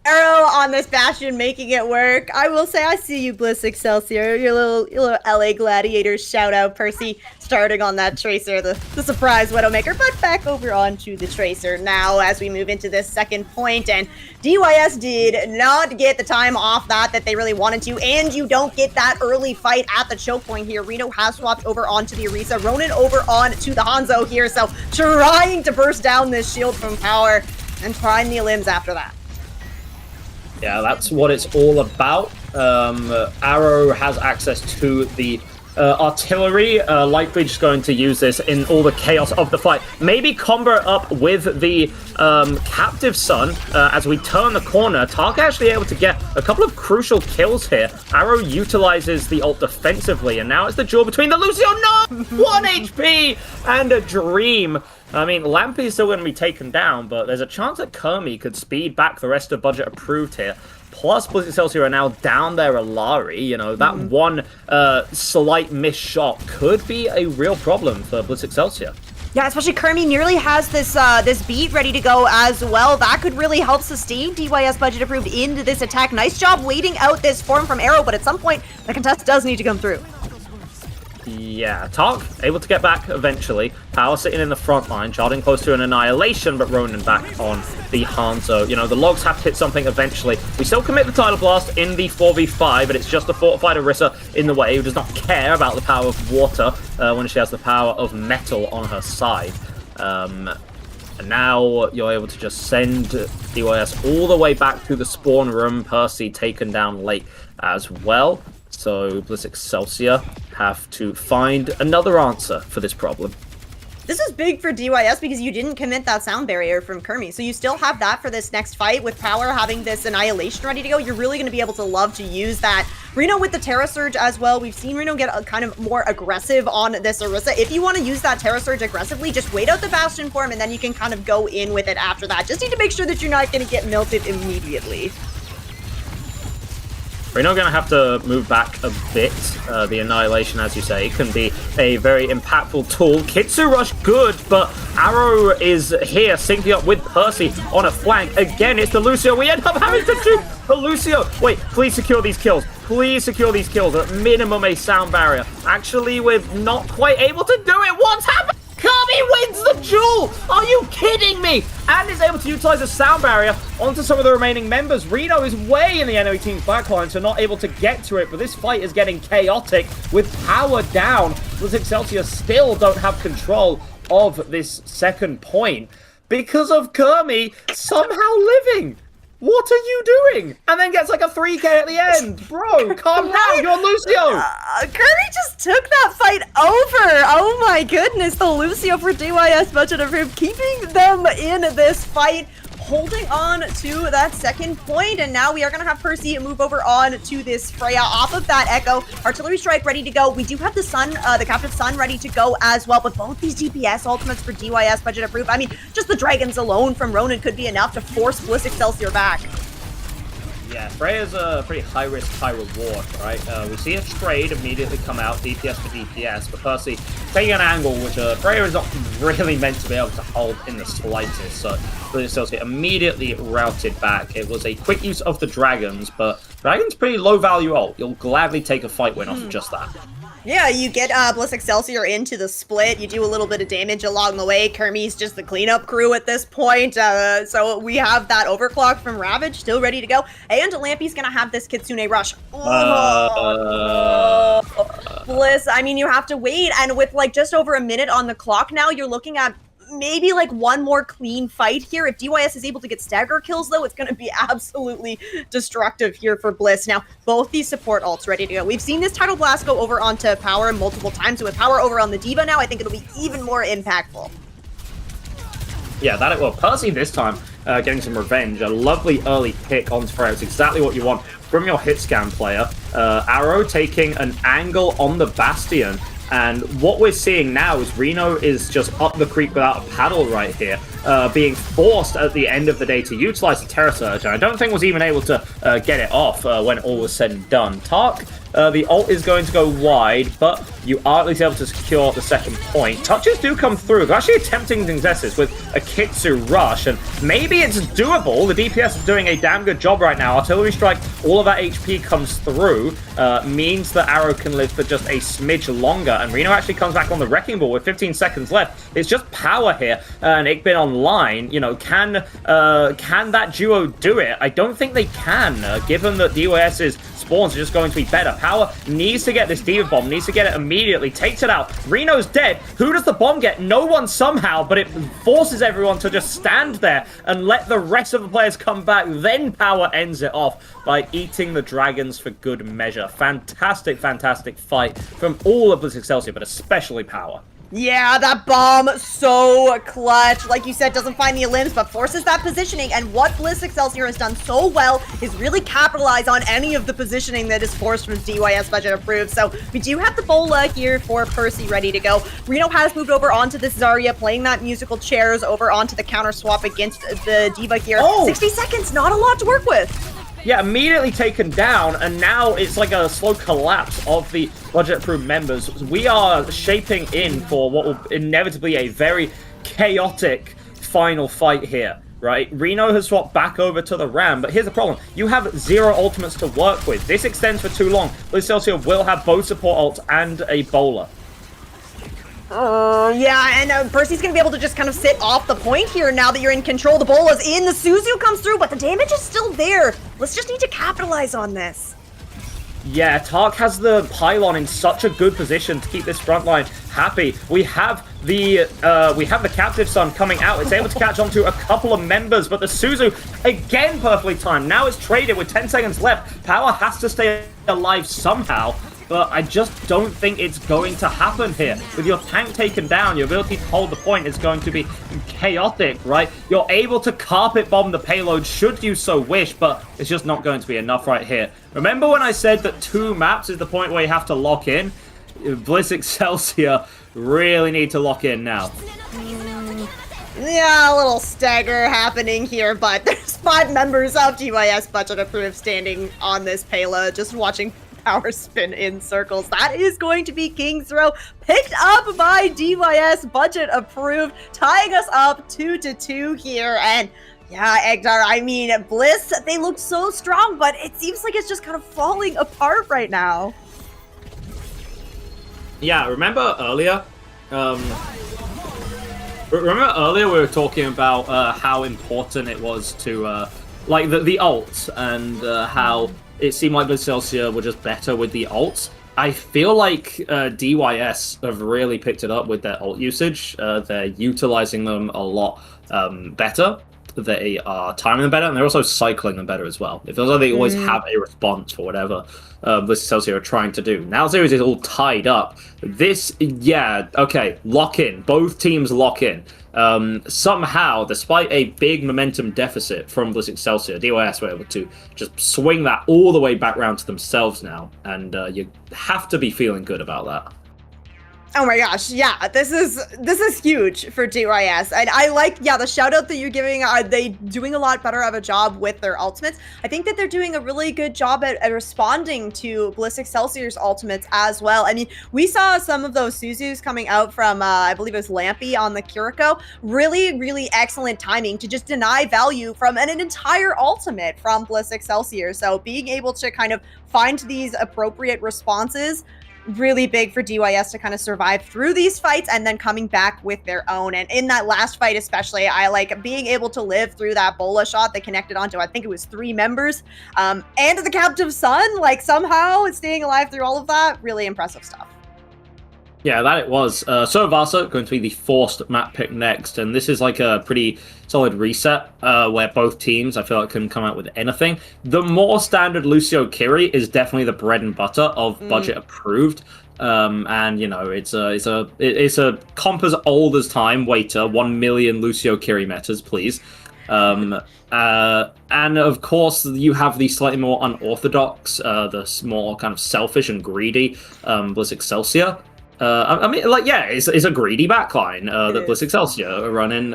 Arrow on this Bastion making it work. I will say I see you, Bliss Excelsior. Your little LA Gladiators shout out, Percy starting on that Tracer, the surprise Widowmaker, but back over onto the Tracer now as we move into this second point, and DYS did not get the time off that they really wanted to, and you don't get that early fight at the choke point here. Reno has swapped over onto the Orisa, Ronan over on to the Hanzo here, so trying to burst down this shield from Power and find the limbs after that. Yeah, that's what it's all about. Arrow has access to the artillery, likely just going to use this in all the chaos of the fight. Maybe combo up with the Captive Son as we turn the corner. Tark actually able to get a couple of crucial kills here. Arrow utilizes the ult defensively, and now it's the duel between the Lucio. No! 1 HP and a Dream. I mean, Lampy is still going to be taken down, but there's a chance that Kermie could speed back the rest of Budget Approved here. Plus, Bliss Excelsior are now down their Alari. You know, that one slight missed shot could be a real problem for Bliss Excelsior. Yeah, especially Kermie nearly has this this beat ready to go as well. That could really help sustain DYS Budget Approved into this attack. Nice job waiting out this form from Arrow, but at some point, the contest does need to come through. Yeah, Tark able to get back eventually. Power sitting in the front line, charging close to an annihilation, but Ronan back on the Hanzo. You know, the logs have to hit something eventually. We still commit the Tidal Blast in the 4v5, but it's just a fortified Orisa in the way who does not care about the power of water when she has the power of metal on her side. And now you're able to just send DYS all the way back to the spawn room. Percy taken down late as well. So Bliss Excelsior have to find another answer for this problem. This is big for DYS because you didn't commit that sound barrier from Kermie. So you still have that for this next fight. With Power having this Annihilation ready to go, you're really going to be able to love to use that. Reno with the Terra Surge as well. We've seen Reno get a kind of more aggressive on this Orisa. If you want to use that Terra Surge aggressively, just wait out the Bastion form and then you can kind of go in with it after that. Just need to make sure that you're not going to get melted immediately. Reno going to have to move back a bit. The Annihilation, as you say, can be a very impactful tool. Kitsu Rush good, but Arrow is here syncing up with Percy on a flank. Again, it's the Lucio. We end up having to shoot the Lucio. Wait, please secure these kills. Please secure these kills. At minimum, a sound barrier. Actually, we're not quite able to do it. What's happening? Kirby wins the duel! Are you kidding me? And is able to utilize a sound barrier onto some of the remaining members. Reno is way in the enemy team's backline, so not able to get to it, but this fight is getting chaotic with Power down. Bliss Excelsior still don't have control of this second point because of Kermie somehow living. what are you doing? And then gets like a 3k at the end. Bro, calm down. You're Lucio. Kirby just took that fight over. Oh my goodness. The Lucio for DYS budget approved, keeping them in this fight, holding on to that second point, and now we are going to have Percy move over on to this Freya off of that Echo. Artillery Strike ready to go. We do have the Sun, the Captive Sun ready to go as well, but both these DPS ultimates for DYS budget approved. I mean, just the Dragons alone from Ronan could be enough to force Bliss Excelsior back. Yeah, Freya's a pretty high risk, high reward, right? We see a trade immediately come out, DPS for DPS, but Percy taking an angle which Freya is not really meant to be able to hold in the slightest, so Bliss Excelsior immediately routed back. It was a quick use of the Dragons, but Dragon's pretty low value ult. You'll gladly take a fight win off of just that. Yeah, you get Bliss Excelsior into the split. You do a little bit of damage along the way. Kermi's just the cleanup crew at this point. So we have that overclock from Ravage still ready to go. And Lampy's going to have this Kitsune Rush. Bliss, I mean, you have to wait. And with like just over a minute on the clock now, you're looking at maybe like one more clean fight here. If DYS is able to get stagger kills, though, it's going to be absolutely destructive here for Bliss. Now, both these support ults ready to go. We've seen this Tidal Blast go over onto Power multiple times, so with Power over on the Diva now, I think it'll be even more impactful. Yeah, that it will. Percy this time getting some revenge. A lovely early pick on Freya. It's exactly what you want from your hit scan player. Arrow taking an angle on the Bastion. And what we're seeing now is Reno is just up the creek without a paddle right here, being forced at the end of the day to utilize the Terror Surge. And I don't think was even able to get it off when all was said and done. Tark, the ult is going to go wide, but you are at least able to secure the second point. Touches do come through. They're actually attempting successes with a Kitsu Rush, and maybe it's doable. The DPS is doing a damn good job right now. Artillery Strike, all of that HP comes through, means that Arrow can live for just a smidge longer, and Reno actually comes back on the Wrecking Ball with 15 seconds left. It's just Power here, and Ikbin online. You know, can that duo do it? I don't think they can, given that DYS's spawns are just going to be better. Power needs to get this Diva Bomb, needs to get it immediately, takes it out. Reno's dead. Who does the bomb get? No one somehow, but it forces everyone to just stand there and let the rest of the players come back. Then Power ends it off by eating the Dragons for good measure. Fantastic, fantastic fight from all of Bliss Excelsior, but especially Power. Yeah, that bomb, so clutch. Like you said, doesn't find the limbs, but forces that positioning. And what Bliss Excelsior has done so well is really capitalize on any of the positioning that is forced from DYS budget approved. So we do have the Bola here for Percy ready to go. Reno has moved over onto this Zarya, playing that musical chairs over onto the counter swap against the Diva here. Oh. 60 seconds, not a lot to work with. Yeah, immediately taken down, and now it's like a slow collapse of the budget-approved members. We are shaping in for what will inevitably be a very chaotic final fight here, right? Reno has swapped back over to the Ram, but here's the problem. You have 0 ultimates to work with. This extends for too long. Bliss Excelsior will have both support ults and a bowler. Yeah, and Percy's gonna be able to just kind of sit off the point here now that you're in control. The Bola's in, the Suzu comes through, but the damage is still there. Let's just need to capitalize on this. Yeah, Tark has the pylon in such a good position to keep this front line happy. We have the Captive Sun coming out. It's able to catch on to a couple of members, but the Suzu, again, perfectly timed. Now it's traded with 10 seconds left. Power has to stay alive somehow. But I just don't think it's going to happen here. With your tank taken down, your ability to hold the point is going to be chaotic, right? You're able to carpet bomb the payload should you so wish, but it's just not going to be enough right here. Remember when I said that 2 maps is the point where you have to lock in? Bliss Excelsior really need to lock in now. Yeah, a little stagger happening here, but there's 5 members of DYS budget approved standing on this payload, just watching Power spin in circles. That is going to be King's Row, picked up by DYS, budget approved, tying us up 2-2 here. And yeah, Egdar, I mean, Bliss, they look so strong, but it seems like it's just kind of falling apart right now. Yeah, remember earlier? We were talking about how important it was to like the ults and how it seemed like Bliss Excelsior were just better with the ults. I feel like DYS have really picked it up with their ult usage. They're utilizing them a lot better. they are timing them better, and they're also cycling them better as well. It feels like they always have a response for whatever Bliss Excelsior are trying to do. Now the series is all tied up. This, yeah, okay, lock in. Both teams lock in. Somehow, despite a big momentum deficit from Bliss Excelsior, DYS were able to just swing that all the way back round to themselves now, and you have to be feeling good about that. Oh my gosh, yeah, this is huge for DYS. And I like, yeah, the shout out that you're giving. Are they doing a lot better of a job with their ultimates? I think that they're doing a really good job at responding to Bliss Excelsior's ultimates as well. I mean, we saw some of those Suzus coming out from, I believe it was Lampy on the Kiriko. Really, really excellent timing to just deny value from an entire ultimate from Bliss Excelsior. So being able to kind of find these appropriate responses, really big for DYS to kind of survive through these fights and then coming back with their own. And in that last fight especially, I like being able to live through that bola shot that connected onto, I think it was 3 members, and the captive son, like somehow staying alive through all of that. Really impressive stuff. Yeah, that it was. So Vasa going to be the forced map pick next, and this is like a pretty solid reset where both teams, I feel like, can come out with anything. The more standard Lucio Kiri is definitely the bread and butter of budget approved, and you know it's a comp as old as time. Waiter, 1 million Lucio Kiri metas, please. And of course, you have the slightly more unorthodox, the more kind of selfish and greedy Bliss Excelsior. I mean, like, yeah, it's a greedy backline that Bliss Excelsior are running.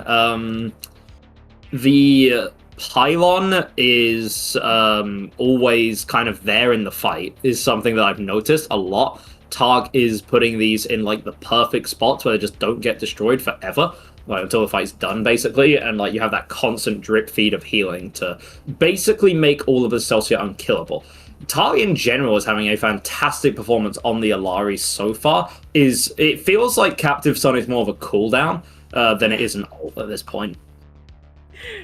The pylon is always kind of there in the fight, is something that I've noticed a lot. Targ is putting these in, like, the perfect spots where they just don't get destroyed forever, like, until the fight's done, basically, and, like, you have that constant drip feed of healing to basically make all of Excelsior unkillable. Targ in general is having a fantastic performance on the Alari so far. It feels like Captive Son is more of a cooldown than it is an ult at this point.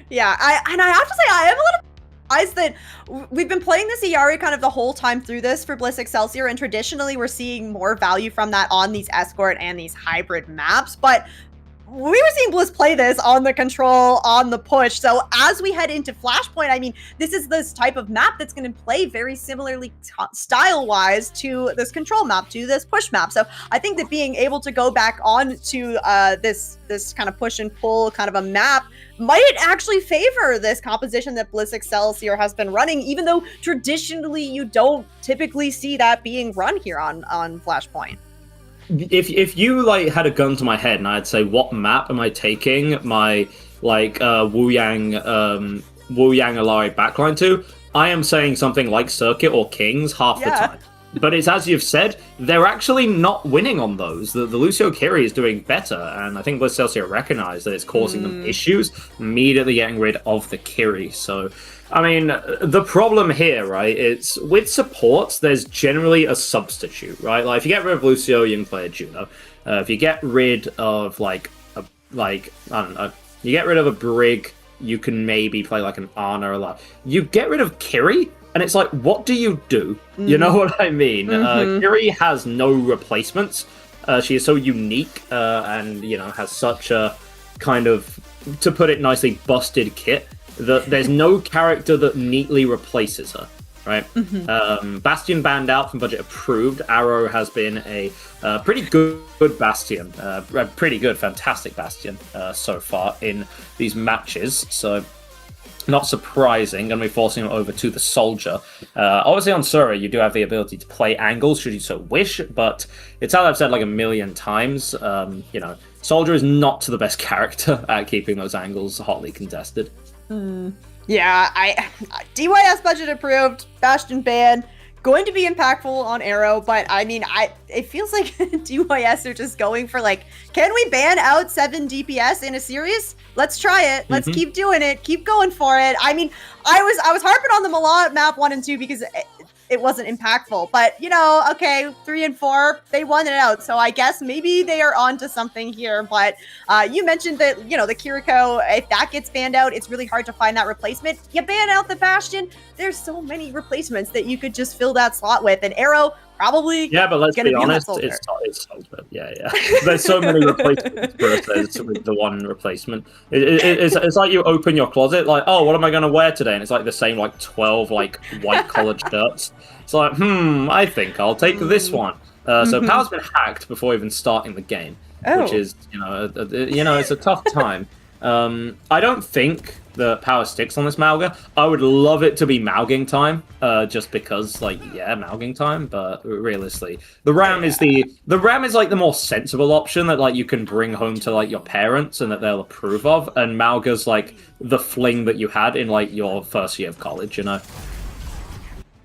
Yeah, I have to say, I am a little surprised that we've been playing this Iari kind of the whole time through this for Bliss Excelsior, and traditionally we're seeing more value from that on these escort and these hybrid maps, but we were seeing Bliss play this on the control, on the push. So as we head into Flashpoint, I mean, this is this type of map that's going to play very similarly style-wise to this control map, to this push map. So I think that being able to go back on to this kind of push and pull kind of a map might actually favor this composition that Bliss Excelsior has been running, even though traditionally you don't typically see that being run here on Flashpoint. If you like had a gun to my head and I'd say, what map am I taking my like Wu Yang Alari backline to, I am saying something like Circuit or Kings half the time. But it's as you've said, they're actually not winning on those. The Lucio Kiri is doing better, and I think Bliss Excelsior recognize that it's causing them issues, immediately getting rid of the Kiri. So, I mean, the problem here, right, it's with supports, there's generally a substitute, right? Like, if you get rid of Lucio, you can play a Juno. If you get rid of, I don't know, you get rid of a Brig, you can maybe play, like, an Ana or like. You get rid of Kiri, and it's like, what do you do? You know what I mean? Kiri has no replacements. She is so unique and, you know, has such a kind of, to put it nicely, busted kit that there's no character that neatly replaces her, right? Bastion banned out from budget approved. Arrow has been a pretty good Bastion, a pretty good, fantastic Bastion so far in these matches. So, not surprising, going to be forcing him over to the Soldier. Obviously on Sura, you do have the ability to play angles, should you so wish, but it's as I've said like a million times, you know, Soldier is not the best character at keeping those angles hotly contested. Yeah, DYS budget approved, Bastion ban, going to be impactful on Arrow, but I mean, it feels like DYS are just going for like, can we ban out 7 DPS in a series? Let's try it. Let's keep doing it. Keep going for it. I mean, I was harping on them a lot at map 1 and 2 because it wasn't impactful, but you know, okay, 3 and 4, they won it out. So I guess maybe they are onto something here, but you mentioned that, you know, the Kiriko, if that gets banned out, it's really hard to find that replacement. You ban out the Bastion, there's so many replacements that you could just fill that slot with. And Arrow probably but let's gonna be honest, that it's Soldier. Yeah. There's so many replacements versus with the one replacement. It's like you open your closet, like, oh, what am I going to wear today? And it's like the same, like 12 like white collared shirts. It's like, I think I'll take this one. So Power's been hacked before even starting the game, which is it's a tough time. I don't think the Power sticks on this Mauga. I would love it to be Mauging time, just because, like, Mauging time. But realistically, the Ram is like the more sensible option that like you can bring home to like your parents and that they'll approve of. And Mauga's like the fling that you had in like your first year of college, you know.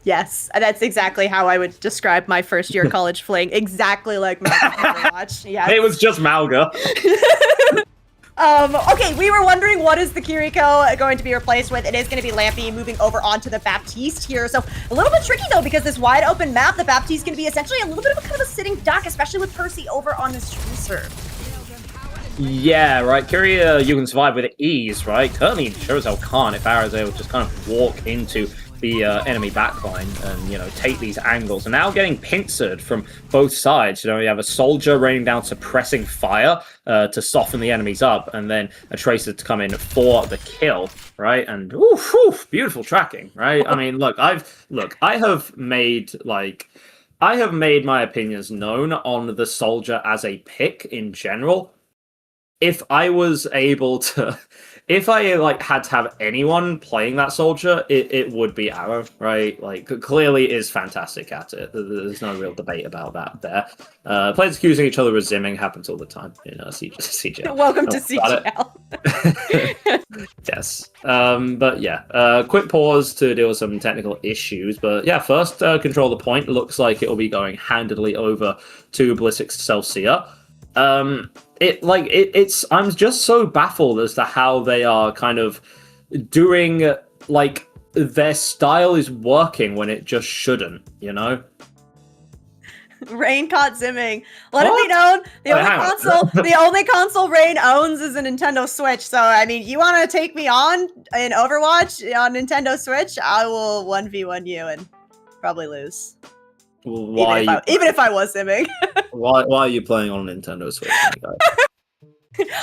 Yes, that's exactly how I would describe my first year college fling. Exactly like Mauga Overwatch. Yeah, it was just Mauga. Okay, we were wondering what is the Kiriko going to be replaced with. It is going to be Lampy moving over onto the Baptiste here. So a little bit tricky though, because this wide open map, the Baptiste is going to be essentially a little bit of a kind of a sitting duck, especially with Percy over on this tracer. Yeah, right. Kyria, you can survive with ease, right? Currently, sure as hell can't if Arrow's able to just kind of walk into the enemy backline and, take these angles. And now getting pincered from both sides. You have a Soldier raining down suppressing fire to soften the enemies up, and then a Tracer to come in for the kill, right? And beautiful tracking, right? I mean, I have made my opinions known on the Soldier as a pick in general. If I was able to, if I had to have anyone playing that Soldier, it would be Arrow, right? Like, clearly is fantastic at it. There's no real debate about that there. Players accusing each other of zimming happens all the time in CGL. Welcome to CGL. Yes. But yeah, quick pause to deal with some technical issues. But yeah, first control the point. Looks like it will be going handedly over to Bliss Excelsior. I'm just so baffled as to how they are kind of doing, like, their style is working when it just shouldn't, Rain caught zimming. Let it be known, the only console Rain owns is a Nintendo Switch. So, I mean, you want to take me on in Overwatch on Nintendo Switch? I will 1v1 you and probably lose. Why? Even if I was simming. Why are you playing on a Nintendo Switch?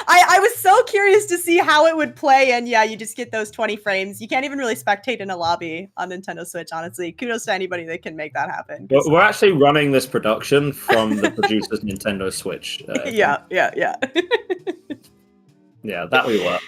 I was so curious to see how it would play, and yeah, you just get those 20 frames. You can't even really spectate in a lobby on Nintendo Switch, honestly. Kudos to anybody that can make that happen. We're actually running this production from the producer's Nintendo Switch. Yeah. Yeah, that we were.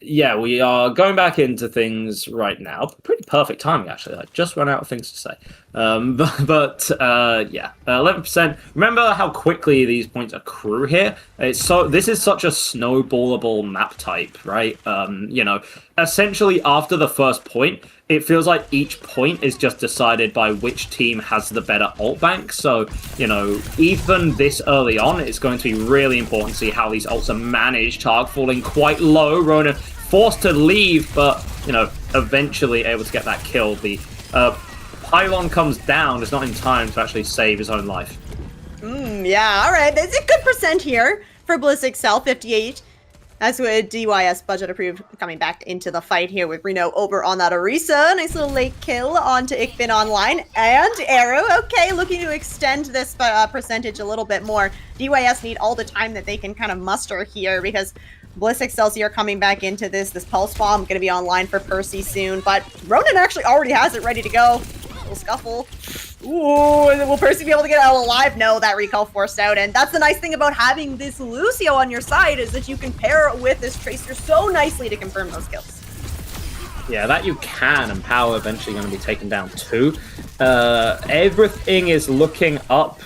Yeah, we are going back into things right now. Pretty perfect timing, actually. I just ran out of things to say. But 11%. Remember how quickly these points accrue here? This is such a snowballable map type, right? Essentially after the first point, it feels like each point is just decided by which team has the better ult bank. So, even this early on, it's going to be really important to see how these ults are managed. Targ falling quite low. Ronan forced to leave, but, eventually able to get that kill. The pylon comes down. It's not in time to actually save his own life. Yeah, all right. There's a good percent here for Bliss Excel, 58. As with DYS budget approved, coming back into the fight here with Reno over on that Orisa. Nice little late kill onto Ikbin Online. And Arrow, okay, looking to extend this percentage a little bit more. DYS need all the time that they can kind of muster here because Bliss Excelsior coming back into this Pulse Bomb, going to be online for Percy soon. But Ronan actually already has it ready to go. Little scuffle. Ooh, will Percy be able to get out alive? No, that recall forced out. And that's the nice thing about having this Lucio on your side is that you can pair it with this Tracer so nicely to confirm those kills. Yeah, that you can, and Power eventually going to be taken down too. Everything is looking up.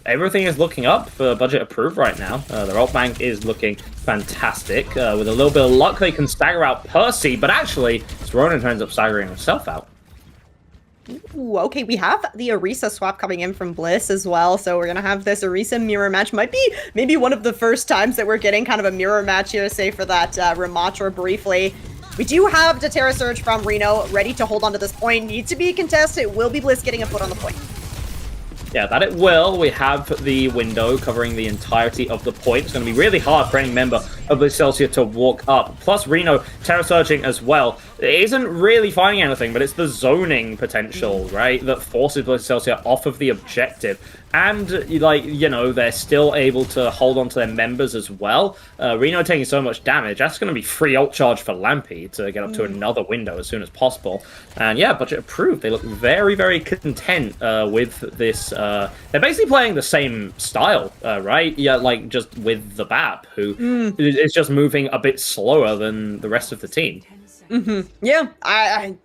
Everything is looking up for budget approved right now. Their ult bank is looking fantastic. With a little bit of luck, they can stagger out Percy, but actually, Ronan ends up staggering himself out. Ooh, okay, we have the Orisa swap coming in from Bliss as well, so we're gonna have this Orisa mirror match. Might be maybe one of the first times that we're getting kind of a mirror match here, say for that Ramatra briefly. We do have the Terra Surge from Reno ready to hold on to this point. Needs to be contested. It will be Bliss getting a foot on the point. Yeah, that it will. We have the window covering the entirety of the point. It's going to be really hard for any member of Bliss Excelsior to walk up. Plus Reno Terra Surging as well. It isn't really finding anything, but it's the zoning potential, right, that forces Bliss Excelsior off of the objective. And, like, you know, they're still able to hold on to their members as well. Reno taking so much damage, that's going to be free ult charge for Lampy to get up to another window as soon as possible. And yeah, budget approved. They look very, very content with this. They're basically playing the same style, right? Yeah, like just with the BAP, who is just moving a bit slower than the rest of the team. Yeah,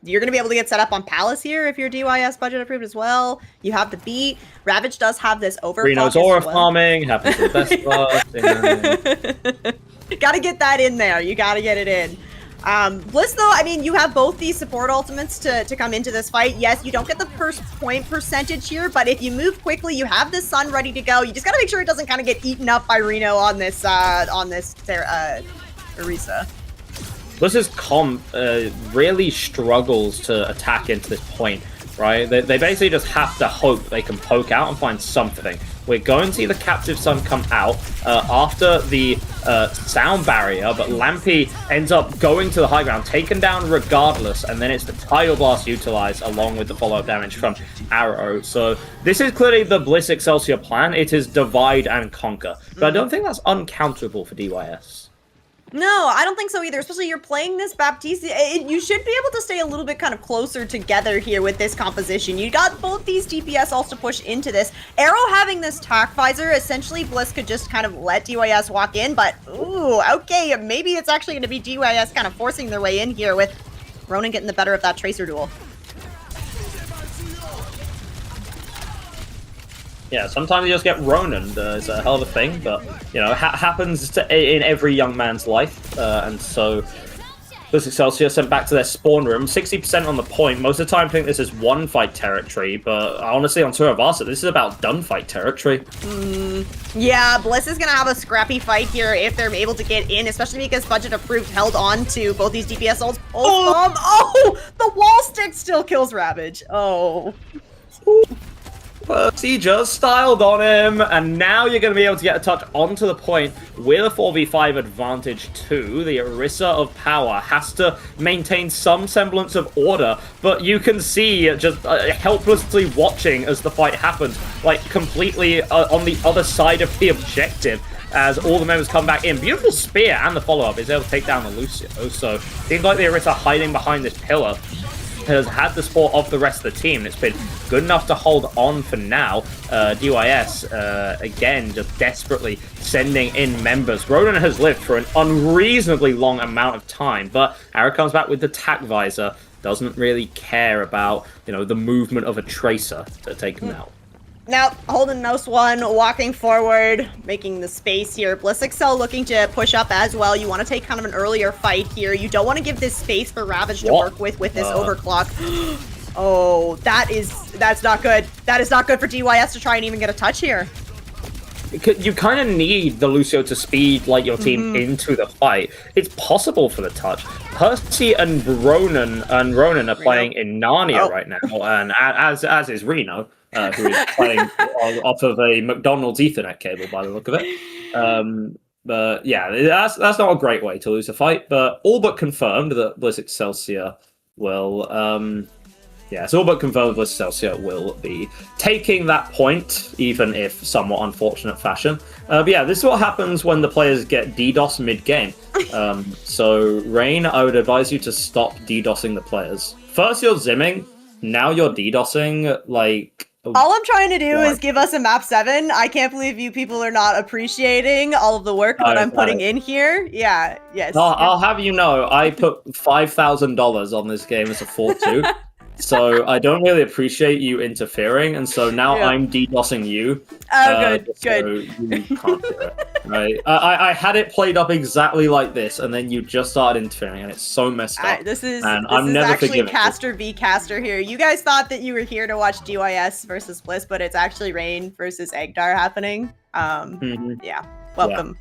you're going to be able to get set up on Palace here if your DYS budget approved as well. You have the beat. Ravage does have this overclock Reno's aura farming, happens to the best buff. Gotta get that in there. You gotta get it in. Bliss, though, I mean, you have both these support ultimates to come into this fight. Yes, you don't get the first point percentage here, but if you move quickly, you have the sun ready to go. You just gotta make sure it doesn't kind of get eaten up by Reno on this Orisa. Bliss's comp really struggles to attack into this point, right? They basically just have to hope they can poke out and find something. We're going to see the Captive Sun come out after the sound barrier, but Lampy ends up going to the high ground, taken down regardless, and then it's the Tidal Blast utilized along with the follow-up damage from Arrow. So this is clearly the Bliss Excelsior plan. It is divide and conquer, but I don't think that's uncounterable for DYS. No, I don't think so either, especially you're playing this Baptiste. You should be able to stay a little bit kind of closer together here with this composition. You got both these DPS also to push into this. Arrow having this tack visor, essentially Bliss could just kind of let DYS walk in, but ooh, okay, maybe it's actually going to be DYS kind of forcing their way in here with Ronan getting the better of that Tracer duel. Yeah, sometimes you just get Ronan. It's a hell of a thing, but, you know, happens in every young man's life. And so, Bliss Excelsior sent back to their spawn room. 60% on the point. Most of the time I think this is one-fight territory, but honestly, on Turavasa, this is about done-fight territory. Yeah, Bliss is going to have a scrappy fight here if they're able to get in, especially because Budget Approved held on to both these DPS ults. Oh, the wall stick still kills Ravage. Oh. But he just styled on him, and now you're going to be able to get a touch onto the point with a 4v5 advantage too. The Orisa of Power has to maintain some semblance of order, but you can see just helplessly watching as the fight happens, like completely on the other side of the objective as all the members come back in. Beautiful spear and the follow-up is able to take down the Lucio, so it seems like the Orisa hiding behind this pillar has had the support of the rest of the team. It's been good enough to hold on for now. DYS, again, just desperately sending in members. Ronan has lived for an unreasonably long amount of time, but Arrow comes back with the tack visor. Doesn't really care about, you know, the movement of a Tracer to take him out. Now, holding Nos one, walking forward, making the space here. Bliss Excel looking to push up as well. You want to take kind of an earlier fight here. You don't want to give this space for Ravage to work with this overclock. Oh, that's not good. That is not good for DYS to try and even get a touch here. You kind of need the Lucio to speed like your team into the fight. It's possible for the touch. Percy and Ronan are playing in Narnia right now, and as is Reno. Who is playing off of a McDonald's Ethernet cable by the look of it. But yeah, that's not a great way to lose a fight, but all but confirmed that Bliss Excelsior will... it's all but confirmed Bliss Excelsior will be taking that point, even if somewhat unfortunate fashion. But yeah, this is what happens when the players get DDoS mid-game. So, Rain, I would advise you to stop DDoSing the players. First you're zimming, now you're DDoSing, like... All I'm trying to do is give us a map 7. I can't believe you people are not appreciating all of the work that I'm putting in here. Yeah, yes. I'll have you know, I put $5,000 on this game as a 4-2. So I don't really appreciate you interfering, and so now I'm DDoSing you. Oh, good. So you can't do it, right? I had it played up exactly like this, and then you just started interfering, and it's so messed up. This is never actually Caster v Caster here. You guys thought that you were here to watch DYS versus Bliss, but it's actually Rain versus Egdar happening. Yeah. Welcome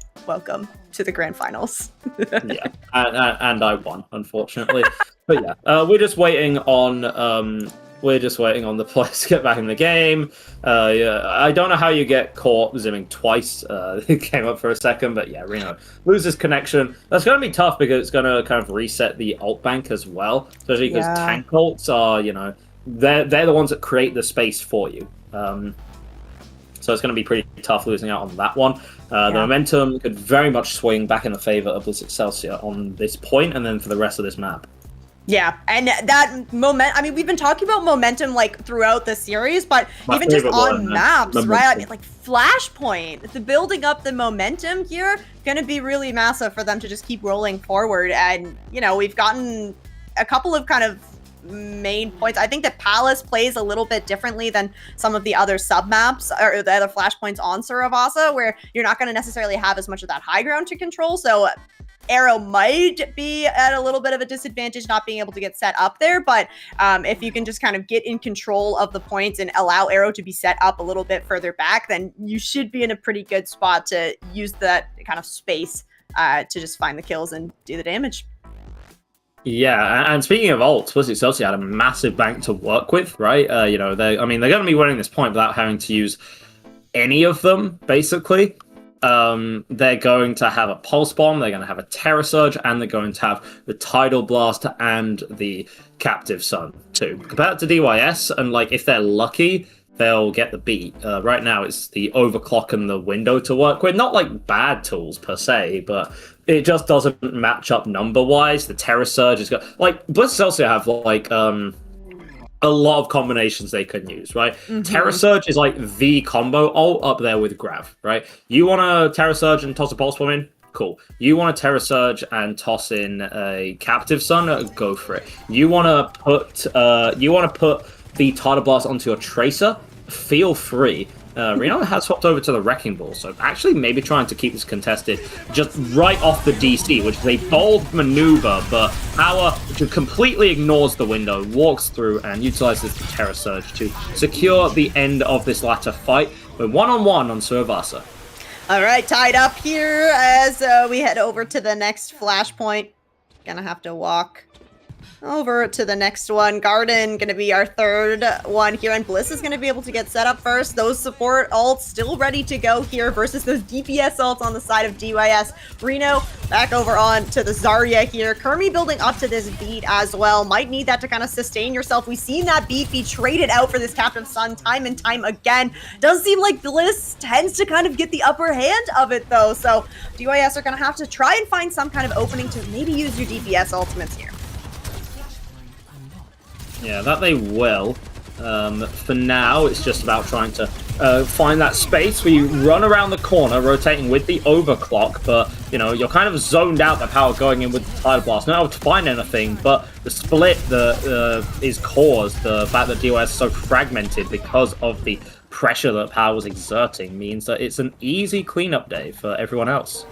to the grand finals. Yeah, and I won, unfortunately. But yeah, we're just waiting on We're just waiting on the players to get back in the game. Yeah, I don't know how you get caught zimming twice. It came up for a second, but yeah, Reno loses connection. That's going to be tough because it's going to kind of reset the ult bank as well, especially because tank ults are, you know, they're the ones that create the space for you. So it's going to be pretty tough losing out on that one. The momentum could very much swing back in the favor of Bliss Excelsior on this point, and then for the rest of this map. Yeah, and that I mean, we've been talking about momentum like throughout the series, but even just on maps, right? I mean, like Flashpoint, the building up the momentum here, gonna be really massive for them to just keep rolling forward. And you know, we've gotten a couple of kind of main points. I think that Palace plays a little bit differently than some of the other sub maps or the other Flashpoints on Saravasa, where you're not going to necessarily have as much of that high ground to control. So Arrow might be at a little bit of a disadvantage not being able to get set up there, but if you can just kind of get in control of the points and allow Arrow to be set up a little bit further back, then you should be in a pretty good spot to use that kind of space to just find the kills and do the damage. Yeah, and speaking of ults, Bliss Excelsior had a massive bank to work with, right? You know, they're going to be winning this point without having to use any of them, basically. They're going to have a Pulse Bomb, they're going to have a Terror Surge, and they're going to have the Tidal Blast and the Captive Sun, too. Compared to DYS, and, like, if they're lucky, they'll get the beat. Right now, it's the Overclock and the Window to work with. Not, like, bad tools, per se, but it just doesn't match up number-wise. The Terror Surge is got like Bliss Excelsior have like a lot of combinations they can use, right? Terror Surge is like the combo ult up there with Grav, right? You want to Terror Surge and toss a Pulse Bomb in? Cool. You want to Terror Surge and toss in a Captive Sun? Go for it. You want to put the Tidal Blast onto your Tracer? Feel free. Reno has swapped over to the Wrecking Ball, so actually maybe trying to keep this contested just right off the DC, which is a bold maneuver, but Power completely ignores the window, walks through, and utilizes the Terror Surge to secure the end of this latter fight. We're one-on-one on Saravasa. All right, tied up here as we head over to the next Flashpoint. Gonna have to walk over to the next one. Garden gonna be our third one here, and Bliss is gonna be able to get set up first. Those support ults still ready to go here versus those DPS ults on the side of DYS. Reno back over on to the Zarya here. Kermi building up to this beat as well. Might need that to kind of sustain yourself. We've seen that beat be traded out for this Captive Sun time and time again. Does seem like Bliss tends to kind of get the upper hand of it though, so DYS are gonna have to try and find some kind of opening to maybe use your DPS ultimates here. Yeah, that they will. For now, it's just about trying to find that space where you run around the corner, rotating with the Overclock, but, you know, you're kind of zoned out by Power going in with the Tidal Blast. Not able to find anything, but the split is caused, the fact that DYS is so fragmented because of the pressure that Power was exerting, means that it's an easy cleanup day for everyone else.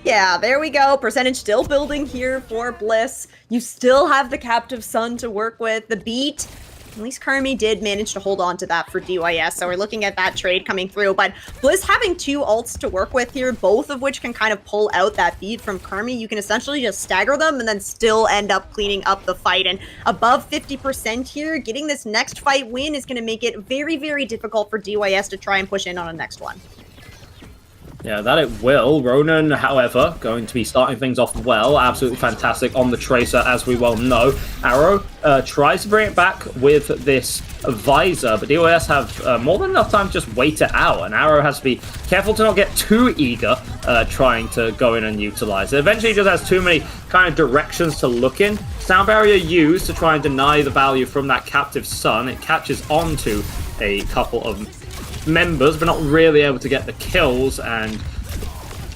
Yeah, there we go. Percentage still building here for Bliss. You still have the Captive Sun to work with. The beat, at least Kermi did manage to hold on to that for DYS, so we're looking at that trade coming through. But Bliss having two ults to work with here, both of which can kind of pull out that beat from Kermi. You can essentially just stagger them and then still end up cleaning up the fight. And above 50% here, getting this next fight win is going to make it very, very difficult for DYS to try and push in on a next one. Yeah, that it will. Ronan, however, going to be starting things off well. Absolutely fantastic on the Tracer, as we well know. Arrow tries to bring it back with this Visor, but DYS have more than enough time to just wait it out, and Arrow has to be careful to not get too eager trying to go in and utilize it. Eventually, just has too many kind of directions to look in. Sound Barrier used to try and deny the value from that Captive Sun. It catches onto a couple of members, but not really able to get the kills, and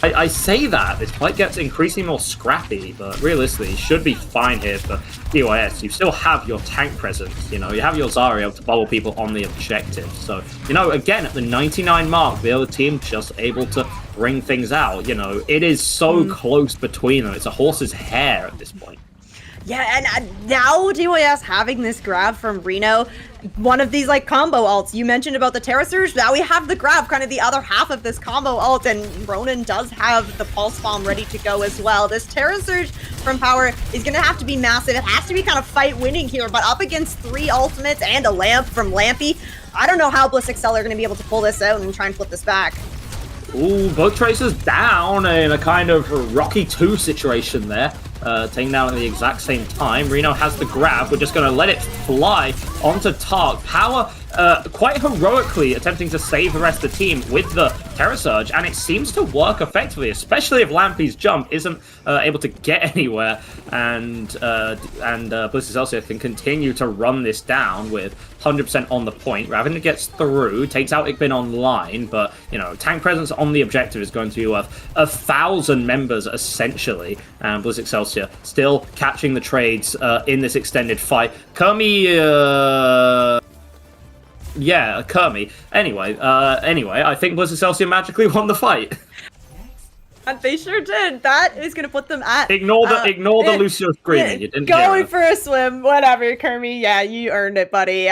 I say that this fight gets increasingly more scrappy, but realistically it should be fine here for DYS. You still have your tank presence, you know, you have your Zarya able to bubble people on the objective, so, you know, again, at the 99 mark, the other team just able to bring things out, you know, it is so close between them, it's a horse's hair at this point. Yeah, and now DYS having this grab from Reno, one of these like combo ults. You mentioned about the Terra Surge. Now we have the grab, kind of the other half of this combo ult, and Ronan does have the Pulse Bomb ready to go as well. This Terra Surge from Power is going to have to be massive. It has to be kind of fight winning here, but up against 3 ultimates and a lamp from Lampy, I don't know how Bliss Excelsior are going to be able to pull this out and try and flip this back. Ooh, both Tracers down in a kind of Rocky 2 situation there. Taking down at the exact same time. Reno has the grab. We're just going to let it fly onto Tark. Power quite heroically attempting to save the rest of the team with the Terra Surge, and it seems to work effectively, especially if Lampy's jump isn't able to get anywhere, and Bliss Excelsior can continue to run this down with 100% on the point. Raven gets through, takes out Igbin online, but, you know, tank presence on the objective is going to be worth 1,000 members, essentially, and Bliss Excelsior still catching the trades in this extended fight. Kermi, yeah, Kermi. Anyway, I think Bliss Excelsior magically won the fight. They sure did. That is going to put them at... Ignore the Lucio screaming. You didn't going for a swim. Whatever, Kermi. Yeah, you earned it, buddy.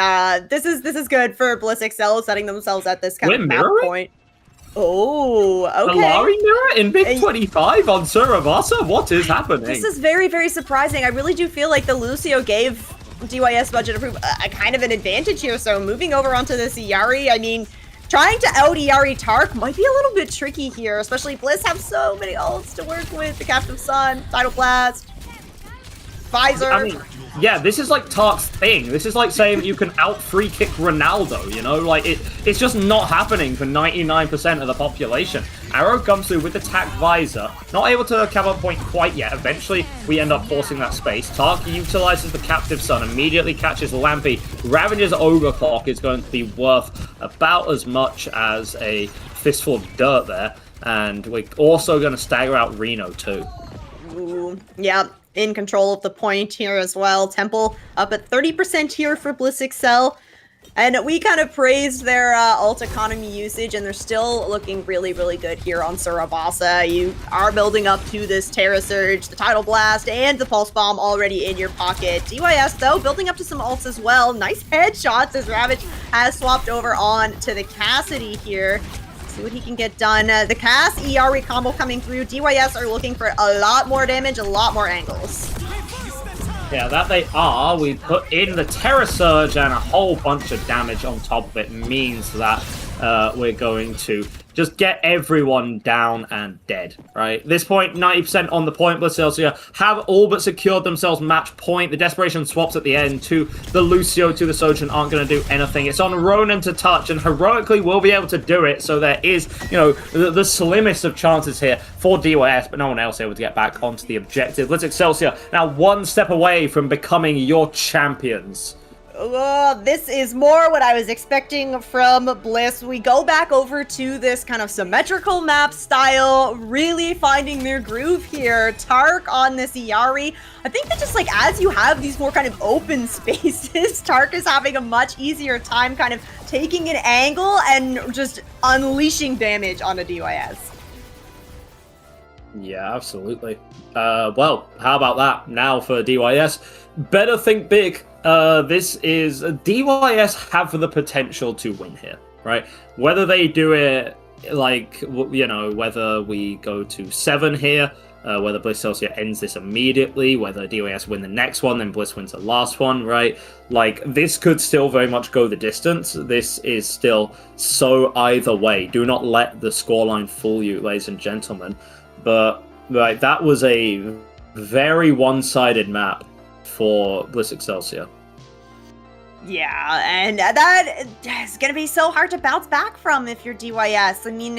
This is good for Bliss Excel, setting themselves at this kind of map point. Oh, okay. Alari mirror in Big 25 on Suravasa? What is happening? This is very, very surprising. I really do feel like the Lucio gave DYS budget approve a kind of an advantage here. So moving over onto this Iari, I mean, trying to out Iari Tark might be a little bit tricky here, especially Bliss have so many ults to work with. The Captive Sun, Tidal Blast, Visor. I mean, yeah, this is like Tark's thing. This is like saying that you can out free kick Ronaldo, you know? Like, it's just not happening for 99% of the population. Arrow comes through with the Tac Visor, not able to cap up point quite yet. Eventually, we end up forcing that space. Tark utilizes the Captive Sun, immediately catches Lampy. Ravager's Overclock is going to be worth about as much as a fistful of dirt there. And we're also going to stagger out Reno, too. Ooh, yeah. In control of the point here as well. Temple up at 30% here for Bliss Excel. And we kind of praised their ult economy usage, and they're still looking really, really good here on Suravasa. You are building up to this Terra Surge, the Tidal Blast, and the Pulse Bomb already in your pocket. DYS, though, building up to some ults as well. Nice headshots as Ravage has swapped over on to the Cassidy here. See what he can get done. The Cass Iari combo coming through. DYS are looking for a lot more damage, a lot more angles. Yeah, that they are. We put in the Terra Surge, and a whole bunch of damage on top of it means that we're going to just get everyone down and dead, right? At this point, 90% on the point. Bliss Excelsior have all but secured themselves match point. The Desperation swaps at the end to the Lucio, to the Sojourn aren't going to do anything. It's on Ronan to touch, and heroically will be able to do it. So there is, you know, the slimmest of chances here for DYS, but no one else able to get back onto the objective. Bliss Excelsior now one step away from becoming your champions. This is more what I was expecting from Bliss. We go back over to this kind of symmetrical map style, really finding their groove here. Tark on this Iari. I think that just like as you have these more kind of open spaces, Tark is having a much easier time kind of taking an angle and just unleashing damage on a DYS. Yeah, absolutely. Well, how about that now for DYS? Better think big. This is DYS have the potential to win here, right? Whether they do it like, you know, whether we go to 7 here, whether Bliss Excelsior ends this immediately, whether DYS win the next one, then Bliss wins the last one, right? Like, this could still very much go the distance. This is still so either way. Do not let the scoreline fool you, ladies and gentlemen. But, right, that was a very one-sided map for Bliss Excelsior. Yeah, and that is going to be so hard to bounce back from if you're DYS. I mean,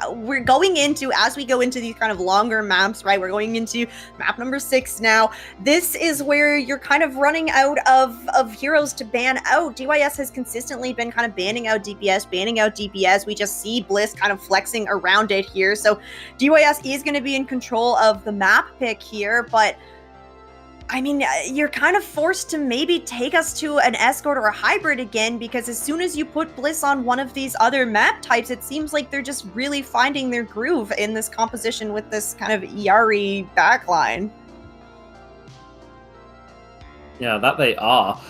we're going into, as we go into these kind of longer maps, right? We're going into map number 6 now. This is where you're kind of running out of heroes to ban out. DYS has consistently been kind of banning out DPS, banning out DPS. We just see Bliss kind of flexing around it here. So DYS is going to be in control of the map pick here, but I mean, you're kind of forced to maybe take us to an escort or a hybrid again, because as soon as you put Bliss on one of these other map types, it seems like they're just really finding their groove in this composition with this kind of Iari backline. Yeah, that they are.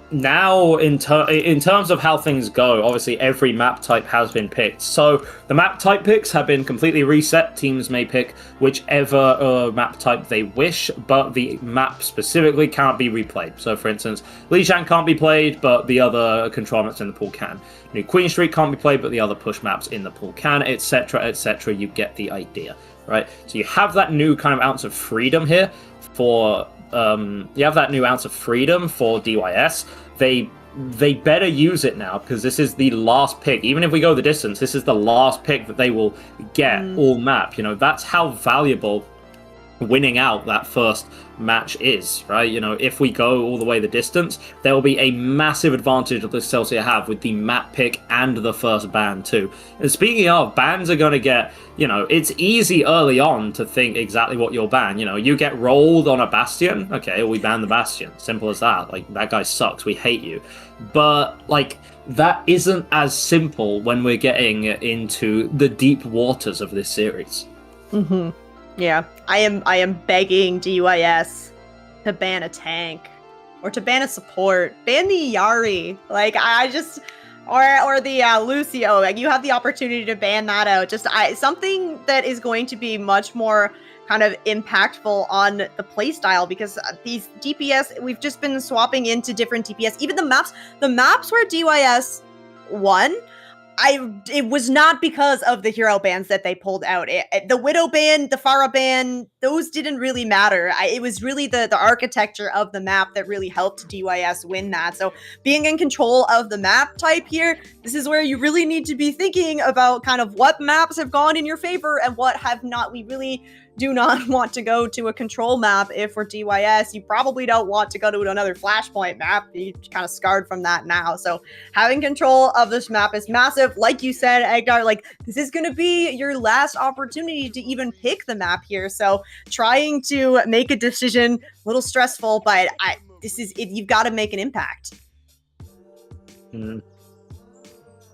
now in terms of how things go, obviously every map type has been picked. So the map type picks have been completely reset. Teams may pick whichever map type they wish, but the map specifically can't be replayed. So for instance, Lijiang can't be played, but the other control maps in the pool can. New Queen Street can't be played, but the other push maps in the pool can, etc, etc. You get the idea, right? So you have that new kind of ounce of freedom here for DYS. They better use it now, because this is the last pick. Even if we go the distance, this is the last pick that they will get all map. You know, that's how valuable winning out that first match is, right? You know, if we go all the way the distance, there will be a massive advantage that Bliss Excelsior have with the map pick and the first ban too. And speaking of, bans are going to get, you know, it's easy early on to think exactly what you'll ban. You know, you get rolled on a Bastion, okay, we ban the Bastion. Simple as that. Like, that guy sucks, we hate you. But, like, that isn't as simple when we're getting into the deep waters of this series. Mm-hmm. Yeah, I am begging DYS to ban a tank or to ban a support. Ban the Yari. Like, I just or the Lucio. Like, you have the opportunity to ban that out. Just something that is going to be much more kind of impactful on the playstyle, because these DPS, we've just been swapping into different DPS. Even the maps where DYS won, it was not because of the hero bans that they pulled out. The Widow ban, the Pharah ban, those didn't really matter. It was really the architecture of the map that really helped DYS win that. So being in control of the map type here, this is where you really need to be thinking about kind of what maps have gone in your favor and what have not. We really do not want to go to a control map if we're DYS. You probably don't want to go to another Flashpoint map. You're kind of scarred from that now. So having control of this map is massive. Like you said, Eggar, like, this is going to be your last opportunity to even pick the map here. So trying to make a decision, a little stressful, but you've got to make an impact.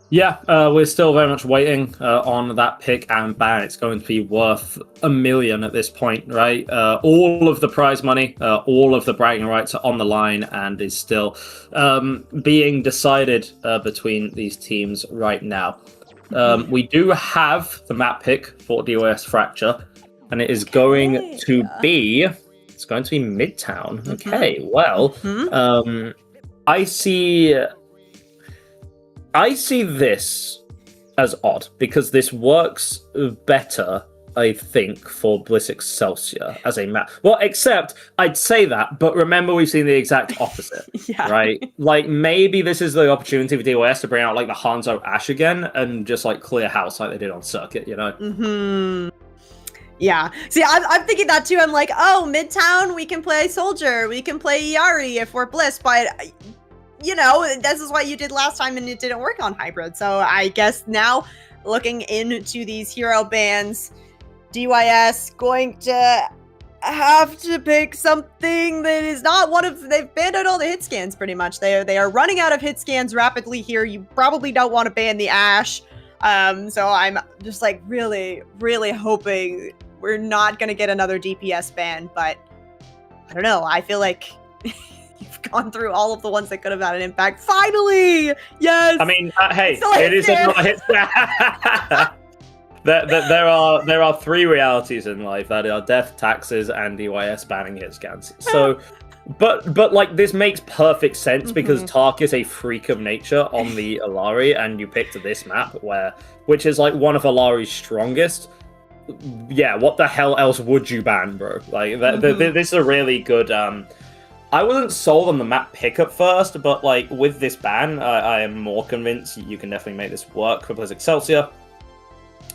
Yeah, we're still very much waiting on that pick and ban. It's going to be worth $1 million at this point, right? All of the prize money, all of the bragging rights are on the line and is still being decided between these teams right now. We do have the map pick for DYS Fracture, and it is going to be Midtown. Okay, well, I see this as odd, because this works better, I think, for Bliss Excelsior as a map. Well, except I'd say that, but remember we've seen the exact opposite, right? Like, maybe this is the opportunity for DYS to bring out, like, the Hanzo Ash again and just, like, clear house like they did on Circuit, you know? Yeah. See, I'm thinking that too. I'm like, oh, Midtown, we can play Soldier, we can play Yari if we're Bliss, but you know, this is what you did last time and it didn't work on Hybrid. So I guess now, looking into these hero bans, DYS going to have to pick something that is not one of... They've banned out all the hit scans pretty much. They are running out of hit scans rapidly here. You probably don't want to ban the Ash. So I'm just like really, really hoping we're not going to get another DPS ban. But I don't know. I feel like... You've gone through all of the ones that could have had an impact. Finally! Yes! I mean, hey, it is not a hit. there are three realities in life that are death, taxes, and DYS banning hit scans. So, but like, this makes perfect sense because Tark is a freak of nature on the Alari, and you picked this map which is like one of Alari's strongest. Yeah, what the hell else would you ban, bro? Like, this is a really good. I wasn't sold on the map pick at first, but like with this ban, I am more convinced you can definitely make this work for Bliss Excelsior.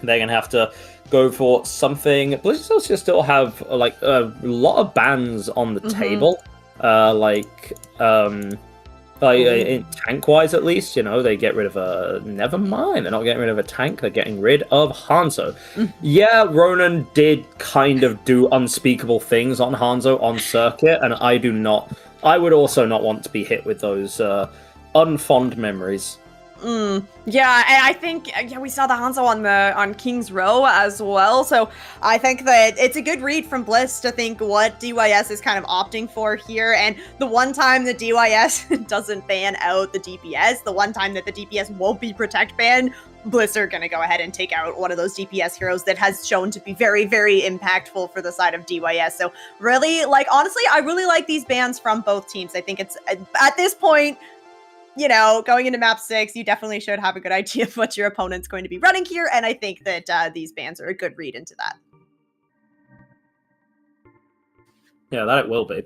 They're gonna have to go for something. Bliss Excelsior still have like a lot of bans on the table, in tank-wise at least. You know, they get rid of a... Never mind, they're not getting rid of a tank, they're getting rid of Hanzo. Yeah, Ronan did kind of do unspeakable things on Hanzo on Circuit, and I would also not want to be hit with those unfond memories Yeah, and I think we saw the Hanzo on King's Row as well. So I think that it's a good read from Bliss to think what DYS is kind of opting for here. And the one time the DYS doesn't ban out the DPS, the one time that the DPS won't be protect banned, Bliss are going to go ahead and take out one of those DPS heroes that has shown to be very, very impactful for the side of DYS. So really, honestly, I really like these bans from both teams. I think it's, at this point, going into map 6, you definitely should have a good idea of what your opponent's going to be running here, and I think that these bans are a good read into that. Yeah, that it will be.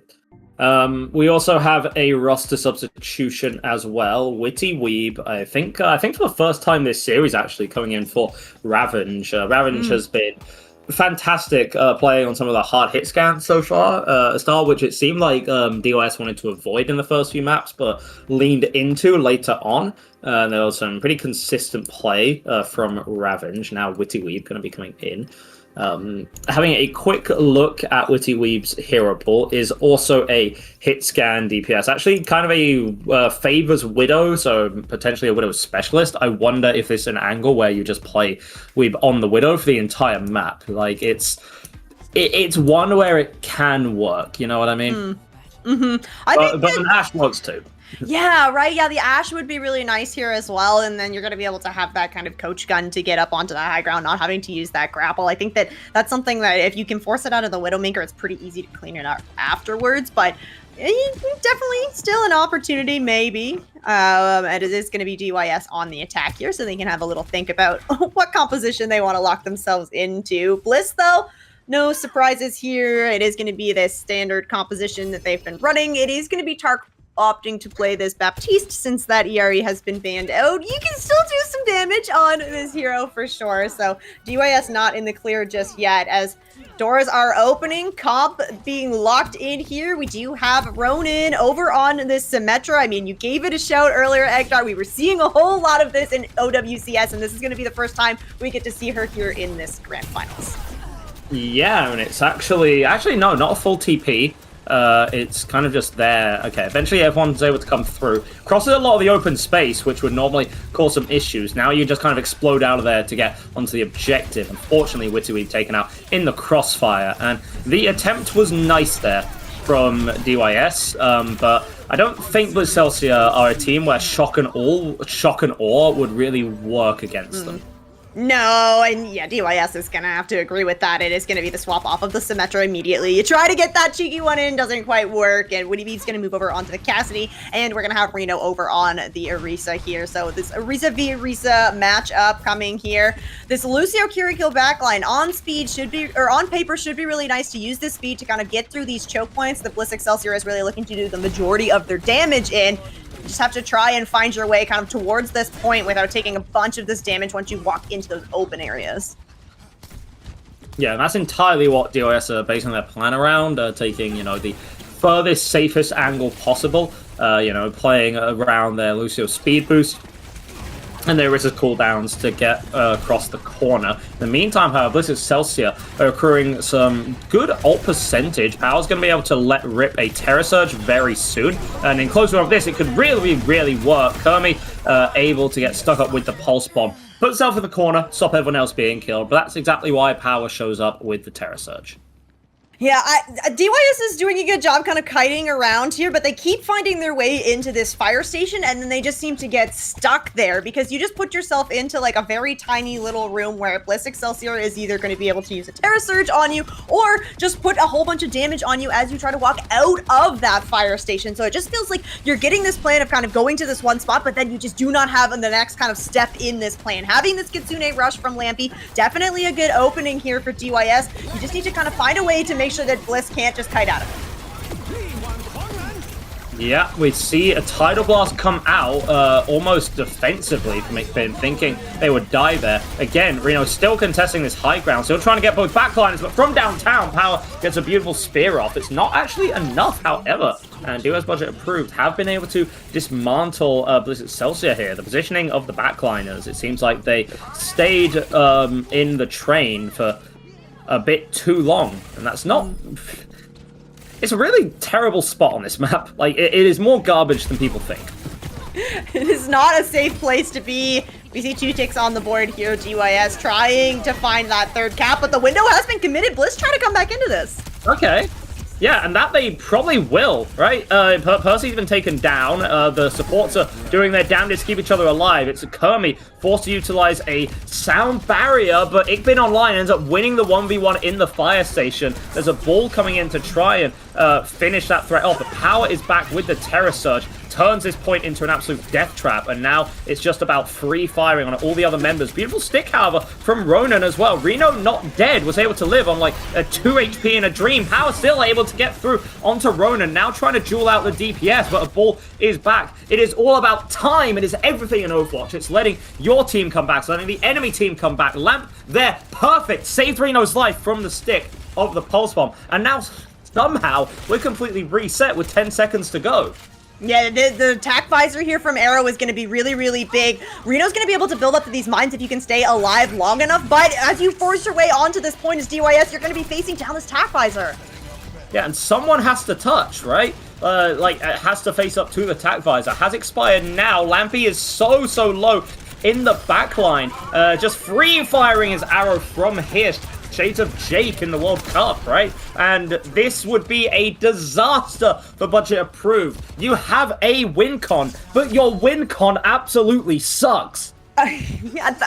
We also have a roster substitution as well. Witty Weeb, I think for the first time this series, actually, coming in for Ravenge. Ravenge has been fantastic playing on some of the hard hit scans so far, a style which it seemed like DYS wanted to avoid in the first few maps, but leaned into later on. There was some pretty consistent play from Ravenge. Now Witty Weeb going to be coming in. Having a quick look at Witty Weeb's hero pool is also a hit scan DPS. Actually, kind of a favors Widow, so potentially a Widow specialist. I wonder if it's an angle where you just play Weeb on the Widow for the entire map. Like it's one where it can work. You know what I mean? I think but an Ashe works too. Yeah, right. Yeah, the Ashe would be really nice here as well, and then you're going to be able to have that kind of coach gun to get up onto the high ground, not having to use that grapple. I think that's something that if you can force it out of the Widowmaker, it's pretty easy to clean it up afterwards, but definitely still an opportunity, maybe. And it is going to be DYS on the attack here, so they can have a little think about what composition they want to lock themselves into. Bliss, though, no surprises here. It is going to be this standard composition that they've been running. It is going to be Tark opting to play this Baptiste since that ERE has been banned out. You can still do some damage on this hero for sure. So DYS not in the clear just yet as doors are opening. Comp being locked in here. We do have Ronin over on this Symmetra. I mean, you gave it a shout earlier, Egdar. We were seeing a whole lot of this in OWCS, and this is going to be the first time we get to see her here in this grand finals. Yeah, and it's actually no, not a full TP. It's kind of just there. Okay, eventually everyone's able to come through. Crosses a lot of the open space, which would normally cause some issues. Now you just kind of explode out of there to get onto the objective. Unfortunately, Witty Weeb taken out in the crossfire, and the attempt was nice there from DYS, but I don't think Bliss Excelsior are a team where shock and awe would really work against them. No, and yeah, DYS is going to have to agree with that. It is going to be the swap off of the Symmetra immediately. You try to get that cheeky one in, doesn't quite work, and Witty Weeb's going to move over onto the Cassidy, and we're going to have Reno over on the Orisa here. So this Orisa v Orisa matchup coming here. This Lucio Kirikil backline on speed should be, or on paper should be really nice to use this speed to kind of get through these choke points that Bliss Excelsior is really looking to do the majority of their damage in. You just have to try and find your way kind of towards this point without taking a bunch of this damage once you walk into those open areas. Yeah, and that's entirely what DYS are basing their plan around, taking, the furthest, safest angle possible, playing around their Lucio speed boost and their Orisa's cooldowns to get across the corner. In the meantime, however, Bliss Excelsior are accruing some good ult percentage. Power's going to be able to let rip a Terror Surge very soon, and in close of this, it could really work. Kermi able to get stuck up with the Pulse Bomb, put himself in the corner, stop everyone else being killed, but that's exactly why Power shows up with the Terror Surge. Yeah, DYS is doing a good job kind of kiting around here, but they keep finding their way into this fire station, and then they just seem to get stuck there because you just put yourself into like a very tiny little room where Bliss Excelsior is either going to be able to use a Terror Surge on you or just put a whole bunch of damage on you as you try to walk out of that fire station. So it just feels like you're getting this plan of kind of going to this one spot, but then you just do not have the next kind of step in this plan. Having this Kitsune Rush from Lampy, definitely a good opening here for DYS. You just need to kind of find a way to make sure that Bliss can't just kite out of it. Yeah, we see a Tidal Blast come out almost defensively from Ikbin, thinking they would die there. Again, Reno still contesting this high ground, still trying to get both backliners, but from downtown, Power gets a beautiful spear off. It's not actually enough, however, and DYS budget approved have been able to dismantle Bliss Excelsior here. The positioning of the backliners, it seems like they stayed in the train for a bit too long, and that's not... It's a really terrible spot on this map. Like, it is more garbage than people think. It is not a safe place to be. We see 2 ticks on the board here. DYS trying to find that third cap, but the window has been committed. Bliss trying to come back into this. Okay. Yeah, and that they probably will, right? Percy's been taken down. The supports are doing their damnedest to keep each other alive. It's a Kermi forced to utilize a sound barrier, but Igbin Online ends up winning the 1v1 in the fire station. There's a ball coming in to try and finish that threat off. The power is back with the Terror Surge. Turns this point into an absolute death trap, and now it's just about free firing on all the other members. Beautiful stick, however, from Ronan as well. Reno, not dead, was able to live on like a 2 HP in a dream. Power still able to get through onto Ronan, now trying to duel out the DPS, but a ball is back. It is all about time. It is everything in Overwatch. It's letting your team come back, so letting the enemy team come back. Lamp there, perfect. Saved Reno's life from the stick of the Pulse Bomb, and now somehow we're completely reset with 10 seconds to go. Yeah, the attack visor here from Arrow is going to be really, really big. Reno's going to be able to build up to these mines if you can stay alive long enough, but as you force your way onto this point as DYS, you're going to be facing down this attack visor. Yeah, and someone has to touch, right? Has to face up to the attack visor. Has expired now. Lampy is so low in the backline. Just free firing his arrow from here. Shades of Jake in the World Cup, right? And this would be a disaster for Budget Approved. You have a win con, but your win con absolutely sucks. It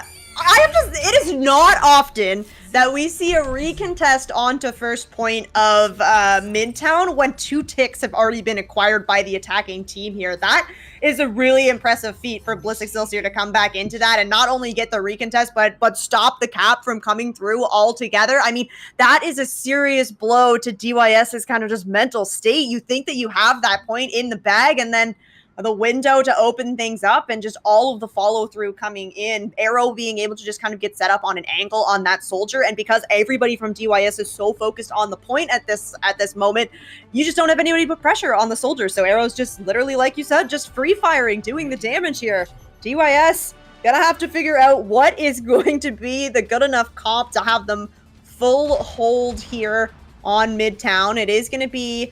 is not often that we see a recontest onto first point of Midtown when 2 ticks have already been acquired by the attacking team here. That is a really impressive feat for Bliss Excelsior to come back into that and not only get the recontest, but stop the cap from coming through altogether. I mean, that is a serious blow to DYS's kind of just mental state. You think that you have that point in the bag, and then the window to open things up and just all of the follow through coming in. Arrow being able to just kind of get set up on an angle on that soldier, and because everybody from DYS is so focused on the point at this moment, you just don't have anybody to put pressure on the soldier. So Arrow's just literally, like you said, just free firing, doing the damage here. DYS gonna have to figure out what is going to be the good enough comp to have them full hold here on Midtown. It is gonna be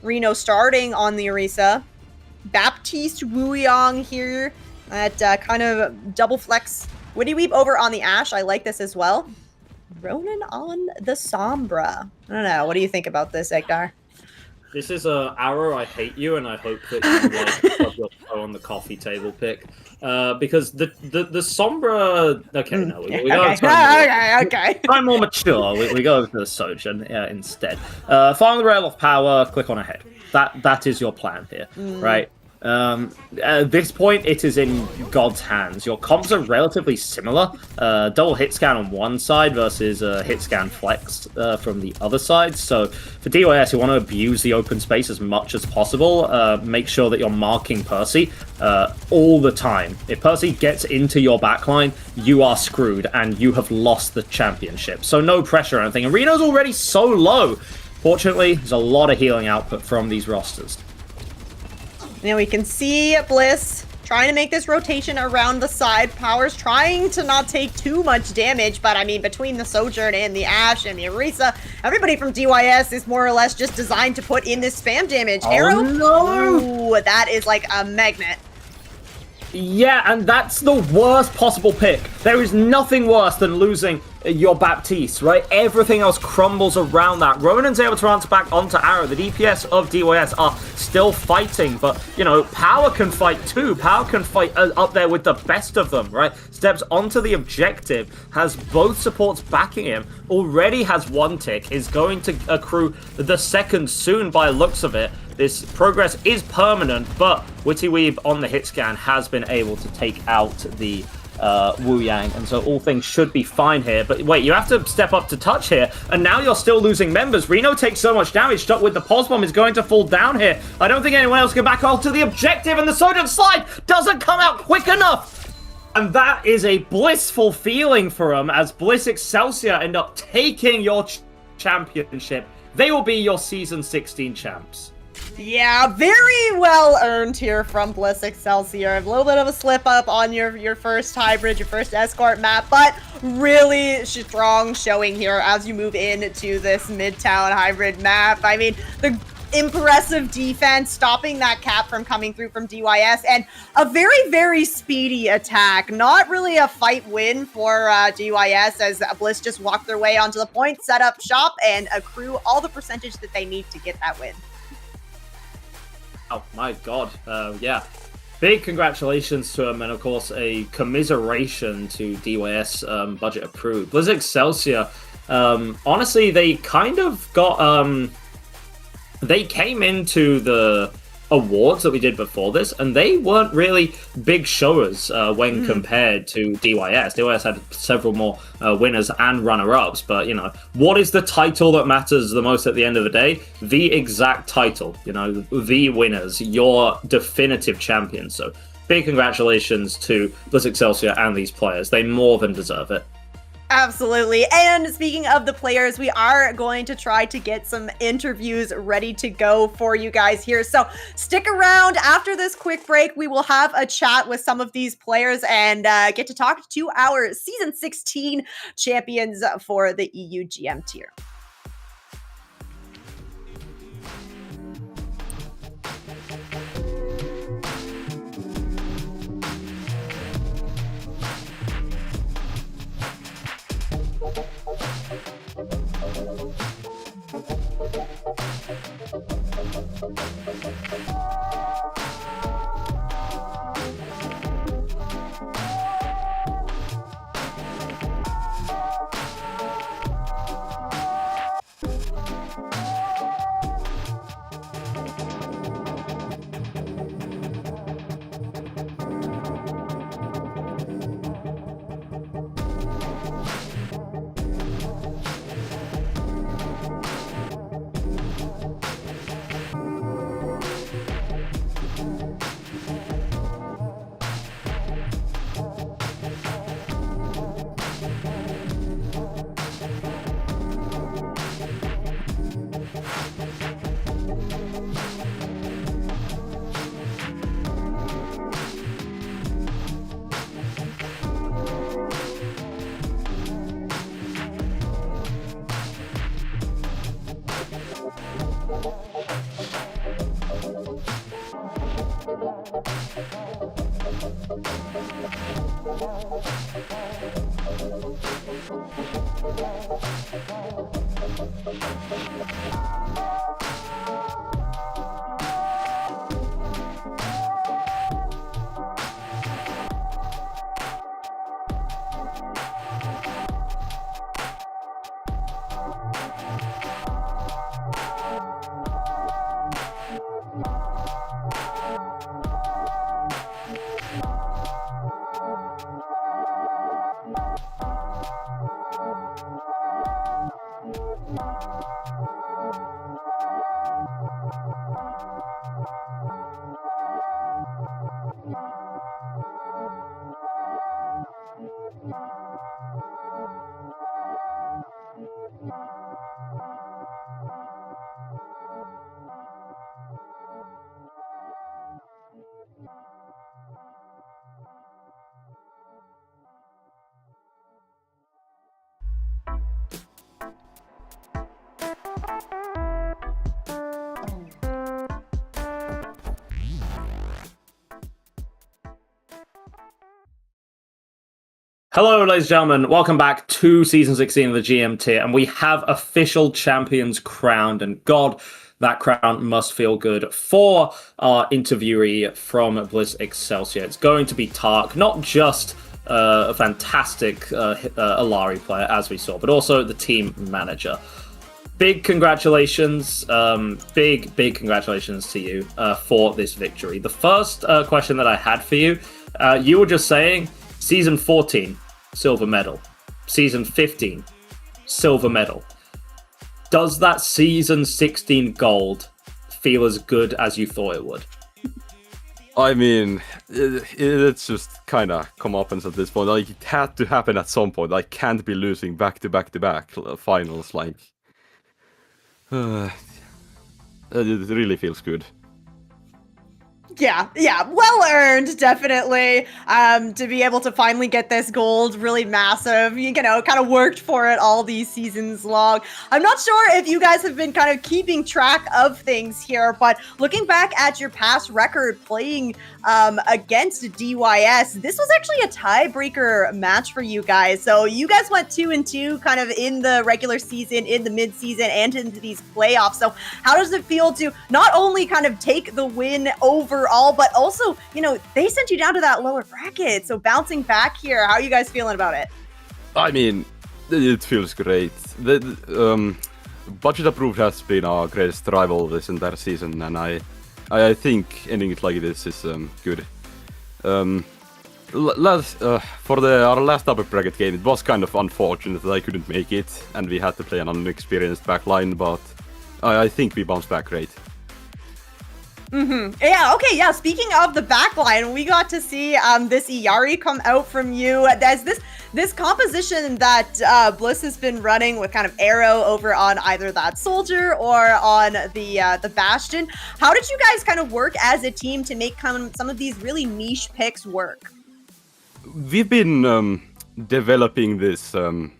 Reno starting on the Orisa. Baptiste Wuyong here at kind of double flex Witty Weep over on the Ashe. I like this as well. Ronan on the Sombra. I don't know. What do you think about this, Ekdar? This is a Arrow, I hate you, and I hope that you like your toe on the coffee table pick. Because the Sombra... Okay, no, we go okay. I'm more mature. We go over to the Sojourn instead. Find the rail of power, click on ahead. That is your plan here, right? At this point, it is in God's hands. Your comps are relatively similar. Double hit scan on one side versus hit scan flex from the other side. So for DYS, you want to abuse the open space as much as possible. Make sure that you're marking Percy all the time. If Percy gets into your backline, you are screwed and you have lost the championship. So no pressure or anything. And Reno's already so low. Fortunately, there's a lot of healing output from these rosters. Now we can see Bliss trying to make this rotation around the side. Power's trying to not take too much damage, but I mean, between the Sojourn and the Ashe and the Orisa, everybody from DYS is more or less just designed to put in this spam damage. Arrow? No! Ooh, that is like a magnet. Yeah, and that's the worst possible pick. There is nothing worse than losing your Baptiste, right? Everything else crumbles around that. Ronan's able to answer back onto Arrow. The DPS of DYS are still fighting, but, you know, Power can fight too. Power can fight up there with the best of them, right? Steps onto the objective, has both supports backing him, already has 1 tick, is going to accrue the second soon by looks of it. This progress is permanent, but Witty Weeb on the hit scan has been able to take out the Wu Yang, and so all things should be fine here. But wait, you have to step up to touch here, and now you're still losing members. Reno takes so much damage, stuck with the pulse bomb is going to fall down here. I don't think anyone else can back off to the objective, and the Sojourn slide doesn't come out quick enough. And that is a blissful feeling for them as Bliss Excelsior end up taking your championship. They will be your Season 16 champs. Yeah, very well earned here from Bliss Excelsior. A little bit of a slip up on your first hybrid, your first escort map, but really strong showing here as you move into this Midtown hybrid map. I mean, the impressive defense, stopping that cap from coming through from DYS, and a very, very speedy attack. Not really a fight win for DYS, as Bliss just walked their way onto the point, set up shop, and accrue all the percentage that they need to get that win. Oh my god, yeah. Big congratulations to him, and of course a commiseration to DYS budget approved. Bliss Excelsior, honestly, they kind of got, they came into the awards that we did before this, and they weren't really big showers when compared to DYS. DYS had several more winners and runner-ups, but, you know, what is the title that matters the most at the end of the day? The exact title, you know, the winners, your definitive champions. So big congratulations to Bliss Excelsior and these players. They more than deserve it. Absolutely. And speaking of the players, we are going to try to get some interviews ready to go for you guys here. So stick around. After this quick break, we will have a chat with some of these players and get to talk to our Season 16 champions for the EU GM tier. Hello, ladies and gentlemen. Welcome back to Season 16 of the GM tier, and we have official champions crowned, and God, that crown must feel good for our interviewee from Bliss Excelsior. It's going to be Tark, not just a fantastic Alari player, as we saw, but also the team manager. Big congratulations, big congratulations to you for this victory. The first question that I had for you, you were just saying, Season 14, silver medal. Season 15, silver medal. Does that Season 16 gold feel as good as you thought it would? I mean, it's just kind of comeuppance at this point. Like, it had to happen at some point. I can't be losing back-to-back-to-back finals. Like, it really feels good. Yeah, well earned, definitely. To be able to finally get this gold, really massive. You know, kind of worked for it all these seasons long. I'm not sure if you guys have been kind of keeping track of things here, but looking back at your past record playing against DYS, this was actually a tiebreaker match for you guys. So you guys went 2-2 kind of in the regular season, in the mid-season, and into these playoffs. So how does it feel to not only kind of take the win overall, but also, you know, they sent you down to that lower bracket. So bouncing back here, how are you guys feeling about it? I mean, it feels great. The Budget Approved has been our greatest rival this entire season, and I think ending it like this is good. For our last upper bracket game, it was kind of unfortunate that I couldn't make it, and we had to play an unexperienced backline, but I think we bounced back great. Yeah, okay, yeah. Speaking of the backline, we got to see this Iari come out from you. There's this composition that Bliss has been running with kind of Arrow over on either that Soldier or on the Bastion. How did you guys kind of work as a team to make some of these really niche picks work? We've been developing this Illari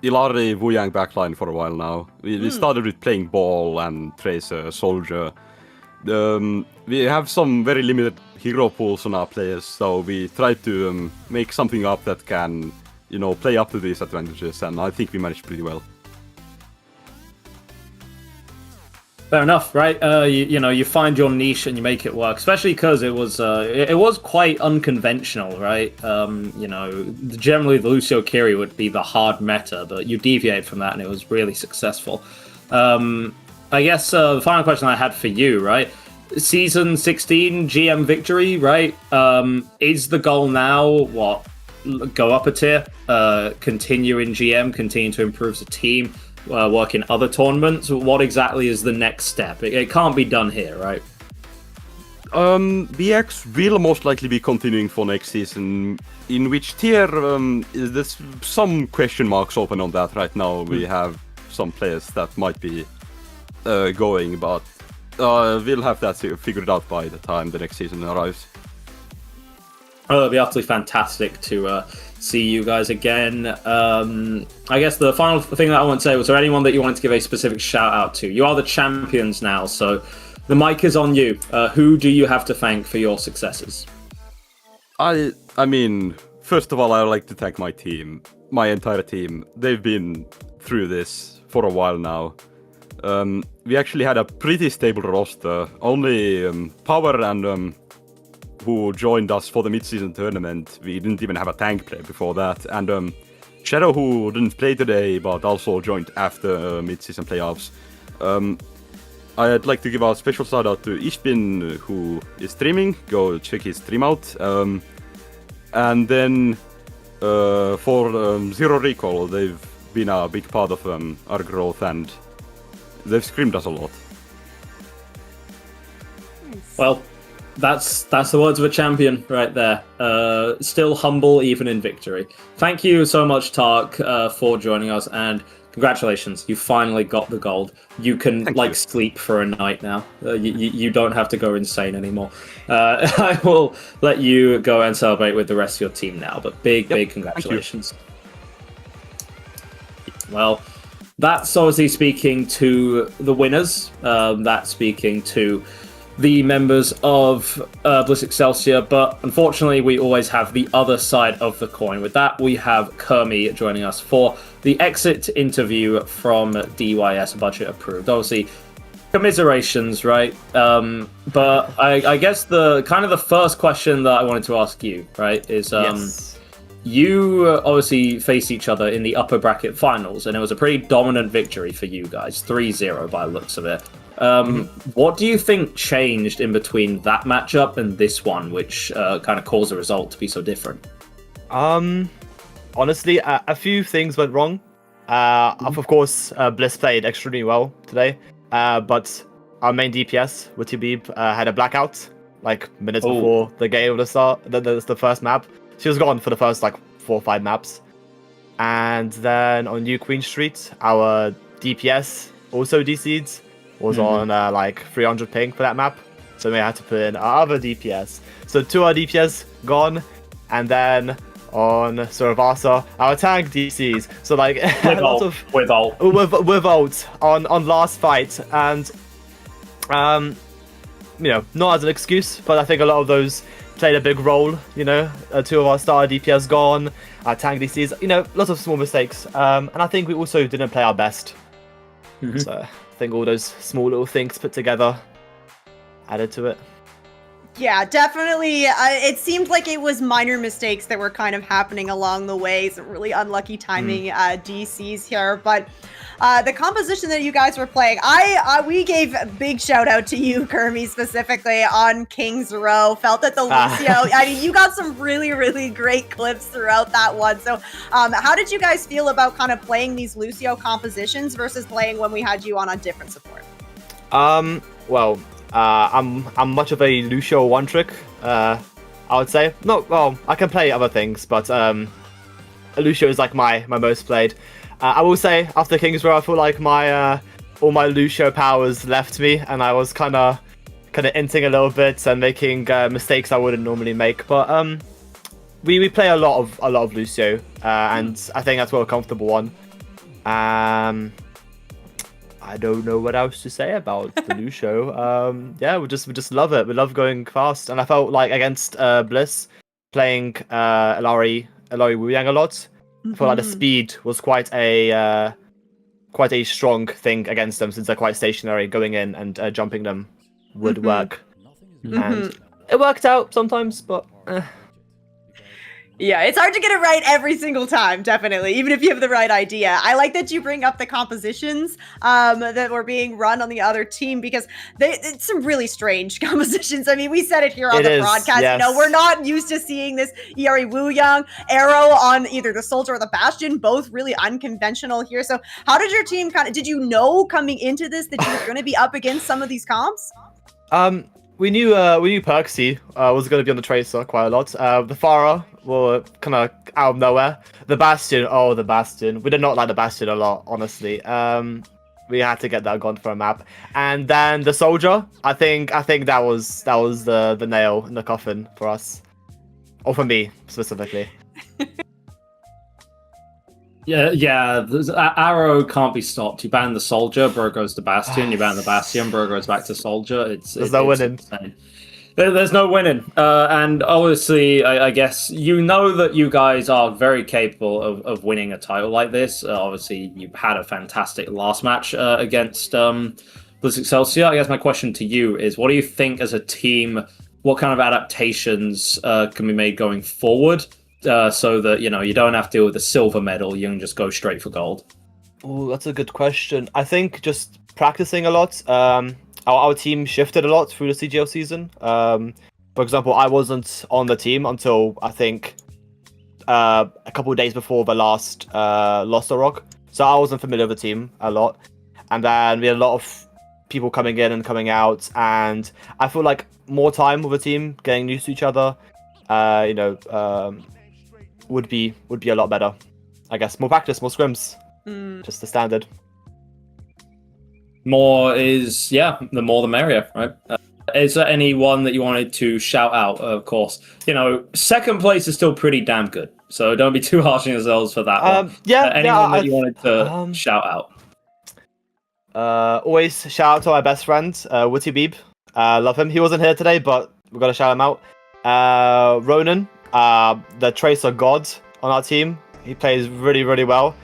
Wuyang backline for a while now. We started with playing Ball and Tracer, Soldier. We have some very limited hero pools on our players, so we try to make something up that can, you know, play up to these advantages, and I think we managed pretty well. Fair enough, right? You know, you find your niche and you make it work, especially because it was quite unconventional, right? You know, generally the Lucio Kiri would be the hard meta, but you deviate from that and it was really successful. I guess the final question I had for you, right? Season 16 GM victory, right? Is the goal now, go up a tier, continue in GM, continue to improve the team, work in other tournaments? What exactly is the next step? It can't be done here, right? BX will most likely be continuing for next season. In which tier, there's some question marks open on that right now. We have some players that might be going, but we'll have that figured out by the time the next season arrives. Oh, it'll be utterly fantastic to see you guys again. I guess the final thing that I want to say, was there anyone that you wanted to give a specific shout out to? You are the champions now, so the mic is on you. Who do you have to thank for your successes? I mean, first of all, I would like to thank my team, my entire team. They've been through this for a while now. We actually had a pretty stable roster. Only Power and who joined us for the mid-season tournament. We didn't even have a tank player before that. And Shadow, who didn't play today, but also joined after mid-season playoffs. I'd like to give a special shout out to Ishbin, who is streaming. Go check his stream out. And then for Zero Recall, they've been a big part of our growth, and they've screamed us a lot. Well, that's the words of a champion right there. Still humble even in victory. Thank you so much, Tark, for joining us, and congratulations, you finally got the gold. You can sleep for a night now. You don't have to go insane anymore. I will let you go and celebrate with the rest of your team now, but big congratulations. Well, that's obviously speaking to the winners. That's speaking to the members of Bliss Excelsior, but unfortunately we always have the other side of the coin. With that, we have Kermi joining us for the exit interview from DYS Budget Approved. Obviously, commiserations, right? But I guess the first question that I wanted to ask you, right, is yes. You obviously faced each other in the upper bracket finals, and it was a pretty dominant victory for you guys, 3-0 by the looks of it. What do you think changed in between that matchup and this one, which kind of caused the result to be so different? Honestly, a few things went wrong. Of course, Bliss played extremely well today, but our main DPS, Witibib, had a blackout like minutes before the game would start. The first map, she was gone for the first 4 or 5 maps, and then on New Queen Street, our DPS also DC'd. Was on 300 ping for that map, so we had to put in our other DPS. So 2 our DPS gone, and then on Suravasa, our tank DCs. So like a lot of with ult on last fight, and you know, not as an excuse, but I think a lot of those played a big role. You know, 2 of our star DPS gone, our tank DCs. You know, lots of small mistakes, and I think we also didn't play our best. So I think all those small little things put together added to it. Yeah, definitely. It seemed like it was minor mistakes that were kind of happening along the way. Some really unlucky timing DCs here, but the composition that you guys were playing, we gave a big shout out to you, Kermie, specifically on King's Row. Felt that the Lucio, I mean, you got some really, really great clips throughout that one. So, how did you guys feel about kind of playing these Lucio compositions versus playing when we had you on a different support? Well. I'm much of a Lucio one trick, I would say. Well, I can play other things, but Lucio is like my most played. I will say, after King's Row, I feel like my all my Lucio powers left me, and I was kind of inting a little bit and making mistakes I wouldn't normally make. But we play a lot of Lucio, and I think that's what we're comfortable on. I don't know what else to say about the Lucio. Yeah, we just love it. We love going fast, and I felt like against Bliss, playing Ilari Wu Yang a lot, I felt like the speed was quite a strong thing against them, since they're quite stationary. Going in and jumping them would work, and it worked out sometimes, but. Yeah, it's hard to get it right every single time, definitely, even if you have the right idea. I like that you bring up the compositions that were being run on the other team, because it's some really strange compositions. I mean, we said it here on the broadcast, yes. You know, we're not used to seeing this Iari Wu Yang arrow on either the Soldier or the Bastion, both really unconventional here. So how did your team did you know coming into this that you were going to be up against some of these comps? We knew Perksy was going to be on the Tracer quite a lot. The Farah were kind of out of nowhere. The Bastion, the Bastion. We did not like the Bastion a lot, honestly. We had to get that gone for a map. And then the Soldier, I think that was the nail in the coffin for us, or for me specifically. Yeah. Arrow can't be stopped. You ban the Soldier, bro goes to Bastion. You ban the Bastion, bro goes back to Soldier. There's no winning. Insane. There's no winning. And obviously, I guess you know that you guys are very capable of winning a title like this. Obviously, you had a fantastic last match against Bliss Excelsior. I guess my question to you is, what do you think as a team, what kind of adaptations can be made going forward? So that, you know, you don't have to deal with a silver medal, you can just go straight for gold? Oh, that's a good question. I think just practicing a lot. Our team shifted a lot through the CGL season. For example, I wasn't on the team until I think a couple of days before the last Lost Rock, so I wasn't familiar with the team a lot. And then we had a lot of people coming in and coming out, and I feel like more time with the team, getting used to each other. Would be a lot better. I guess more practice, more scrims, just the standard. More is, the more the merrier, right? Is there anyone that you wanted to shout out? Of course, you know, second place is still pretty damn good, so don't be too harsh on yourselves for that one. Anyone that you wanted to shout out? Always shout out to our best friend, Witty Beeb. Love him. He wasn't here today, but we've got to shout him out. Ronan, the Tracer god on our team. He plays really, really well.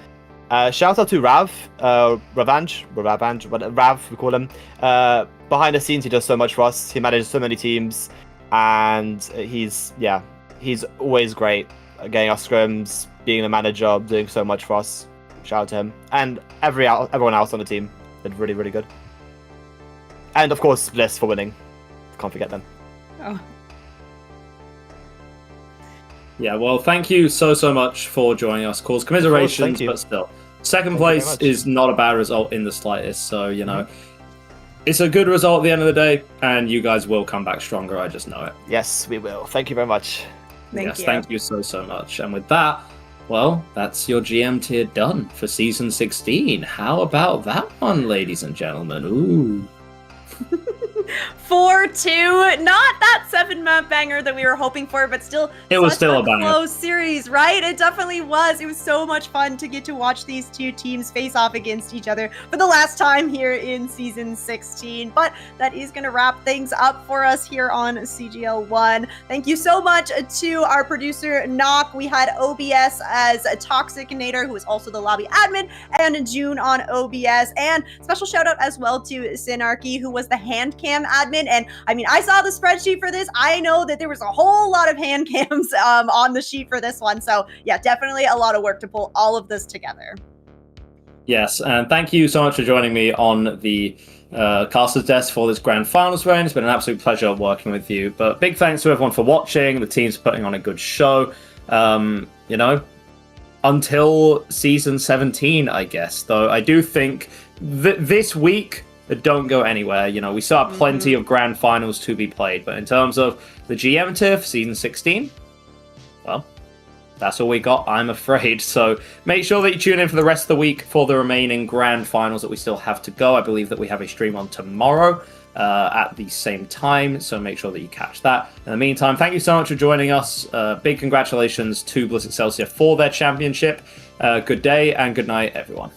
Shout out to Rav, Rav, we call him. Behind the scenes, he does so much for us. He manages so many teams, and he's always great at getting us scrims, being a manager, doing so much for us. Shout out to him. And everyone else on the team did really, really good. And of course, Bliss for winning. Can't forget them. Oh. Yeah, well, thank you so much for joining us. Cause commiserations, but still. Second place is not a bad result in the slightest, so, you know, it's a good result at the end of the day, and you guys will come back stronger, I just know it. Yes, we will. Thank you very much. Thank you so much. And with that, well, that's your GM tier done for Season 16. How about that one, ladies and gentlemen? Ooh. 4-2. Not that 7-map banger that we were hoping for, but still, it was such still a banger. close series, right? It definitely was. It was so much fun to get to watch these two teams face off against each other for the last time here in Season 16. But that is going to wrap things up for us here on CGL 1. Thank you so much to our producer, Knock. We had OBS as a Toxicinator, who is also the lobby admin, and June on OBS. And special shout out as well to Synarchy, who was the hand cam admin. And I mean, I saw the spreadsheet for this. I know that there was a whole lot of hand cams on the sheet for this one. So yeah, definitely a lot of work to pull all of this together. Yes, and thank you so much for joining me on the caster's desk for this grand finals round. It's been an absolute pleasure working with you. But big thanks to everyone for watching. The team's putting on a good show. You know, until season 17, I guess. Though I do think this week, don't go anywhere. You know, we still have plenty of grand finals to be played. But in terms of the GM tier for season 16, well, that's all we got, I'm afraid. So make sure that you tune in for the rest of the week for the remaining grand finals that we still have to go. I believe that we have a stream on tomorrow at the same time, so make sure that you catch that. In the meantime, thank you so much for joining us. Big congratulations to Bliss Excelsior for their championship. Good day and good night, everyone.